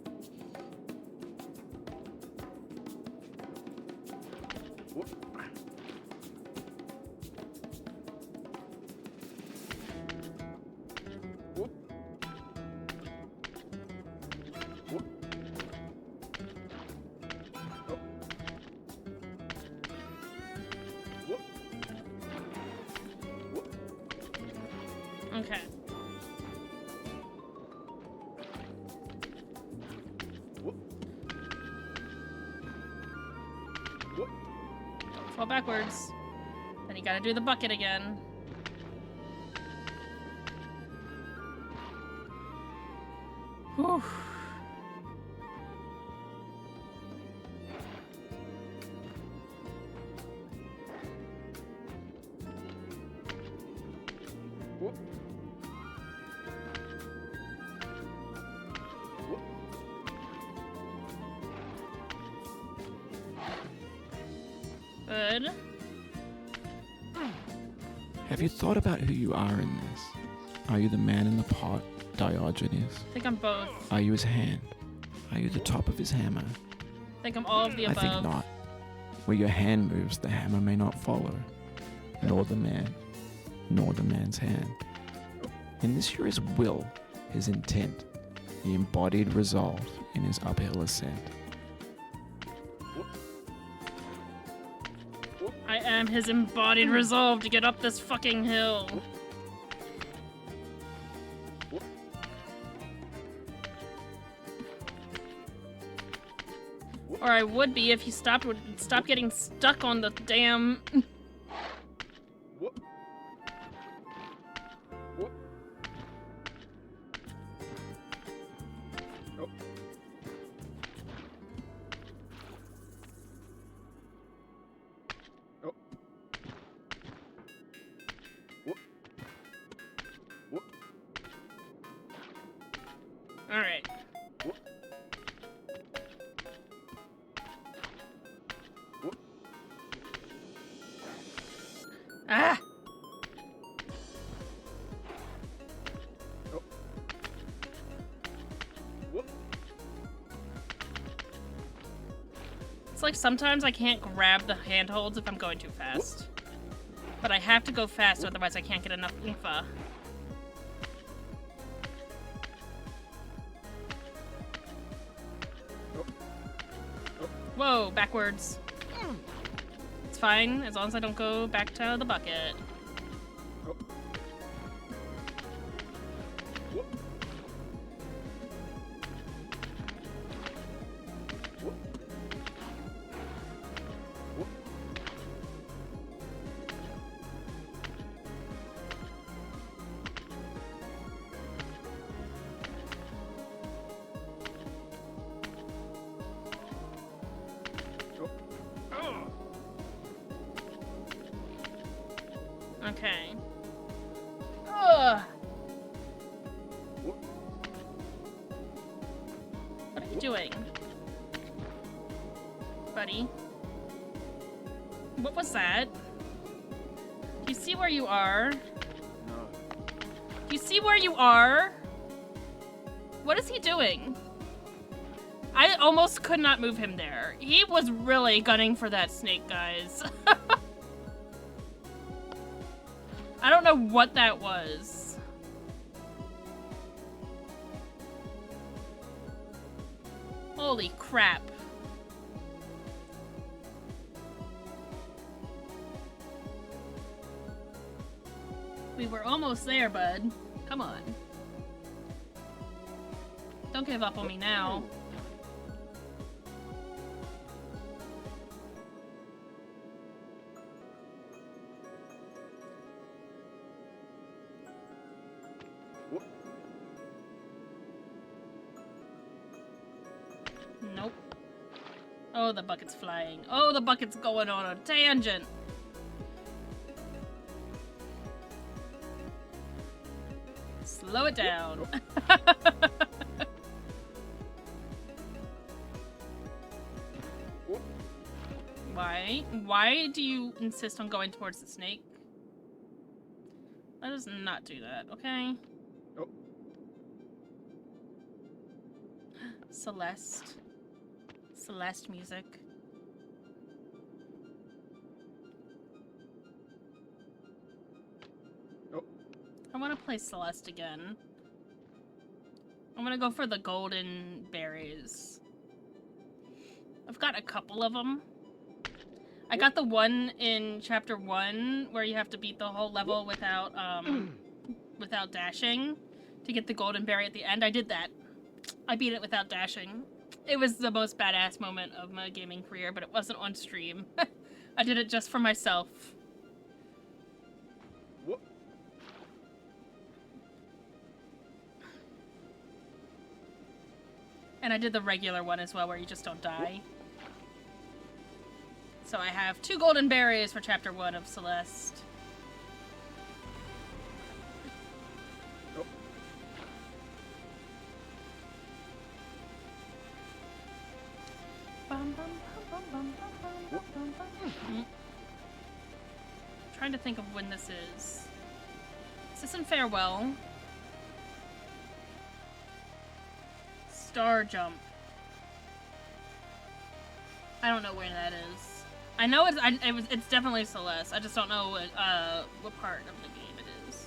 Okay. Fall backwards. Then you gotta do the bucket again. Whew. Good. Have you thought about who you are in this? Are you the man in the pot, Diogenes? I think I'm both. Are you his hand? Are you the top of his hammer? I think I'm all of the above. I think not. Where your hand moves, the hammer may not follow, nor the man, nor the man's hand. In this you're his will, his intent, the embodied resolve in his uphill ascent. I am his embodied resolve to get up this fucking hill. Or I would be if he stopped getting stuck on the damn... Alright. It's like sometimes I can't grab the handholds if I'm going too fast. But I have to go fast, otherwise I can't get enough oomph. Whoa, backwards. It's fine, as long as I don't go back to the bucket. Okay. Ugh. What are you doing? Buddy? What was that? Do you see where you are? No. Do you see where you are? What is he doing? I almost could not move him there. He was really gunning for that snake, guys. I don't know what that was. Holy crap. We were almost there, bud. Come on. Don't give up on me now. Nope. Oh, the bucket's flying. Oh, the bucket's going on a tangent. Slow it down. Why? Why do you insist on going towards the snake? Let us not do that, okay? Oh. Celeste. Celeste music. Oh. I want to play Celeste again. I'm gonna go for the golden berries. I've got a couple of them. I got the one in chapter 1 where you have to beat the whole level without without dashing to get the golden berry at the end. I did that. I beat it without dashing. It was the most badass moment of my gaming career, but it wasn't on stream. I did it just for myself. What? And I did the regular one as well, where you just don't die. So I have 2 golden berries for chapter 1 of Celeste. Oh. Trying to think of when this is. Is this in Farewell? Star Jump. I don't know where that is. I know it's definitely Celeste. I just don't know what part of the game it is.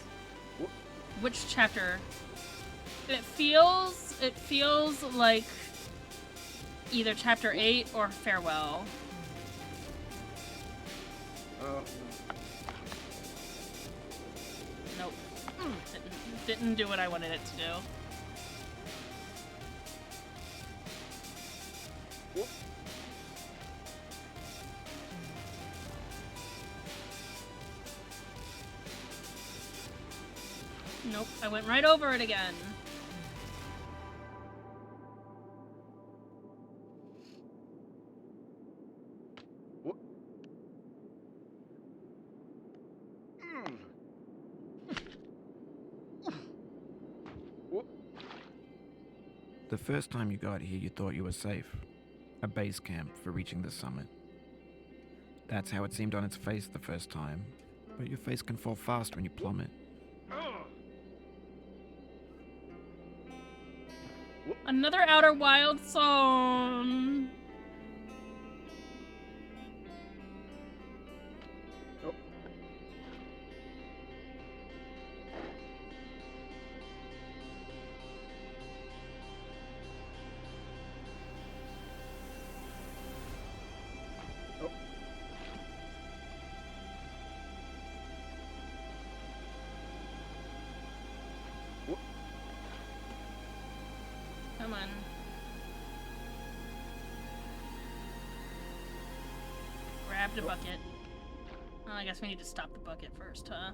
What? Which chapter? It feels like either chapter 8 or Farewell. Nope. Didn't do what I wanted it to do. What? Nope, I went right over it again. What? What? The first time you got here, you thought you were safe. A base camp for reaching the summit. That's how it seemed on its face the first time, but your face can fall fast when you plummet. Another Outer Wild song. the bucket. Well, I guess we need to stop the bucket first, huh?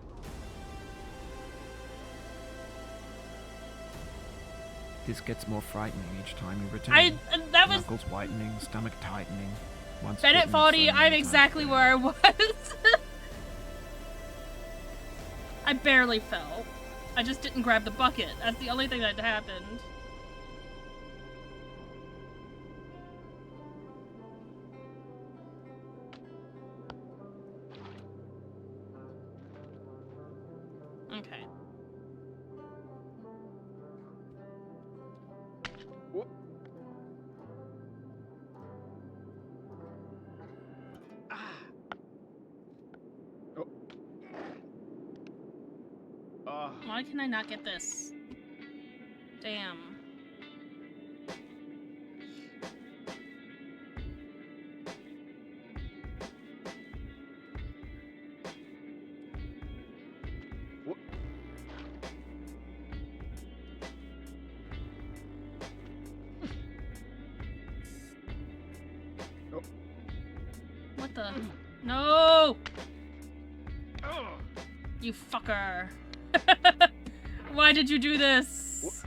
This gets more frightening each time you return. That was Knuckles whitening, stomach tightening. Once Bennett bitten, so Faulty. many I'm times. exactly where I was. I barely fell. I just didn't grab the bucket. That's the only thing that happened. Okay. Why can I not get this? Damn. What the? No! You fucker. Why did you do this?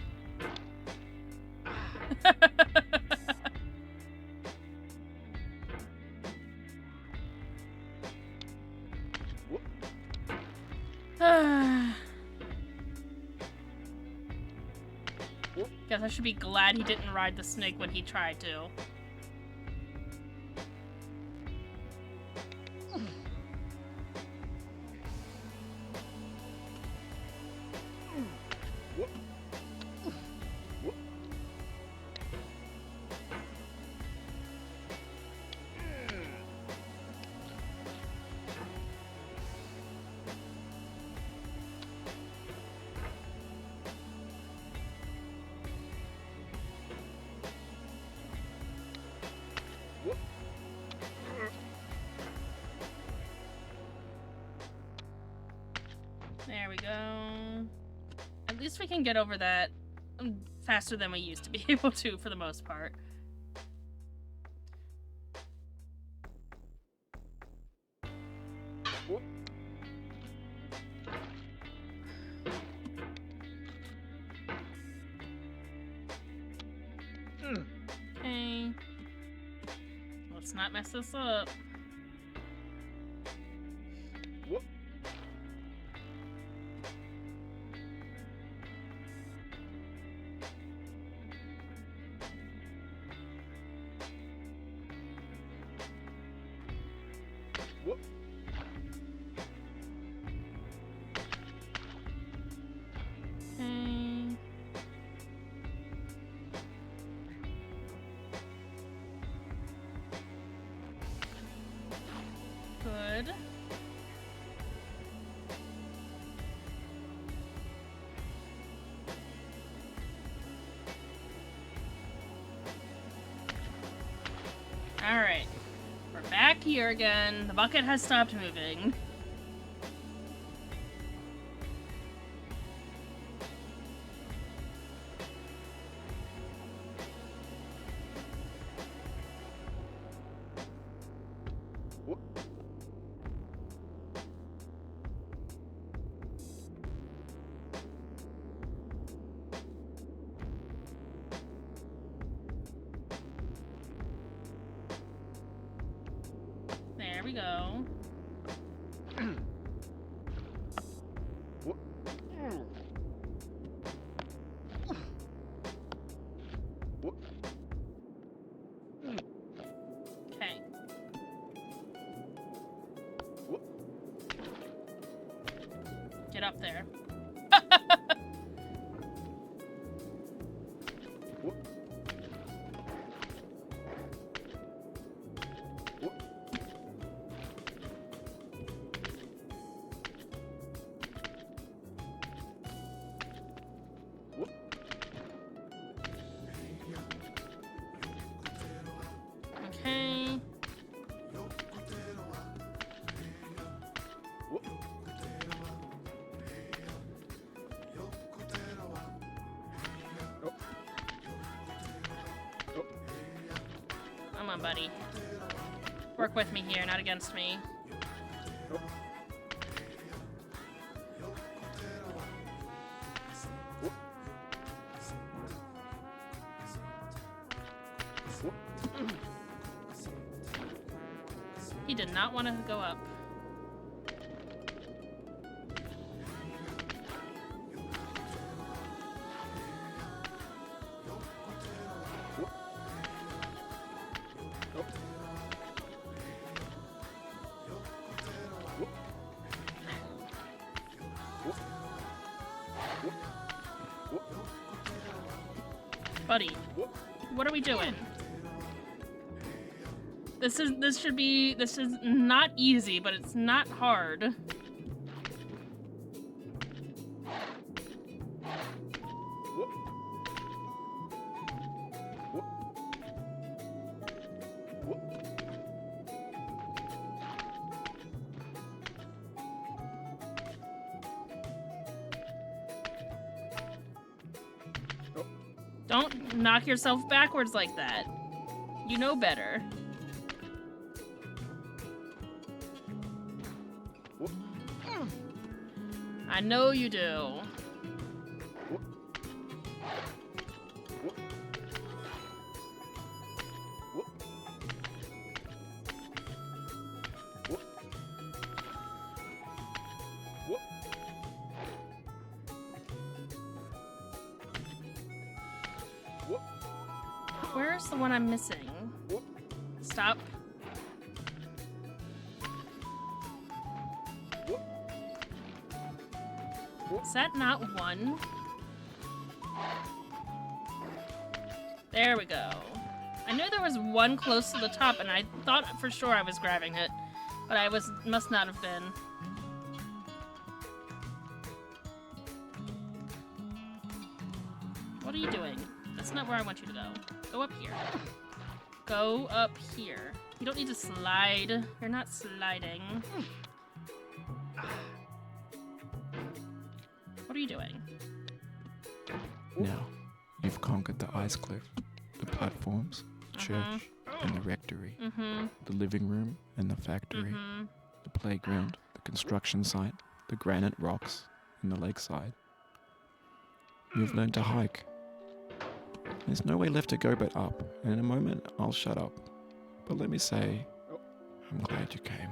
Guess I should be glad he didn't ride the snake when he tried to. There we go. At least we can get over that faster than we used to be able to, for the most part. Okay. Let's not mess this up. Good. Alright. We're back here again. The bucket has stopped moving. There we go. Okay. Get up there. Okay. Come on, buddy. Work with me here, not against me. He did not want to go up. Buddy, what are we doing? This is not easy, but it's not hard. Don't knock yourself backwards like that. You know better. I know you do. Where's the one I'm missing? Stop. Is that not one? There we go. I knew there was one close to the top, and I thought for sure I was grabbing it, but I must not have been. What are you doing? That's not where I want you to go. Go up here. Go up here. You don't need to slide. You're not sliding. What are you doing? Now, you've conquered the ice cliff, the platforms, the church, and the rectory, the living room and the factory, the playground, the construction site, the granite rocks, and the lakeside. You've learned to hike. There's no way left to go but up, and in a moment I'll shut up. But let me say, I'm glad you came.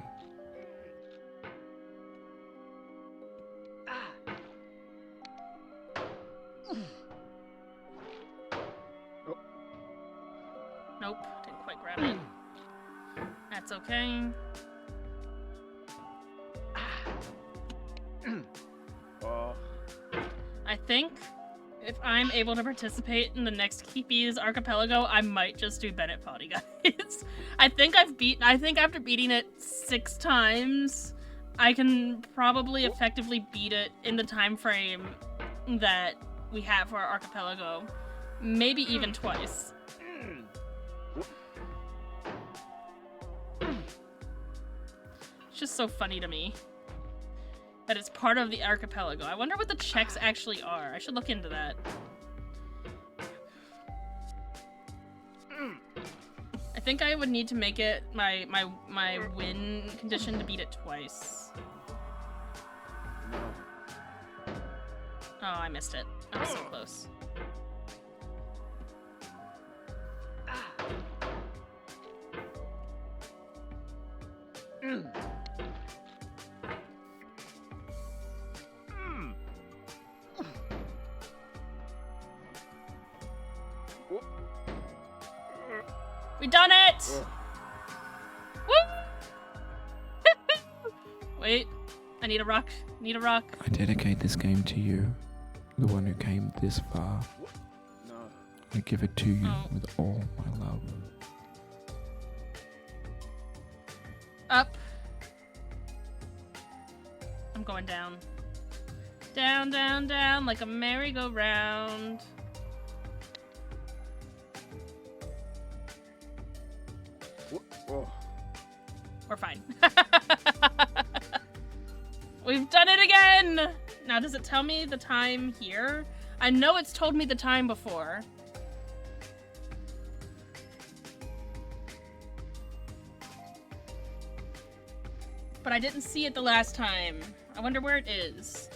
Nope, didn't quite grab it. That's okay. I think if I'm able to participate in the next Keepies Archipelago, I might just do Bennett Potty, guys. I think after beating it 6 times, I can probably effectively beat it in the time frame that we have for our archipelago. Maybe even twice. It's just so funny to me that it's part of the archipelago. I wonder what the checks actually are. I should look into that. I think I would need to make it my win condition to beat it twice. Oh, I missed it. I was so close. We done it! Woo! Wait, I need a rock. Need a rock. I dedicate this game to you, the one who came this far. I give it to you with all my love. Up. I'm going down. Down, down, down, like a merry-go-round. We're fine. We've done it again! Now, does it tell me the time here? I know it's told me the time before. but I didn't see it the last time. I wonder where it is.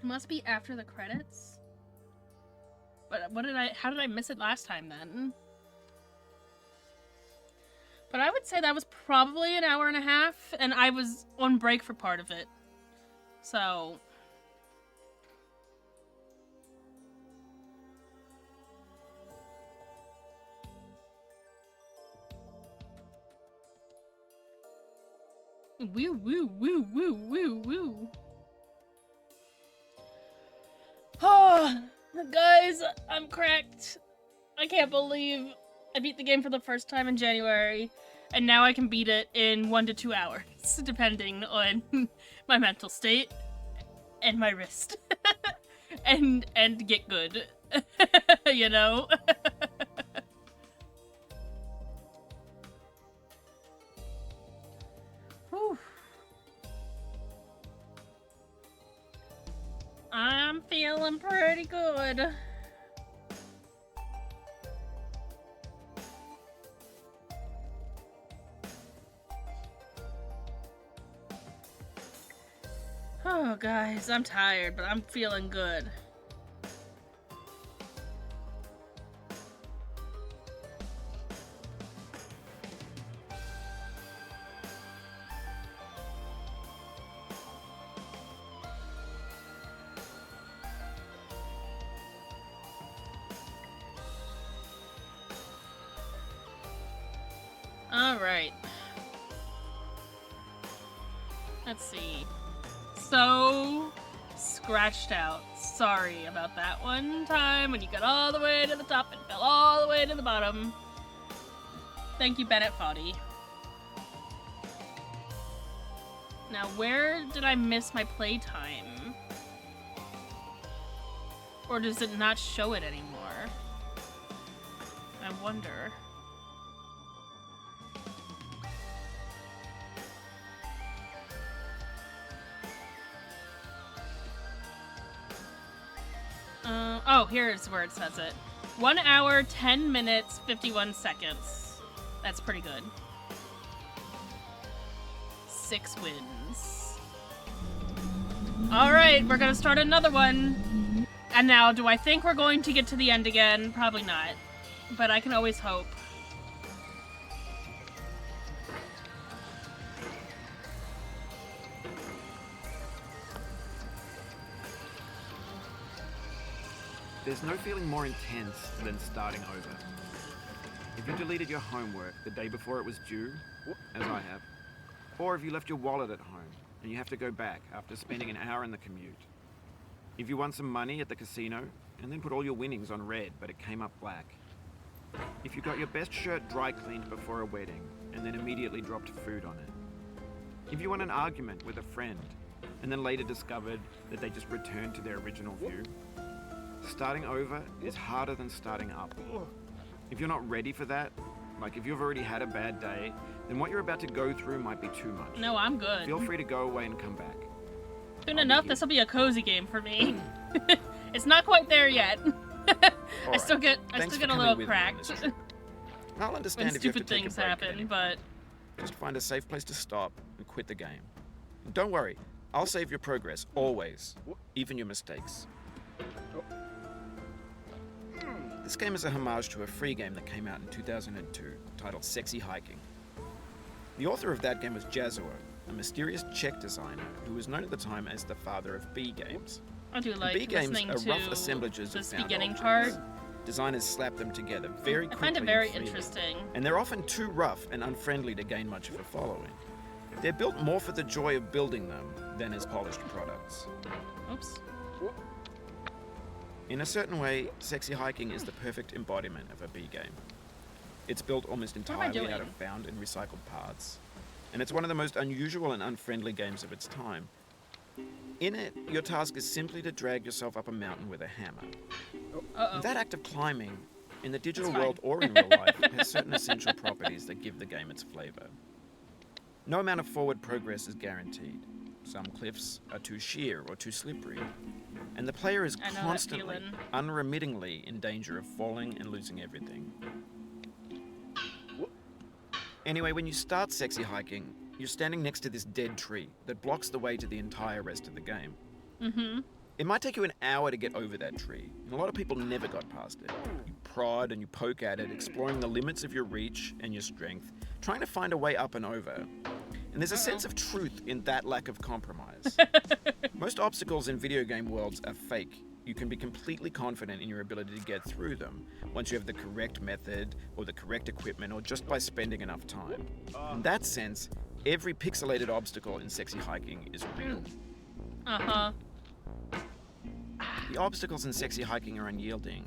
It must be after the credits. But how did I miss it last time then? But I would say that was probably an hour and a half, and I was on break for part of it. So... Woo, woo, woo, woo, woo, woo. Oh, guys, I'm cracked. I can't believe I beat the game for the first time in January, and now I can beat it in 1 to 2 hours, depending on my mental state and my wrist. and get good. You know? Whew. I'm feeling pretty good. Oh, guys, I'm tired, but I'm feeling good. Alright. Let's see. So scratched out. Sorry about that one time when you got all the way to the top and fell all the way to the bottom. Thank you, Bennett Foddy. Now, where did I miss my playtime? Or does it not show it anymore? I wonder. Oh, here's where it says it. 1 hour, 10 minutes, 51 seconds. That's pretty good. 6 wins. Alright, we're gonna start another one. And now, do I think we're going to get to the end again? Probably not. But I can always hope. There's no feeling more intense than starting over. If you deleted your homework the day before it was due, as I have, or if you left your wallet at home and you have to go back after spending an hour in the commute. If you won some money at the casino and then put all your winnings on red but it came up black. If you got your best shirt dry cleaned before a wedding and then immediately dropped food on it. If you won an argument with a friend and then later discovered that they just returned to their original view. Starting over is harder than starting up. If you're not ready for that, like if you've already had a bad day, then what you're about to go through might be too much. No, I'm good. Feel free to go away and come back. Soon enough, this will be a cozy game for me. It's not quite there yet. I still get a little cracked. I'll understand when if you have to stupid take a things break happen, but just find a safe place to stop and quit the game. Don't worry, I'll save your progress, always. Even your mistakes. This game is a homage to a free game that came out in 2002, titled Sexy Hiking. The author of that game was Jazuo, a mysterious Czech designer who was known at the time as the father of B games. I do like B games listening are to rough assemblages this of found beginning objects. part. Designers slap them together very quickly. I find it very and freely. interesting. And they're often too rough and unfriendly to gain much of a following. They're built more for the joy of building them than as polished products. Oops. In a certain way, Sexy Hiking is the perfect embodiment of a B game. It's built almost entirely out of found and recycled parts, and it's one of the most unusual and unfriendly games of its time. In it, your task is simply to drag yourself up a mountain with a hammer. That act of climbing, in the digital world or in real life, has certain essential properties that give the game its flavor. No amount of forward progress is guaranteed. Some cliffs are too sheer or too slippery, and the player is constantly, unremittingly in danger of falling and losing everything. Anyway, when you start sexy hiking, you're standing next to this dead tree that blocks the way to the entire rest of the game. Mm-hmm. It might take you an hour to get over that tree, and a lot of people never got past it. You prod and you poke at it, exploring the limits of your reach and your strength, trying to find a way up and over. And there's a sense of truth in that lack of compromise. Most obstacles in video game worlds are fake. You can be completely confident in your ability to get through them once you have the correct method or the correct equipment or just by spending enough time. In that sense, every pixelated obstacle in sexy hiking is real. Uh-huh. The obstacles in sexy hiking are unyielding,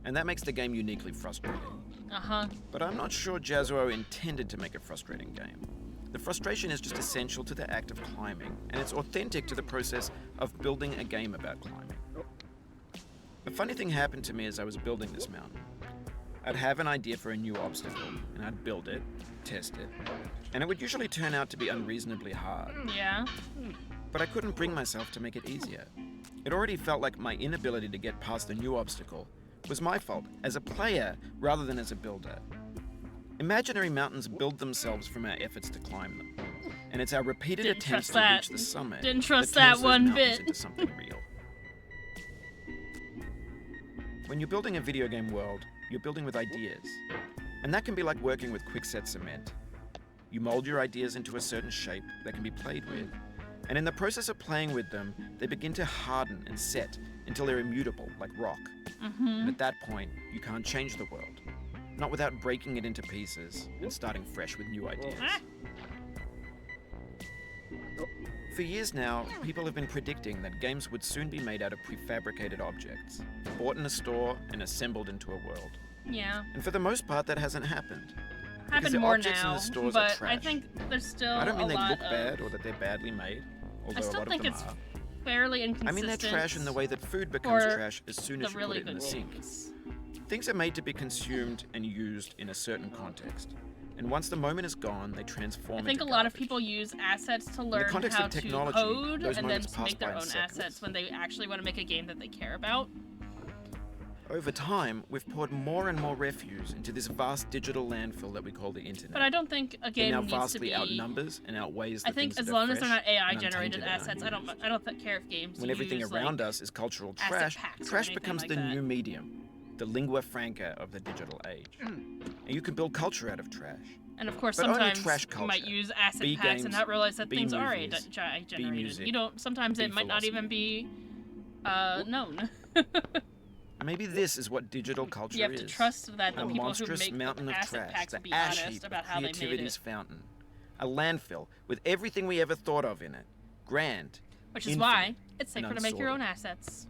and that makes the game uniquely frustrating. Uh-huh. But I'm not sure Jazuo intended to make a frustrating game. The frustration is just essential to the act of climbing, and it's authentic to the process of building a game about climbing. A funny thing happened to me as I was building this mountain. I'd have an idea for a new obstacle, and I'd build it, test it, and it would usually turn out to be unreasonably hard. Yeah. But I couldn't bring myself to make it easier. It already felt like my inability to get past a new obstacle was my fault as a player rather than as a builder. Imaginary mountains build themselves from our efforts to climb them, and it's our repeated Didn't attempts trust to that. reach the summit Didn't trust that turns that those one mountains bit. into something real. When you're building a video game world, you're building with ideas, and that can be like working with quickset cement. You mold your ideas into a certain shape that can be played with, and in the process of playing with them, they begin to harden and set until they're immutable, like rock. And at that point, you can't change the world. Not without breaking it into pieces and starting fresh with new ideas. For years now, people have been predicting that games would soon be made out of prefabricated objects, bought in a store and assembled into a world. Yeah. And for the most part, that hasn't happened. Because Happened the more objects now, in the stores are but trash. I think there's still I don't mean a they lot look of... bad or that they're badly made, although I a still lot think of them it's are. fairly I inconsistent. mean they're trash in the way that food becomes for trash as soon the as you really put it in good the sink. games. Things are made to be consumed and used in a certain context. And once the moment is gone, they transform I think a into lot of garbage. people use assets to learn context how of technology, to code those and then moments to pass make their by in own seconds. assets when they actually want to make a game that they care about. Over time, we've poured more and more refuse into this vast digital landfill that we call the internet. But I don't think a It game now needs to vastly be... outnumbers and outweighs the I think things as that are long as they're fresh not AI and generated untainted in our assets, humans. I don't care if games When everything use, around like, us is cultural asset trash, packs or trash anything becomes like the that. new medium, the lingua franca of the digital age. And you can build culture out of trash. And of course, But only sometimes trash you might culture. use asset B packs games, and not realize that B things are movies, AI B generated. music, You don't. Sometimes B it might not even be known. Maybe this is what digital culture You have is. to trust that the A people who monstrous make mountain of asset trash, packs the will be ash honest heap about of how they made creativity's it. fountain. A landfill with everything we ever thought of in it. Grand. Which is infinite, why it's safer and to make your own unsorted. assets.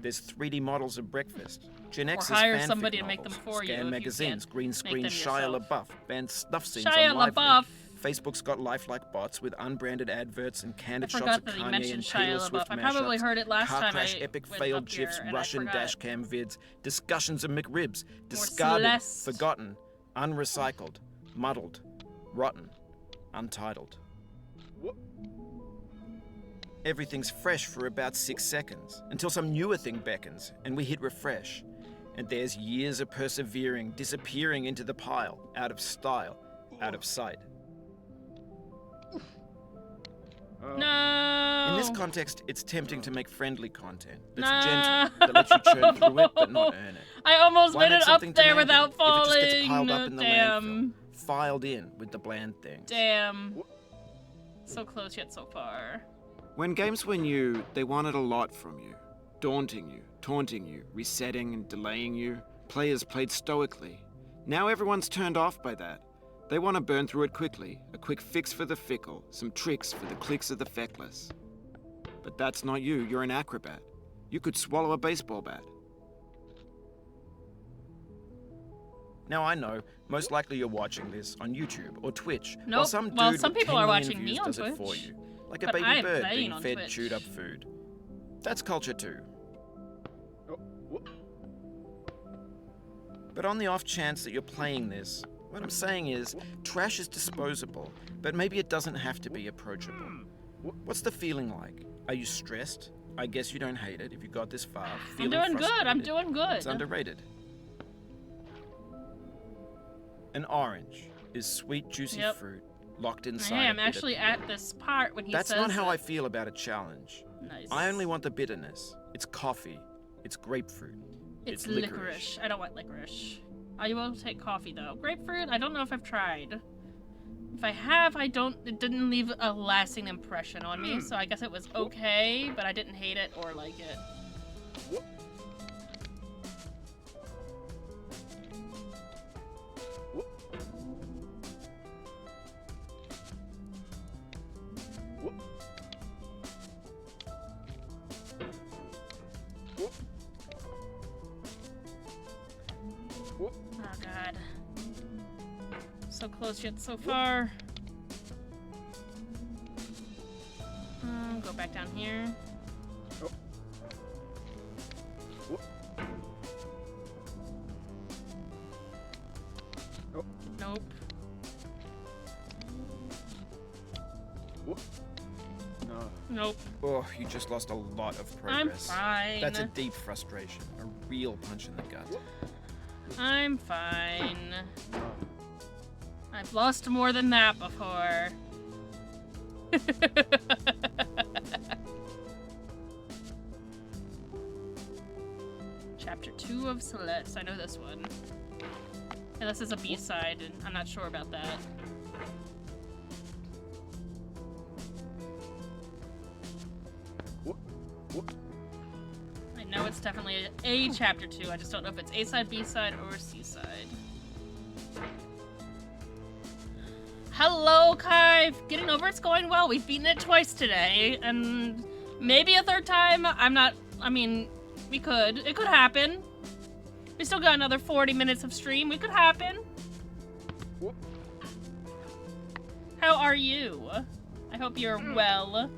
There's 3D models of breakfast. Gen X's hire fanfic somebody to make them novels, for you if Scan you magazines, can't green make screen them Shia yourself. LaBeouf, banned snuff scenes Shia on Live LaBeouf. Leak. Facebook's got lifelike bots with unbranded adverts and I candid shots forgot of that he Kanye mentioned and Shia Taylor LaBeouf. Swift I probably mashups, heard it last car time crash I epic went failed up here, GIFs, and I Russian forgot. dashcam vids, discussions of McRibs, discarded, Celeste. forgotten, unrecycled, muddled, rotten, untitled. Everything's fresh for about 6 seconds, until some newer thing beckons, and we hit refresh. And there's years of persevering, disappearing into the pile, out of style, out of sight. No. In this context, it's tempting to make friendly content that's No. gentle, that lets you churn through it but not earn it. I almost Why made make it up something there demanding without falling. if it just gets piled up in the Damn. landfill, filed in with the bland things? Damn. So close yet so far. When games were new, they wanted a lot from you. Daunting you, taunting you, resetting and delaying you. Players played stoically. Now everyone's turned off by that. They want to burn through it quickly, a quick fix for the fickle, some tricks for the clicks of the feckless. But that's not you, you're an acrobat. You could swallow a baseball bat. Now I know, most likely you're watching this on YouTube or Twitch, while Nope. some dude Well, some with people 10 are million watching me views on does it for Twitch. you, like a But baby I'm bird playing being on fed Twitch. chewed up food. That's culture too. But on the off chance that you're playing this, what I'm saying is, trash is disposable, but maybe it doesn't have to be approachable. What's the feeling like? Are you stressed? I guess you don't hate it if you got this far. I'm Feeling doing good. I'm frustrated? doing good. It's underrated. An orange is sweet, juicy Yep. fruit locked inside. Hey, a I'm bitter actually peel. at this part when he That's says not how it. I feel about a challenge. Nice. I only want the bitterness. It's coffee. It's grapefruit. It's licorice. I don't want licorice. I will take coffee though. Grapefruit, I don't know if I've tried. If I have, it didn't leave a lasting impression on me, so I guess it was okay, but I didn't hate it or like it. Oh god. So close yet so far. Go back down here. Nope. No. Nope. Oh, you just lost a lot of I'm progress. fine. That's a deep frustration. A real punch in the gut. I'm fine. I've lost more than that before. Chapter 2 of Celeste. I know this one. And this is a B-side, and I'm not sure about that. I know it's definitely a chapter 2. I just don't know if it's A-side, B-side, or C-side. Hello, Kai! Getting over it's going well. We've beaten it twice today, and maybe a third time. I mean, we could. It could happen. We still got another 40 minutes of stream. It could happen. How are you? I hope you're well.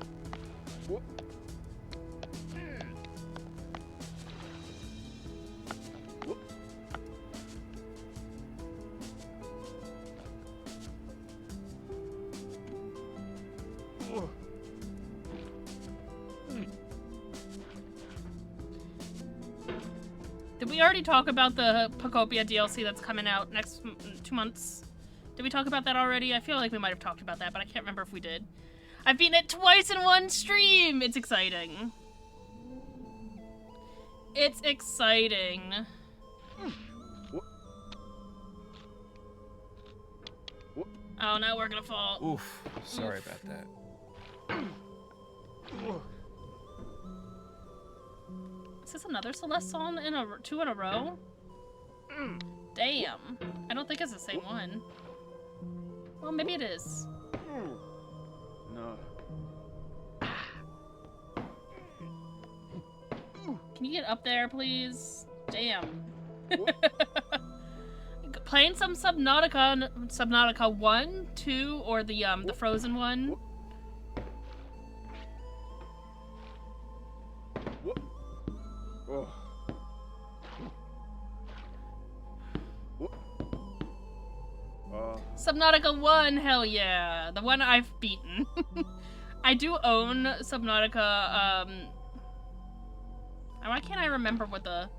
Did we already talk about the Pocopia DLC that's coming out next 2 months? Did we talk about that already? I feel like we might have talked about that, but I can't remember if we did. I've beaten it twice in one stream! It's exciting. It's exciting. Oh, now we're gonna fall. Oof. Sorry about that. Is this another Celeste song in two in a row? Damn. I don't think it's the same one. Well, maybe it is. No. Can you get up there, please? Damn. Playing some Subnautica 1, 2, or the Frozen one. Subnautica 1, hell yeah. The one I've beaten. I do own Subnautica, why can't I remember what the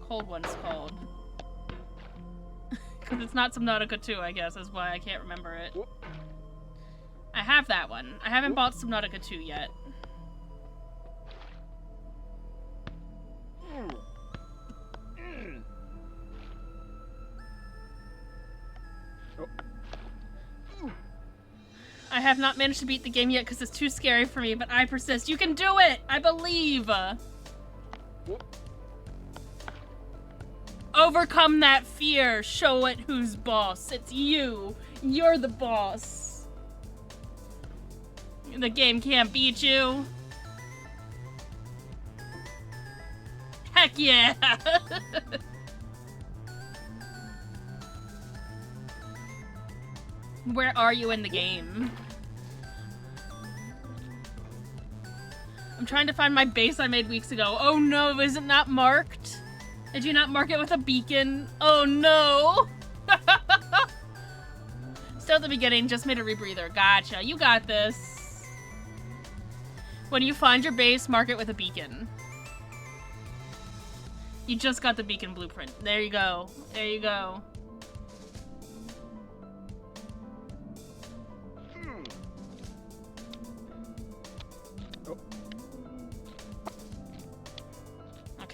cold one's called? Because it's not Subnautica 2, I guess, is why I can't remember it. I have that one. I haven't bought Subnautica 2 yet. I have not managed to beat the game yet because it's too scary for me, but I persist. You can do it! I believe! Overcome that fear. Show it who's boss. It's you. You're the boss. The game can't beat you. Heck yeah! Where are you in the game? I'm trying to find my base I made weeks ago. Oh no, is it not marked? Did you not mark it with a beacon? Oh no! Still at the beginning, just made a rebreather. Gotcha, you got this. When you find your base, mark it with a beacon. You just got the beacon blueprint. There you go. There you go.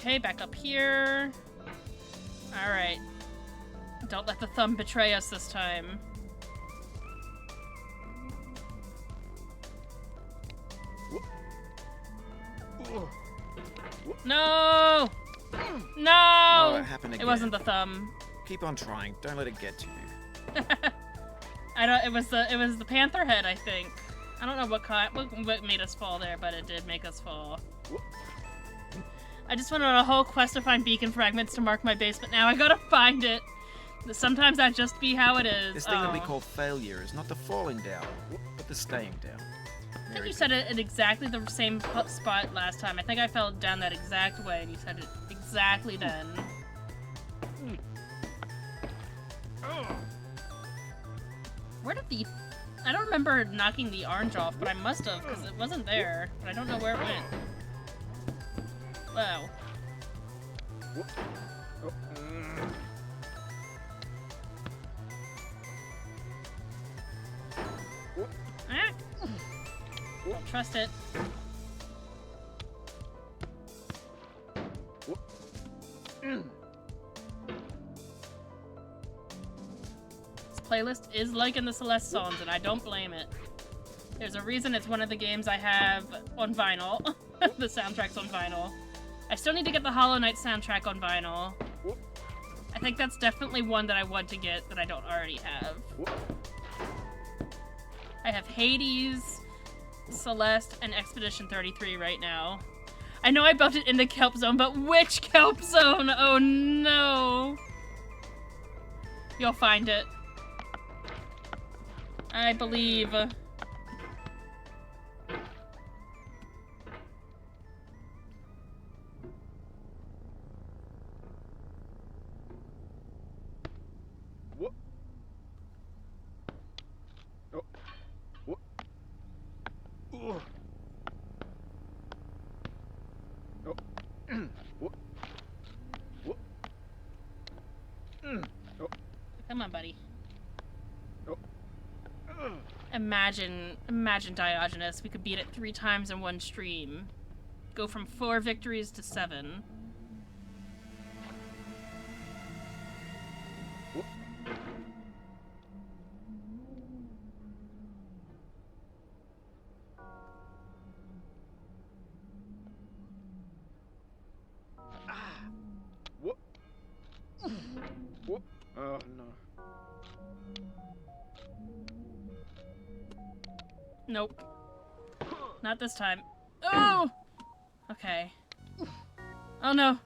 Okay, back up here. Alright. Don't let the thumb betray us this time. No! No! Oh, it happened again. It wasn't the thumb. Keep on trying. Don't let it get to you. I don't. It was the panther head, I think. I don't know what made us fall there, but it did make us fall. I just went on a whole quest to find beacon fragments to mark my basement. Now I gotta find it. Sometimes that just be how it is. This thing that we call failure is not the falling down, but the staying down. I think you said it in exactly the same spot last time. I think I fell down that exact way, and you said it exactly then. Where did the... I don't remember knocking the orange off, but I must have, because it wasn't there. But I don't know where it went. Wow. Ah. Don't trust it. This playlist is liking the Celeste songs, and I don't blame it. There's a reason it's one of the games I have on vinyl. The soundtrack's on vinyl. I still need to get the Hollow Knight soundtrack on vinyl. I think that's definitely one that I want to get that I don't already have. I have Hades, Celeste, and Expedition 33 right now. I know I built it in the Kelp Zone, but which Kelp Zone? Oh no! You'll find it. I believe. Come on, buddy. Imagine Diogenes. We could beat it 3 times in one stream. Go from 4 victories to 7. Oh no. Nope. Not this time. Oh! Okay. Oh no.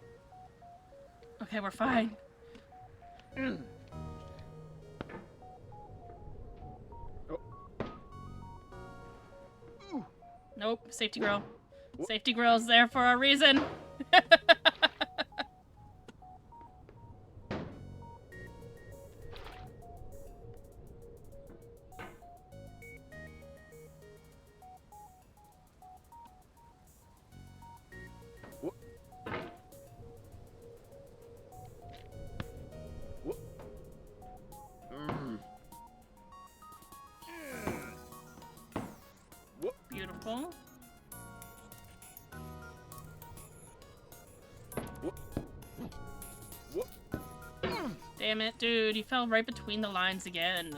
Okay, we're fine. Nope. Safety grill. Safety grill's there for a reason. Beautiful. Damn it, dude. You fell right between the lines again.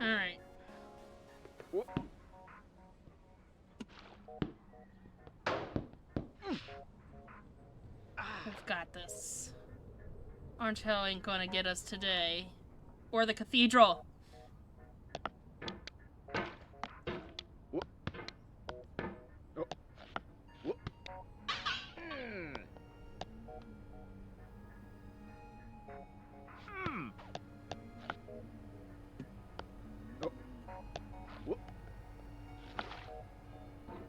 Alright. We've got this. Orange Hell ain't gonna get us today. Or the cathedral.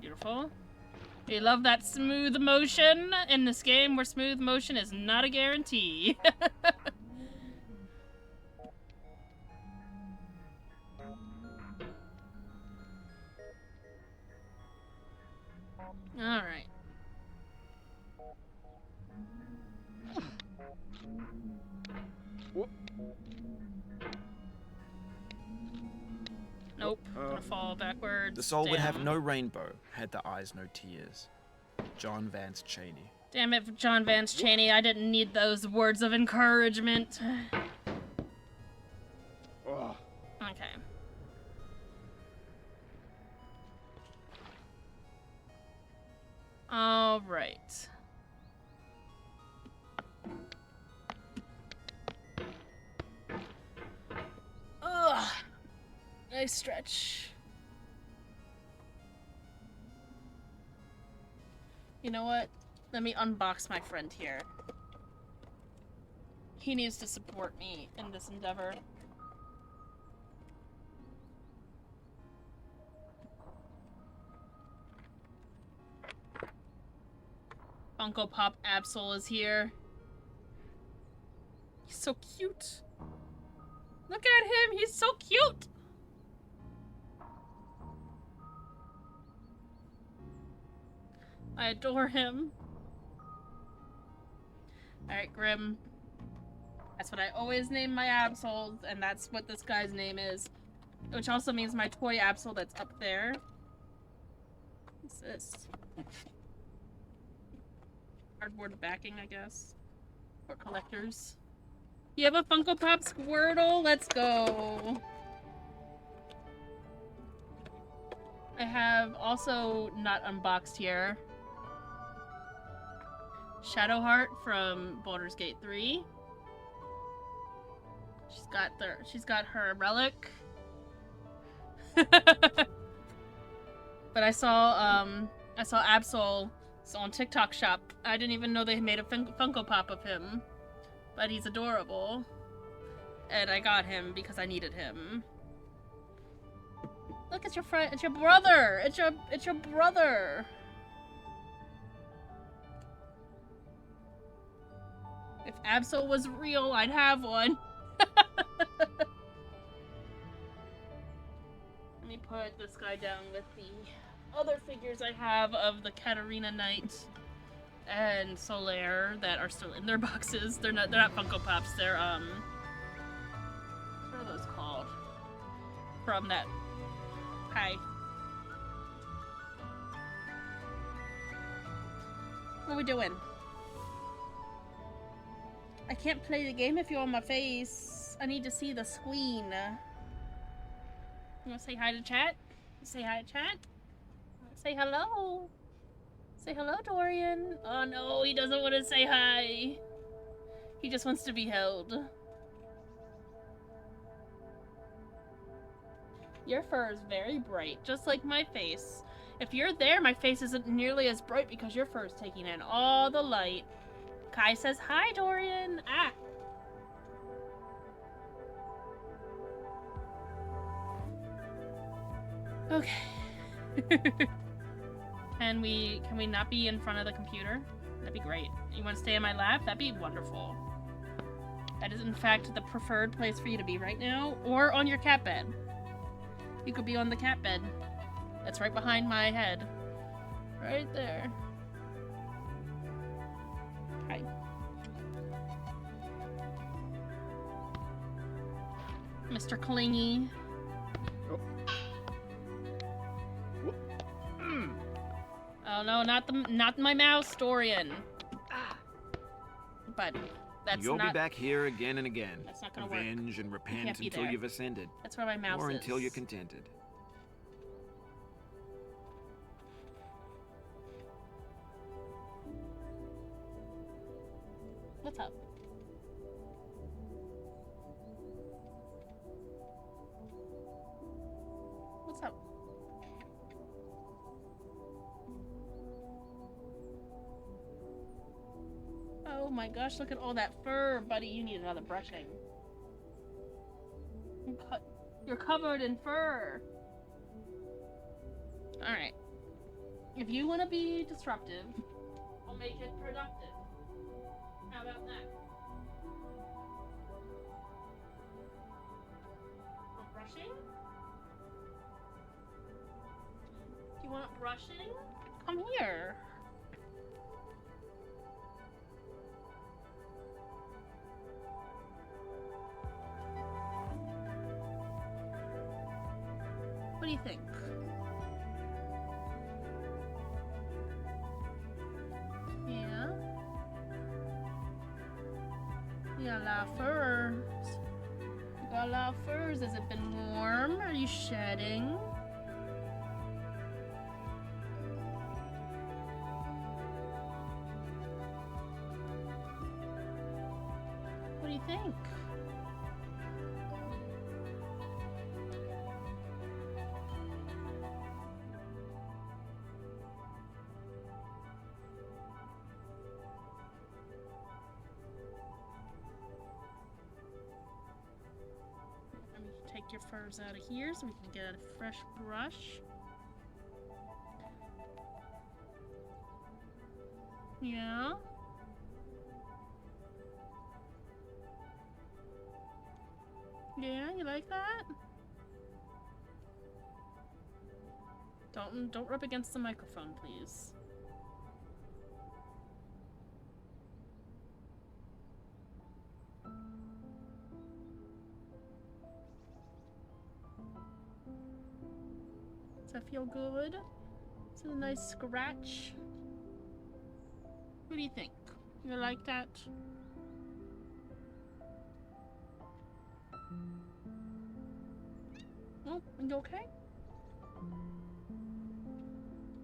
Beautiful. We love that smooth motion in this game where smooth motion is not a guarantee. Nope. Gonna fall backwards. The soul would have Damn. no rainbow had the eyes no tears. John Vance Cheney. Damn it, John Vance Cheney. I didn't need those words of encouragement. Okay. All right. Ugh. Nice stretch. You know what? Let me unbox my friend here. He needs to support me in this endeavor. Funko Pop Absol is here. He's so cute. Look at him, he's so cute. I adore him. Alright, Grim. That's what I always name my Absols, and that's what this guy's name is. Which also means my toy Absol that's up there. What's this? Cardboard backing, I guess. For collectors. You have a Funko Pop Squirtle? Let's go. I have also not unboxed here Shadowheart from Baldur's Gate 3. She's got her relic. But I saw Absol on TikTok shop. I didn't even know they made a Funko Pop of him. But he's adorable. And I got him because I needed him. Look, it's your friend. It's your brother. It's your brother. If Absol was real, I'd have one. Let me put this guy down with the other figures I have of the Katarina Knight and Solaire that are still in their boxes. They're not Funko Pops. They're what are those called? From that. Hi. What are we doing? I can't play the game if you're on my face. I need to see the screen. You wanna say hi to chat? Say hi to chat? Say hello. Say hello, Dorian. Oh no, he doesn't want to say hi. He just wants to be held. Your fur is very bright, just like my face. If you're there, my face isn't nearly as bright because your fur is taking in all the light. Kai says, hi, Dorian. Ah. Okay. Can we not be in front of the computer? That'd be great. You want to stay in my lap? That'd be wonderful. That is, in fact, the preferred place for you to be right now. Or on your cat bed. You could be on the cat bed. That's right behind my head. Right there. Hi. Mr. Clingy. Oh no, not my mouse, Dorian. But that's You'll not... be back here again and again. That's not gonna work. Avenge and repent be until there. you've ascended. That's where my mouse Or is. until you're contented. What's up? What's up? Oh my gosh, look at all that fur, buddy. You need another brushing. You're covered in fur. Alright. If you want to be disruptive, I'll make it productive. How about that? No brushing? Do you want brushing? Come here. What do you think? Yeah. You got a lot of furs. You got a lot of furs. Has it been warm? Are you shedding? What do you think? Let me take your furs out of here so we can get a fresh brush. Yeah. Yeah, you like that? Don't rub against the microphone, please. Does that feel good? Is it a nice scratch? What do you think? You like that? Oh, are you okay?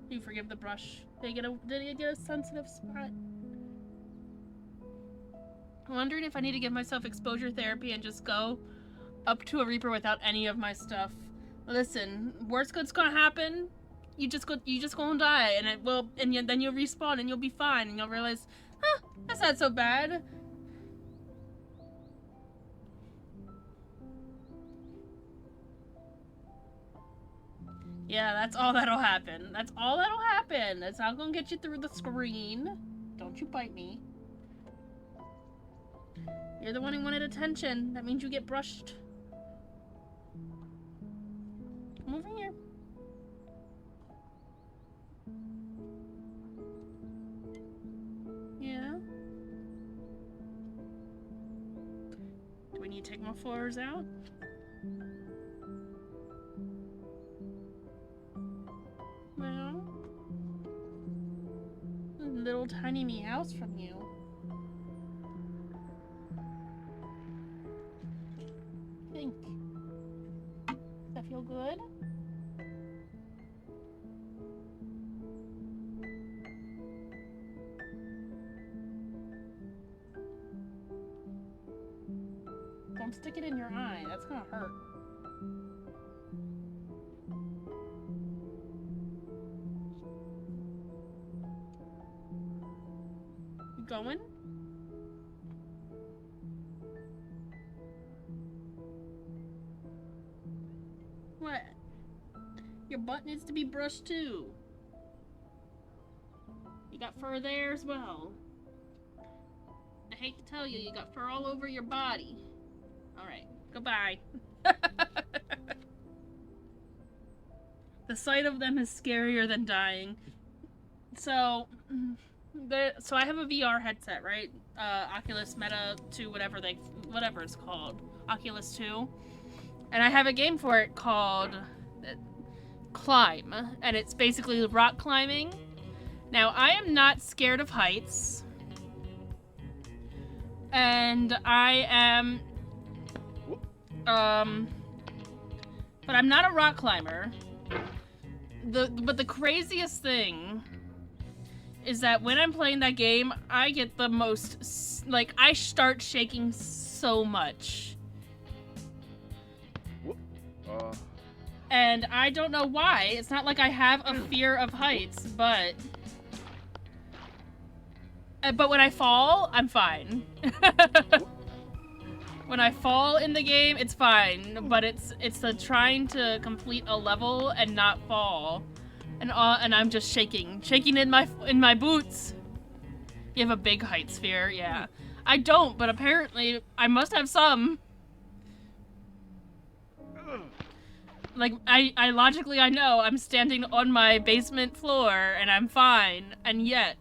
Do you forgive the brush? Did you get a sensitive spot? I'm wondering if I need to give myself exposure therapy and just go up to a Reaper without any of my stuff. Listen, worst good's gonna happen. You just gonna die, and it will, and then you'll respawn, and you'll be fine, and you'll realize, huh, that's not so bad. Yeah, that's all that'll happen. That's all that'll happen. That's not gonna get you through the screen. Don't you bite me. You're the one who wanted attention. That means you get brushed. Come over here. Yeah. Do we need to take more floors out? No. A little tiny meows from you. Think. Does that feel good? Don't stick it in your eye. That's gonna hurt. You going? What? Your butt needs to be brushed too. You got fur there as well. I hate to tell you, you got fur all over your body. Alright, goodbye. The sight of them is scarier than dying. So I have a VR headset, right? Oculus Meta 2, whatever it's called. Oculus 2. And I have a game for it called Climb. And it's basically rock climbing. Now, I am not scared of heights. And I am... but I'm not a rock climber. But the craziest thing is that when I'm playing that game, I get the most, like, I start shaking so much. And I don't know why. It's not like I have a fear of heights, but when I fall, I'm fine. When I fall in the game, it's fine, but it's the trying to complete a level and not fall, and I'm just shaking in my boots. You have a big heights fear, yeah. I don't, but apparently I must have some. Like I logically I know I'm standing on my basement floor and I'm fine, and yet.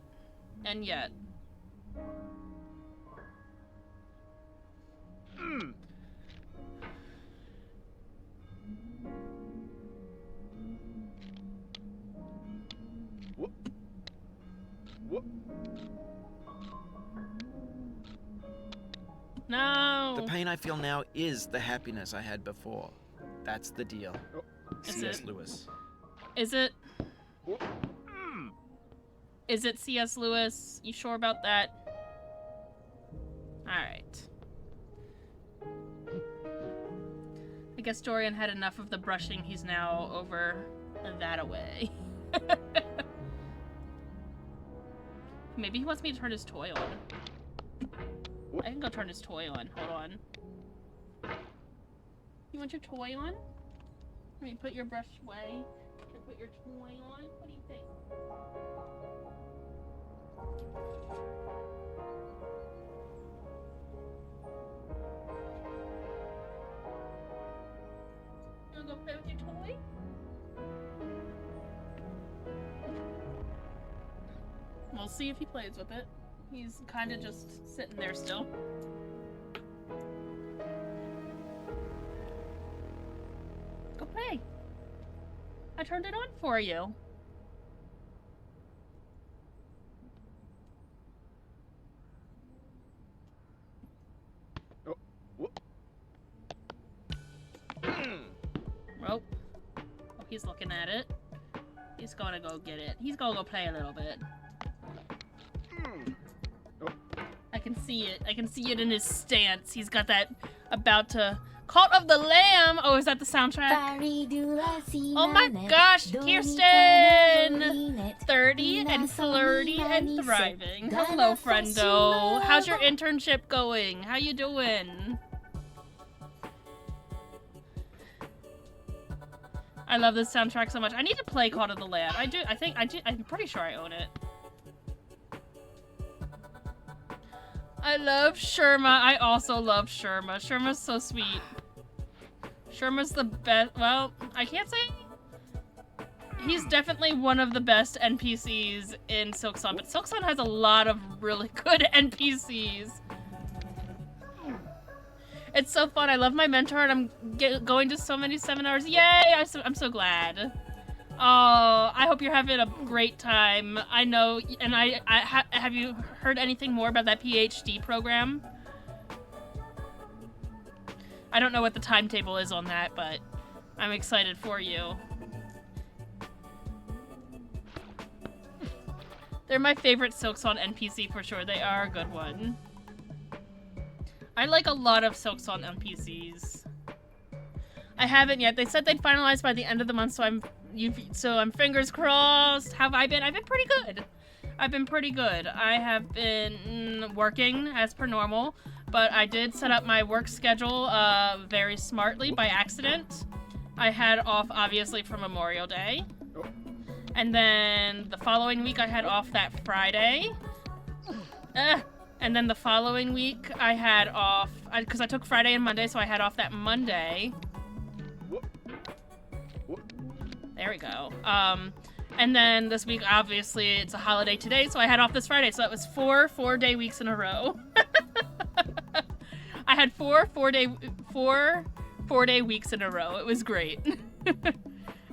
No. The pain I feel now is the happiness I had before. That's the deal. Is C.S. it? Lewis. Is it? Is it C.S. Lewis? You sure about that? Alright. I guess Dorian had enough of the brushing. He's now over that away. Maybe he wants me to turn his toy on. I can go turn his toy on. Hold on. You want your toy on? Let me put your brush away. And put your toy on. What do you think? You wanna go play with your toy? We'll see if he plays with it. He's kind of just sitting there still. Go play. I turned it on for you. Oh, he's looking at it. He's gonna go get it. He's gonna go play a little bit. I can see it. I can see it in his stance. He's got that about to... Cult of the Lamb! Oh, is that the soundtrack? Oh my gosh, Kirsten! 30 and flirty and thriving. Hello, friendo. How's your internship going? How you doing? I love this soundtrack so much. I need to play Cult of the Lamb. I'm pretty sure I own it. I love Sherma. I also love Sherma. Sherma's so sweet. Sherma's the best. Well, I can't say. He's definitely one of the best NPCs in Silksong, but Silksong has a lot of really good NPCs. It's so fun. I love my mentor, and I'm going to so many seminars. Yay! I'm so glad. Oh, I hope you're having a great time. I know, and have you heard anything more about that PhD program? I don't know what the timetable is on that, but I'm excited for you. They're my favorite Silksong NPC for sure. They are a good one. I like a lot of Silksong NPCs. I haven't yet. They said they'd finalize by the end of the month, so I'm fingers crossed. How have I been? I've been pretty good. I've been pretty good. I have been working as per normal, but I did set up my work schedule very smartly by accident. I had off, obviously, for Memorial Day. And then the following week, I had off that Friday. And then the following week, I had off, because I took Friday and Monday, so I had off that Monday. There we go. And then this week, obviously, it's a holiday today, so I had off this Friday. So that was four-day weeks in a row. I had four four-day weeks in a row. It was great.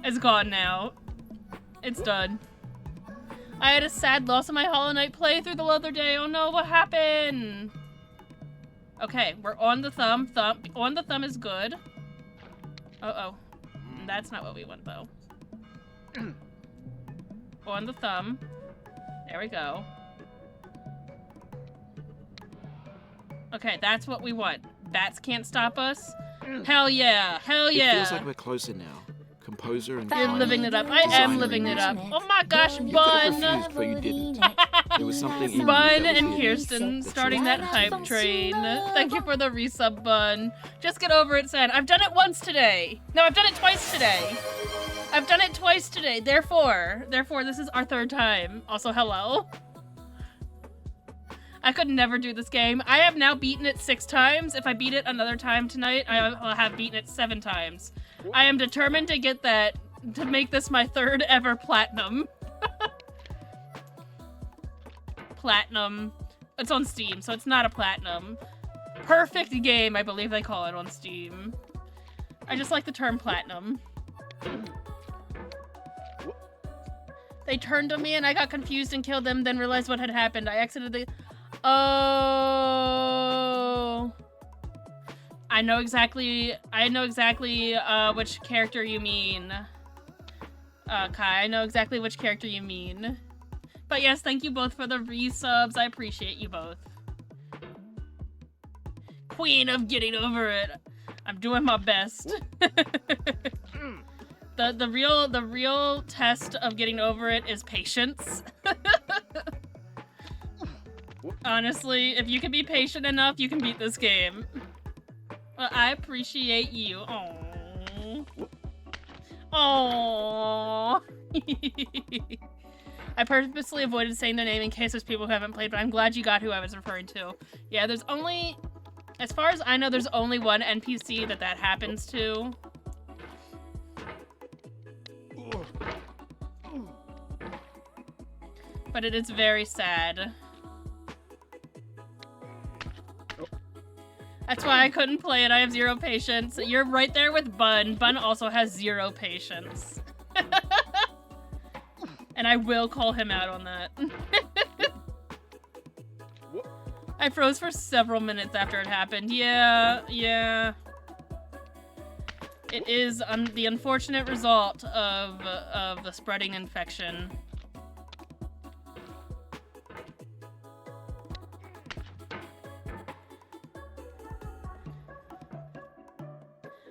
It's gone now. It's done. I had a sad loss of my Hollow Knight playthrough the other day. Oh no, what happened? Okay, we're on the thumb. On the thumb is good. Uh-oh. That's not what we want, though. On the thumb. There we go. Okay, that's what we want. Bats can't stop us. Hell yeah. Hell yeah. It feels like we're closer now. Composer and You're living it up. I am living it up. Oh my gosh, You could Bun! have refused, but you didn't. There was something in you Bun that was and here Kirsten that starting chose that to hype pursue. train. Thank you for the resub, Bun. Just get over it, Sen. I've done it once today. No, I've done it twice today. I've done it twice today. Therefore, this is our third time. Also, hello. I could never do this game. I have now beaten it 6 times. If I beat it another time tonight, I will have beaten it 7 times. I am determined to get that, to make this my 3rd ever platinum. Platinum. It's on Steam, so it's not a platinum. Perfect game, I believe they call it on Steam. I just like the term platinum. They turned on me and I got confused and killed them, then realized what had happened. I exited the... Oh... I know exactly which character you mean. Kai, I know exactly which character you mean. But yes, thank you both for the resubs. I appreciate you both. Queen of getting over it. I'm doing my best. The real test of getting over it is patience. Honestly, if you can be patient enough, you can beat this game. Well, I appreciate you. Aww. Aww. I purposely avoided saying their name in case there's people who haven't played, but I'm glad you got who I was referring to. Yeah, there's only... As far as I know, there's only one NPC that happens to. But it is very sad. That's why I couldn't play it. I have 0 patience. You're right there with Bun. Bun also has 0 patience. And I will call him out on that. I froze for several minutes after it happened. Yeah. It is the unfortunate result of the spreading infection.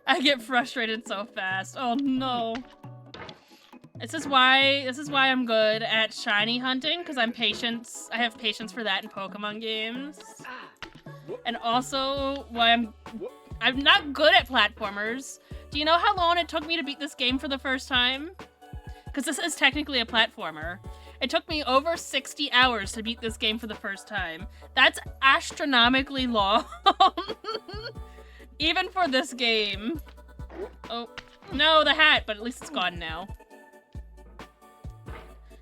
I get frustrated so fast. Oh no. This is why I'm good at shiny hunting, because I have patience for that in Pokemon games. And also why I'm not good at platformers. Do you know how long it took me to beat this game for the first time? Because this is technically a platformer. It took me over 60 hours to beat this game for the first time. That's astronomically long. Even for this game. Oh, no, the hat, but at least it's gone now.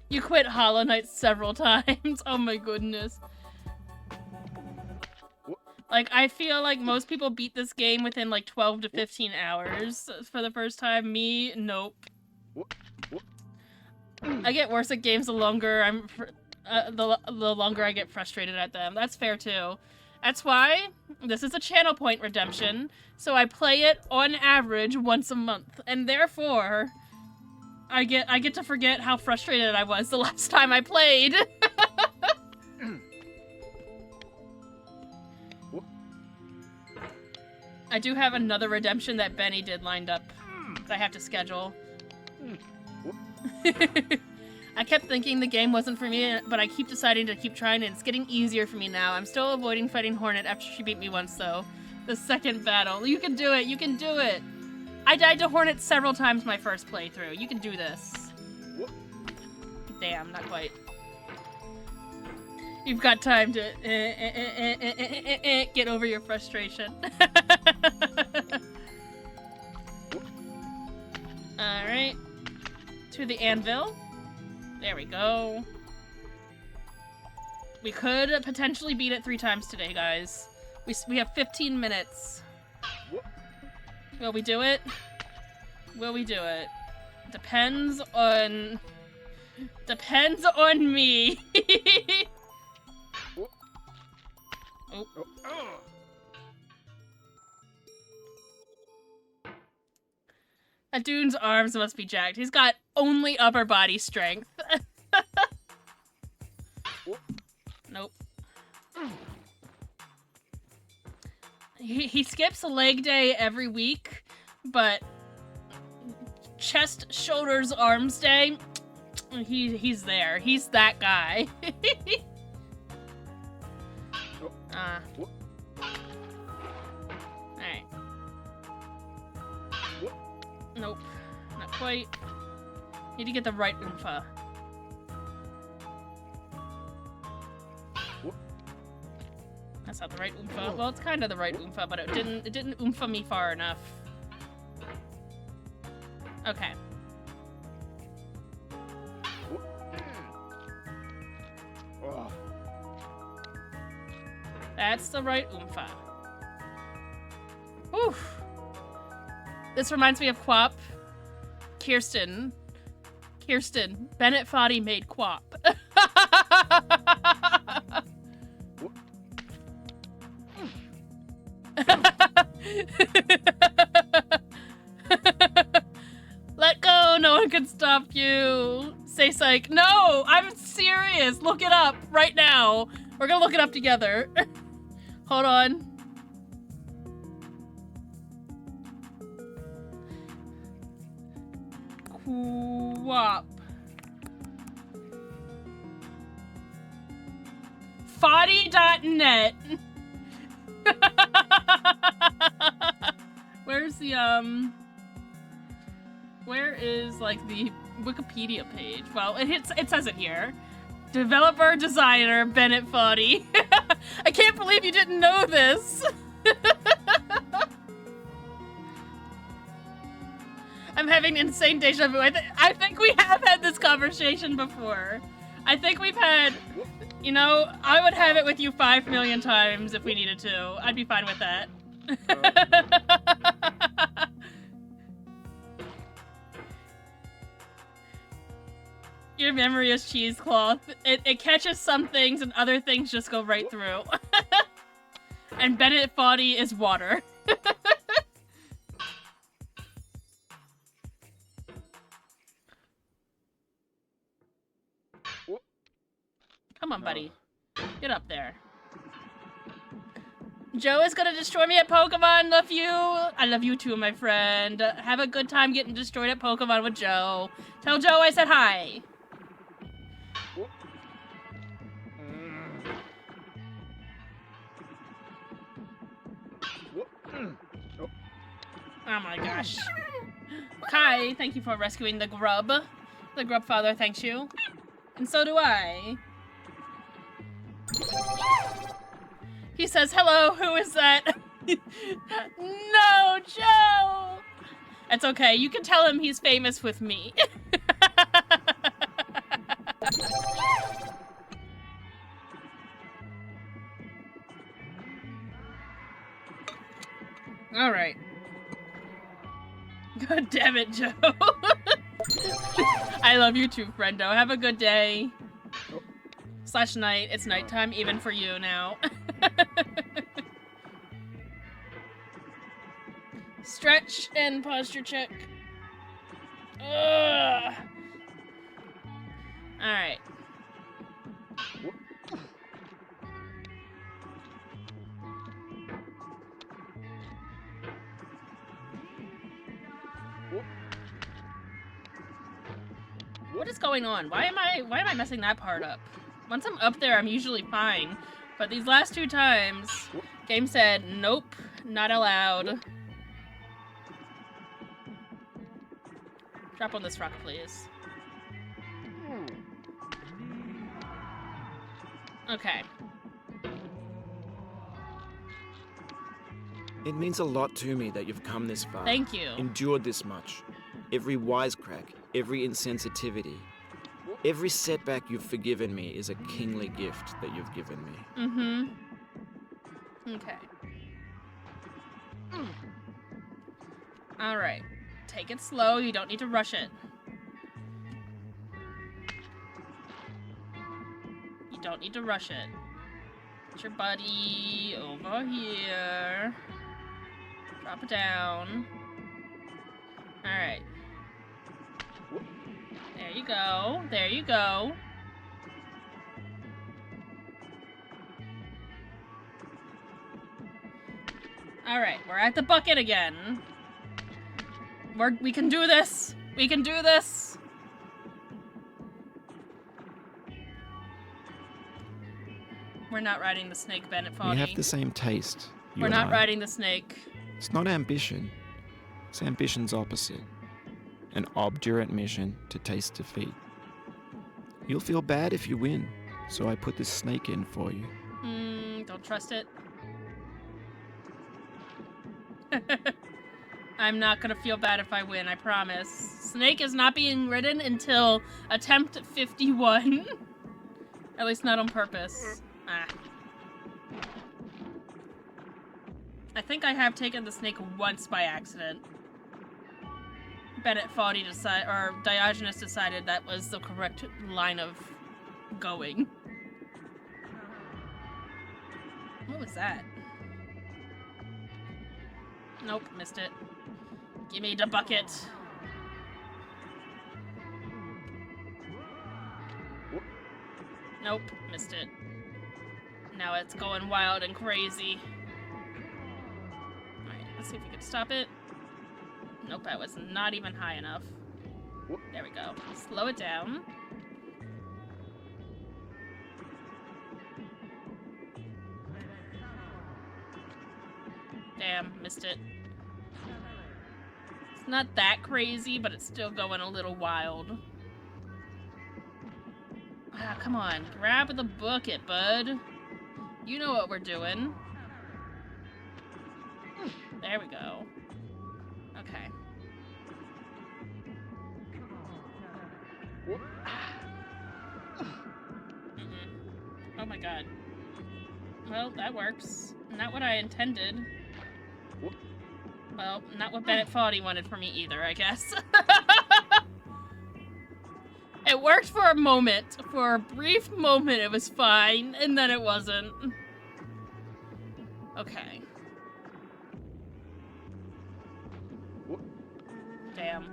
You quit Hollow Knight several times. Oh my goodness. Like, I feel like most people beat this game within like 12 to 15 hours for the first time. Me, nope. I get worse at games the longer the longer I get frustrated at them. That's fair too. That's why this is a channel point redemption, so I play it on average once a month, and therefore I get to forget how frustrated I was the last time I played. I do have another redemption that Benny did lined up that I have to schedule. I kept thinking the game wasn't for me, but I keep deciding to keep trying, and it's getting easier for me now. I'm still avoiding fighting Hornet after she beat me once, though. The second battle. You can do it! You can do it! I died to Hornet several times my first playthrough. You can do this. Damn, not quite. You've got time to get over your frustration. Alright. To the anvil. There we go. We could potentially beat it 3 times today, guys. We have 15 minutes. Will we do it? Will we do it? Depends on me. Oh. That dude's arms must be jacked. He's got only upper body strength. Nope. He skips a leg day every week, but chest, shoulders, arms day, he's there. He's that guy. Alright. Nope. Not quite. Need to get the right Oompa. That's not the right Oompa. Well, it's kind of the right Oompa, but it didn't Oompa me far enough. Okay. That's the right Oompa. Oof. This reminds me of Quap. Kirsten Kirsten, Bennett Foddy made quap. Let go, no one can stop you. Say psych. No, I'm serious. Look it up right now. We're gonna look it up together. Hold on. Quap. Foddy.net. Where's the, where is, like, the Wikipedia page? Well, it says it here. Developer, designer, Bennett Foddy. I can't believe you didn't know this. I'm having insane deja vu. I think we have had this conversation before. I think we've had, you know, I would have it with you 5 million times if we needed to. I'd be fine with that. Your memory is cheesecloth. It catches some things and other things just go right through. And Bennett Foddy is water. Come on, buddy. Get up there. Joe is gonna destroy me at Pokemon. Love you. I love you too, my friend. Have a good time getting destroyed at Pokemon with Joe. Tell Joe I said hi. Oh my gosh. Kai, thank you for rescuing the grub. The grub father thanks you. And so do I. He says, hello, who is that? No, Joe! It's okay, you can tell him he's famous with me. Alright. God damn it, Joe. I love you too, friendo. Have a good day. Slash night. It's nighttime even for you now. Stretch and posture check. Ugh. All right. What is going on? Why am I messing that part up? Once I'm up there, I'm usually fine. But these last 2 times, game said, nope, not allowed. Drop on this rock, please. Okay. It means a lot to me that you've come this far. Thank you. Endured this much. Every wisecrack, every insensitivity, every setback you've forgiven me is a kingly gift that you've given me. Mm-hmm. Okay. All right. Take it slow. You don't need to rush it. You don't need to rush it. Get your buddy over here. Drop it down. All right. There you go. There you go. Alright, we're at the bucket again. We can do this. We can do this. We're not riding the snake, Bennett Foddy. We have the same taste. We're not riding the snake. It's not ambition. It's ambition's opposite. An obdurate mission to taste defeat. You'll feel bad if you win, so I put this snake in for you. Don't trust it. I'm not gonna feel bad if I win, I promise. Snake is not being ridden until attempt 51. At least not on purpose. Ah. I think I have taken the snake once by accident. Bennett Foddy or Diogenes decided that was the correct line of going. What was that? Nope, missed it. Give me the bucket. Nope, missed it. Now it's going wild and crazy. Alright, let's see if we can stop it. Nope, that was not even high enough. There we go. Slow it down. Damn, missed it. It's not that crazy, but it's still going a little wild. Ah, come on. Grab the bucket, bud. You know what we're doing. There we go. Okay. Oh my god. Well, that works. Not what I intended. Well, not what Bennett Foddy wanted for me either, I guess. It worked for a moment. For a brief moment, it was fine, and then it wasn't. Okay. Damn.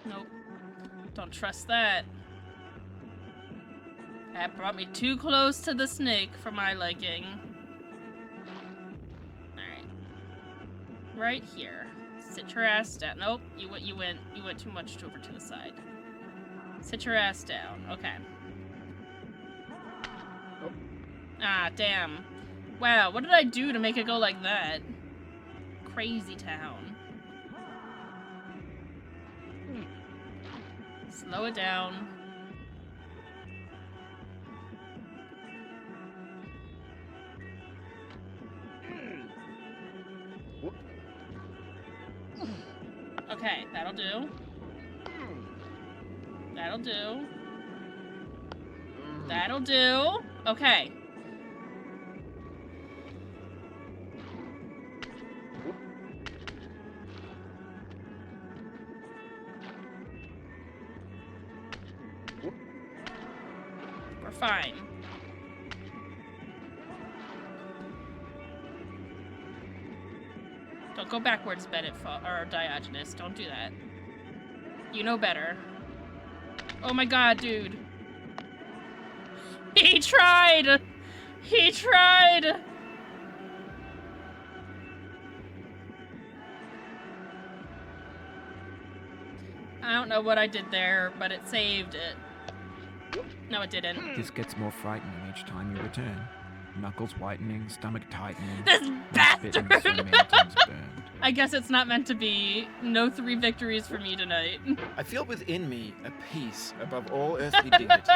Nope. Don't trust that. That brought me too close to the snake for my liking. Alright. Right here. Sit your ass down. Nope, you went too much over to the side. Sit your ass down. Okay. Ah, damn. Wow, what did I do to make it go like that? Crazy town. Slow it down. Okay, that'll do. That'll do. That'll do. Okay. We're fine. Don't go backwards, Bennett or Diogenes. Don't do that. You know better. Oh my god, dude. He tried! He tried! I don't know what I did there, but it saved it. No, it didn't. This gets more frightening each time you return. Knuckles whitening, stomach tightening. This bastard! So many times burned. I guess it's not meant to be. No 3 victories for me tonight. I feel within me a peace above all earthly dignities,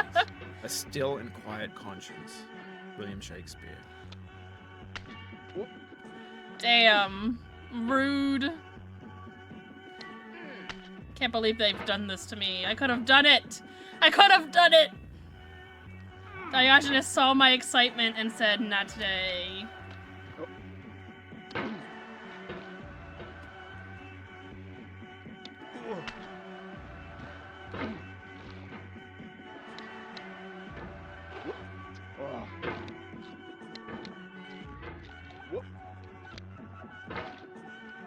a still and quiet conscience. William Shakespeare. Damn. Rude. Can't believe they've done this to me. I could have done it! I could have done it! Diogenes saw my excitement and said, not today.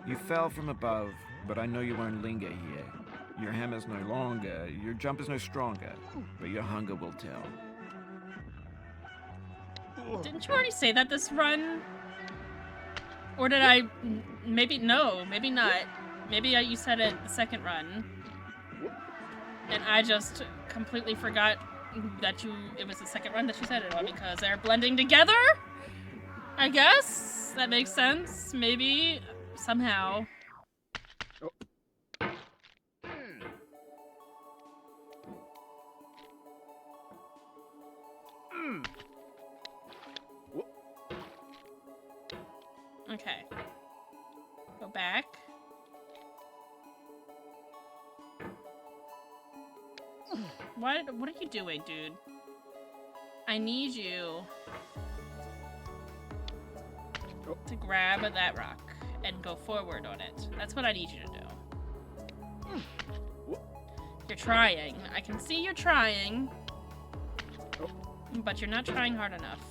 You fell from above, but I know you won't linger here. Your hammer's no longer, your jump is no stronger, but your hunger will tell. Didn't you already say that this run? Or did I... Maybe... No, maybe not. Maybe you said it the second run. And I just completely forgot that it was the second run that you said it on because they're blending together? I guess? That makes sense. Maybe. Somehow. Okay. Go back. What are you doing, dude? I need you to grab that rock and go forward on it. That's what I need you to do. You're trying. I can see you're trying, but you're not trying hard enough.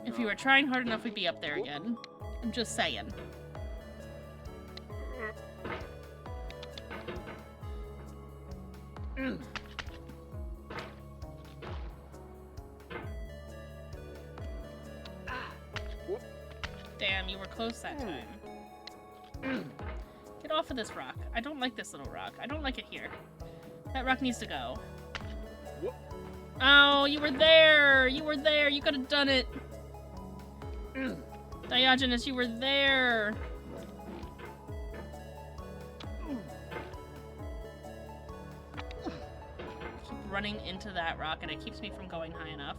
If you were trying hard enough, we'd be up there again. I'm just saying. Damn, you were close that time. Get off of this rock. I don't like this little rock. I don't like it here. That rock needs to go. Oh, you were there! You were there! You could have done it! Diogenes, you were there! I keep running into that rock and it keeps me from going high enough.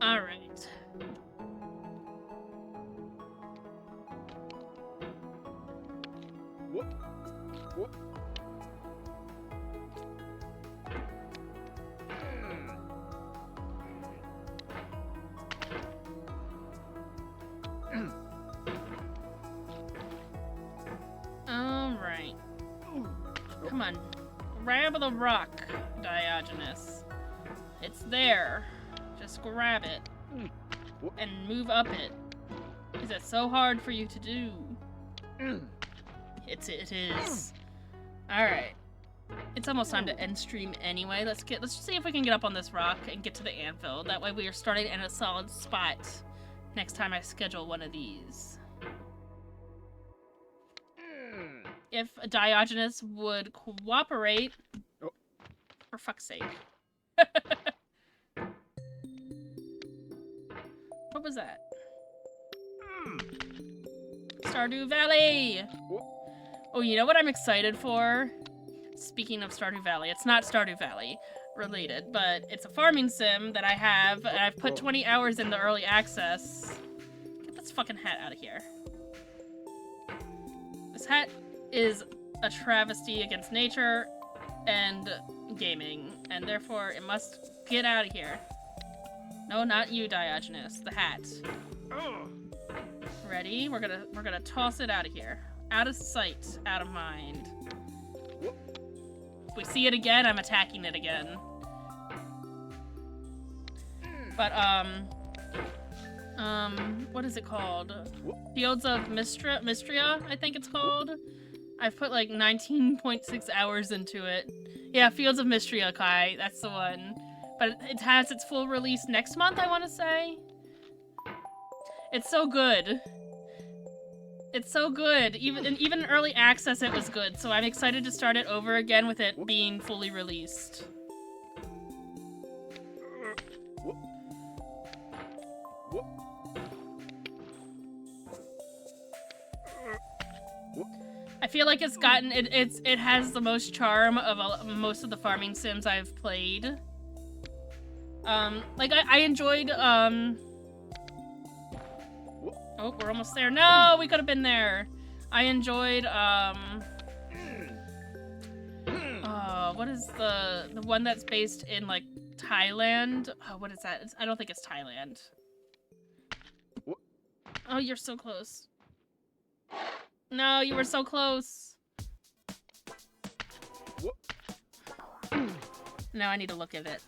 Alright. Alright. Come on. Grab the rock, Diogenes. It's there. Just grab it. And move up it. Is it so hard for you to do? It is. Alright. It's almost time to end stream anyway. Let's see if we can get up on this rock and get to the anvil. That way we are starting in a solid spot next time I schedule one of these. If Diogenes would cooperate. For fuck's sake. What was that? Stardew Valley! Oh, you know what I'm excited for? Speaking of Stardew Valley, it's not Stardew Valley related, but it's a farming sim that I have, and I've put 20 hours in the early access. Get this fucking hat out of here. This hat is a travesty against nature and gaming, and therefore it must get out of here. No, not you, Diogenes. The hat. Ready? We're gonna toss it out of here. Out of sight, out of mind. If we see it again, I'm attacking it again. But, what is it called? Fields of Mystria, I think it's called. I've put like 19.6 hours into it. Yeah, Fields of Mystria, Kai. That's the one. But it has its full release next month, I want to say. It's so good. It's so good. Even in early access, it was good. So I'm excited to start it over again with it being fully released. I feel like it's gotten it has the most charm of most of the farming sims I've played. Like I enjoyed oh, we're almost there. No, we could have been there. I enjoyed what is the one that's based in like Thailand? Oh, what is that? I don't think it's Thailand. Oh, you're so close. No, you were so close. Now I need to look at it.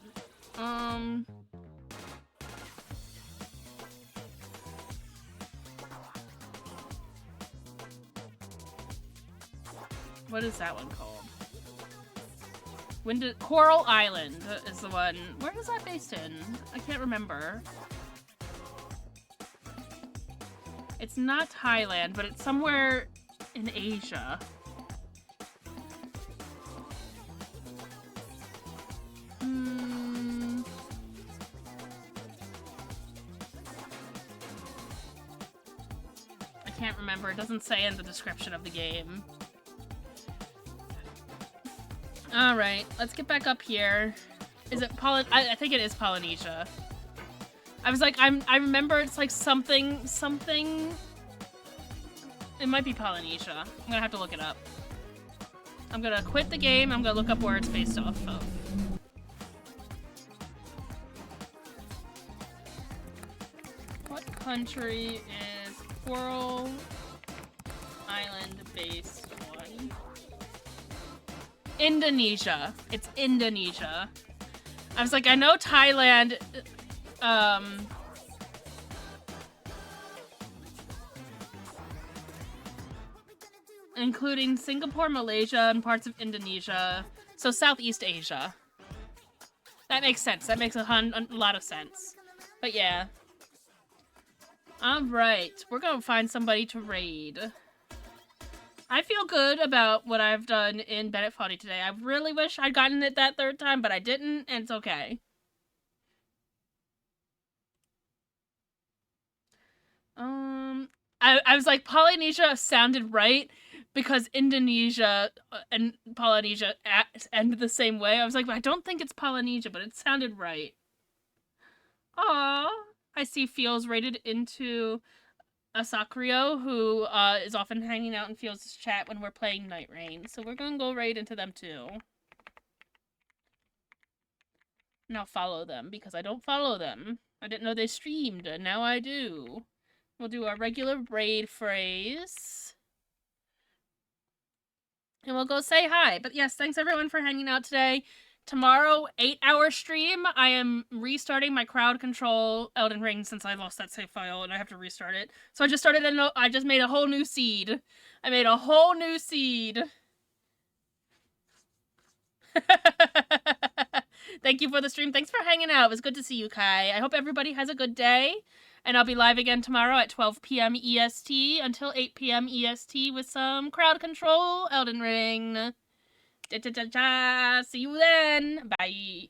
What is that one called? Coral Island is the one. Where is that based in? I can't remember. It's not Thailand, but it's somewhere in Asia. I can't remember. It doesn't say in the description of the game. Alright, let's get back up here. Is it I think it is Polynesia. I was like, I remember it's like something It might be Polynesia. I'm gonna have to look it up. I'm gonna quit the game. I'm gonna look up where it's based off of. What country is Coral Island based on? Indonesia. It's Indonesia. I was like, I know Thailand, including Singapore, Malaysia, and parts of Indonesia. So Southeast Asia. That makes sense. That makes a lot of sense. But yeah. Alright. We're gonna find somebody to raid. I feel good about what I've done in Bennett Foddy today. I really wish I'd gotten it that third time, but I didn't, and it's okay. I was like, Polynesia sounded right because Indonesia and Polynesia end the same way. I was like, I don't think it's Polynesia, but it sounded right. Aww. I see Feels rated into Asakrio, who is often hanging out in Feels' chat when we're playing Night Rain. So we're gonna go raid into them too. Now follow them, because I don't follow them. I didn't know they streamed, and now I do. We'll do our regular raid phrase. And we'll go say hi. But yes, thanks everyone for hanging out today. Tomorrow, 8-hour stream. I am restarting my crowd control Elden Ring since I lost that save file and I have to restart it. So I just made a whole new seed. I made a whole new seed. Thank you for the stream. Thanks for hanging out. It was good to see you, Kai. I hope everybody has a good day. And I'll be live again tomorrow at 12 p.m. EST until 8 p.m. EST with some crowd control Elden Ring. See you then. Bye.